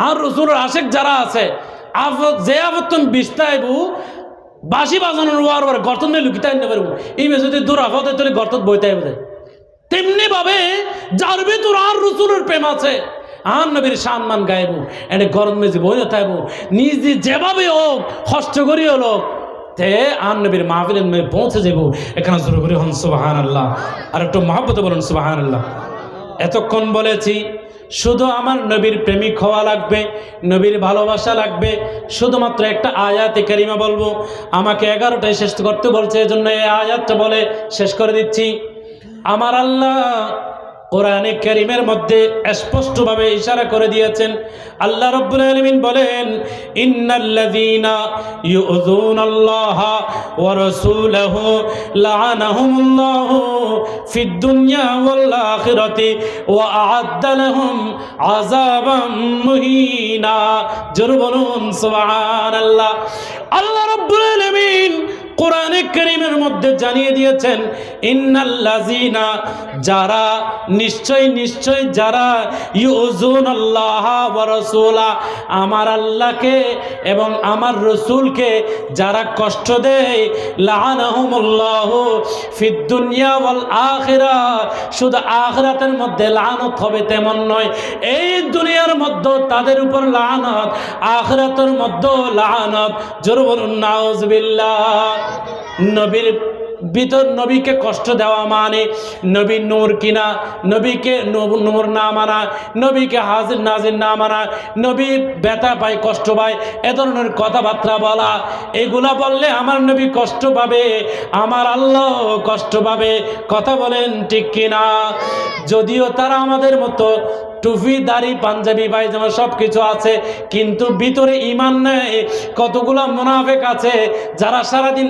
আর রসুলের আশেক যারা আছে যে আবর্তন বিস্তাইব বাঁশি বাজানোর ওয়ার ওয়ার গর্তন লুকিতে আনতে পারবো। এই মেয়ে যদি দূর আফতে তোলে গর্তন বইতে হবে। তেমনি ভাবে যার ভিতর আর রসুলের প্রেম আছে আর নবীর সম্মান গাইব এনে গরম মেজি বইতে থাকবো। নিজে যেভাবে হোক কষ্ট করিও লোক তে আর নবীর মাহফিলের মেয়ে পৌঁছে যাব। এখানে শুরু করি হন সুবহানাল্লাহ। আর একটু মহব্বতে বলুন সুবহানাল্লাহ। এতক্ষণ বলেছি শুধু আমার নবীর প্রেমিক হওয়া লাগবে, নবীর ভালোবাসা লাগবে। শুধুমাত্র একটা আয়াতে কারিমা বলবো, আমাকে 11টায় শেষ করতে বলছে, এজন্য এই আয়াতটা বলে শেষ করে দিচ্ছি। আমার আল্লাহ কোরআনে কারীমের মধ্যে স্পষ্টভাবে ইশারা করে দিয়েছেন। আল্লাহ রাব্বুল আলামিন বলেন, ইন্নাল্লাযীনা ইউযুনাল্লাহা ওয়া রাসূলাহু লাআনাহুমুল্লাহু ফিদ দুনিয়া ওয়াল আখিরাতি ওয়া আ'আদ্দা লাহুম আযাবাম মুহিনা। জোরে বলুন সুবহানাল্লাহ। আল্লাহ রাব্বুল আলামিন কোরআনে কারীমের মধ্যে জানিয়ে দিয়েছেন, ইন্নাল্লাযীনা যারা নিশ্চয় যারা ইউযুনাল্লাহ ওয়া রাসূলা আমার আল্লাহকে এবং আমার রাসূলকে যারা কষ্ট দেয়, লাআনাহুমুল্লাহু ফিদ দুনিয়া ওয়াল আখিরাহ, শুধু আখিরাতের মধ্যে লানত হবে তেমন নয়, এই দুনিয়ার মধ্যে তাদের উপর লানত, আখিরাতের মধ্যে লানত। জোরে বলুন নাউযুবিল্লাহ। নবীর ভিতর নবীকে কষ্ট দেওয়া মানে নবী নূর কিনা, নবীকে নূর না মানা, নবীকে হাজির নাজির না মানা, নবী ব্যথা পায় কষ্ট পায় এ ধরনের কথাবার্তা বলা, এগুলা বললে আমার নবী কষ্ট পাবে, আমার আল্লাহ কষ্ট পাবে। কথা বলেন ঠিক কিনা? যদিও তারা আমাদের মতো টুপি দাড়ি পাঞ্জাবি পায়জামা সব কিছু আছে, কিন্তু ভিতরে ঈমান নেই। কতগুলো মুনাফিক আছে যারা সারাদিন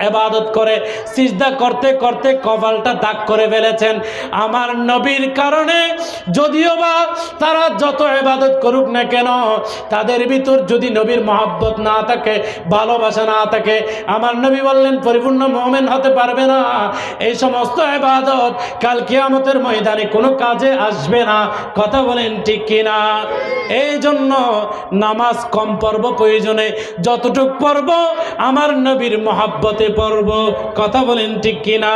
এবাদত করে, সিজদা করতে করতে কপালটা দাগ করে ফেলেছেন আমার নবীর কারণে। যদিও বা তারা যত ইবাদত করুক না কেন, তাদের ভিতর যদি নবীর মহব্বত না থাকে, ভালোবাসা না থাকে, আমার নবী বললেন পরিপূর্ণ মুমিন হতে পারবে না। এই সমস্ত ইবাদত কাল কিয়ামতের ময়দানে কোনো কাজে আসবে না। কথা বলেন ঠিক কিনা? এই জন্য নামাজ কম পড়ব, প্রয়োজনে যতটুক পড়ব আমার নবীর মহব্বতে পড়ব। কথা বলেন ঠিক কিনা?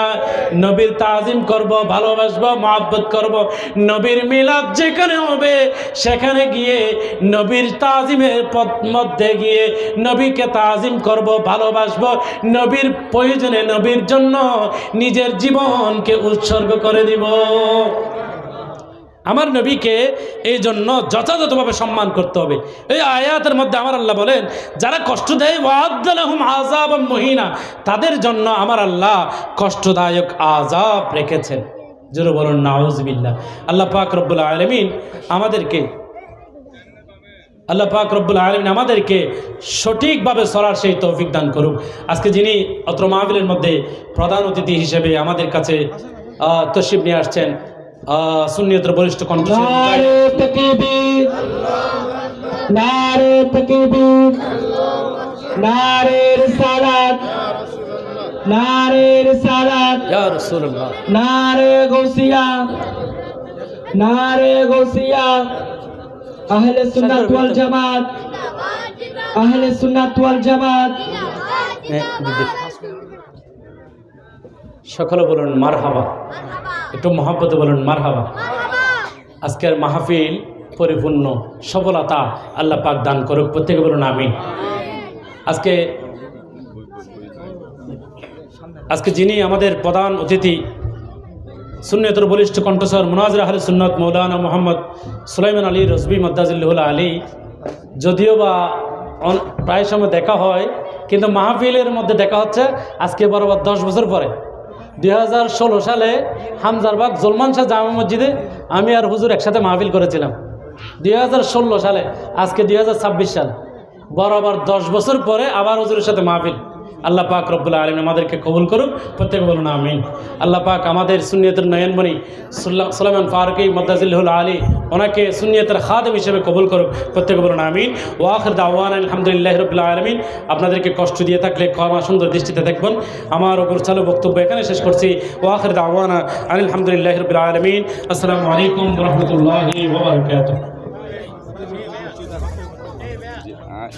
নবীর তাজিম করব, ভালোবাসবো, মহব্বত করব। নবীর মিলাদ যেখানে হবে সেখানে গিয়ে নবীর তাজিমের মধ্যে গিয়ে নবীকে তাজিম করব, ভালোবাসবো। নবীর প্রয়োজনে নবীর জন্য নিজের জীবনকে উৎসর্গ করে দিব। আমার নবীকে এই জন্য যথাযথভাবে সম্মান করতে হবে। এই আয়াতের মধ্যে আমার আল্লাহ বলেন, যারা কষ্ট দেয় ওয়া'আদ্দা লাহুম আযাবাম মুহিনা, তাদের জন্য আমার আল্লাহ কষ্টদায়ক আযাব রেখেছেন। জোরে বলুন নাউযুবিল্লাহ। আল্লাহ পাক রব্বুল আলামিন আমাদেরকে সঠিকভাবে চলার সেই তৌফিক দান করুক। আজকে যিনি অত্র মাহফিলের মধ্যে প্রধান অতিথি হিসেবে আমাদের কাছে তশরিফ নিয়ে আসছেন, সুন্নিয়তের বরিষ্ঠ কণ্ঠশিল্পী, নারে তাকবীর, নারে তাকবীর, নারে রিসালাত, নারে রিসালাত, ইয়া রাসূলুল্লাহ, নারে গৌসিয়া, নারে গৌসিয়া, আহলে সুন্নাত ওয়াল জামাত, আহলে সুন্নাত ওয়াল জামাত। সকলে বলুন মারহাবা। একটু মহব্বতে বলুন মারহাবা। আজকের মাহফিল পরিপূর্ণ সফলতা আল্লাহ পাক দান করুক, প্রত্যেকে বলুন আমিন। আজকে যিনি আমাদের প্রধান অতিথি, সুন্নিয়তের বলিষ্ঠ কণ্ঠস্বর মুনাজির আহলে সুন্নাত মৌলানা মোহাম্মদ সুলাইমান আলী রজবি মাদ্দাজিল্লাহুল আলী, যদিও বা প্রায় সময় দেখা হয়, কিন্তু মাহফিলের মধ্যে দেখা হচ্ছে আজকে বরাবর 10 বছর পরে। 2016 সালে হামজারবাগ জলমান শাহ জামা মসজিদে আমি আর হুজুর একসাথে মাহফিল করেছিলাম 2016 সালে। আজকে 2026 সাল, বরাবর 10 বছর পরে আবার হুজুরের সাথে মাহফিল। আল্লাহ পাক রব্বুল আলামিন আমাদেরকে কবুল করুক, প্রত্যেকে বলুন আমিন। আল্লাহ পাক আমাদের সুন্নিয়তের নয়নমণি সুলাইমান ফারুকী মুদ্দাজিল্লাহুল আলী ওনাকে সুন্নিয়তের খাদেম হিসেবে কবুল করুক, প্রত্যেকে বলুন আমিন। ওয়া আখির দাওয়ানা আলহামদুলিল্লাহি রাব্বিল আলামিন। আপনাদেরকে কষ্ট দিয়ে থাকলে ক্ষমা সুন্দর দৃষ্টিতে দেখবেন। আমার ওপর চালু বক্তব্য এখানে শেষ করছি। ওয়া আখির দাওয়ানা আলহামদুলিল্লাহি রাব্বিল আলামিন। আসসালামু আলাইকুম ওয়া রাহমাতুল্লাহি ওয়া বারাকাতুহু।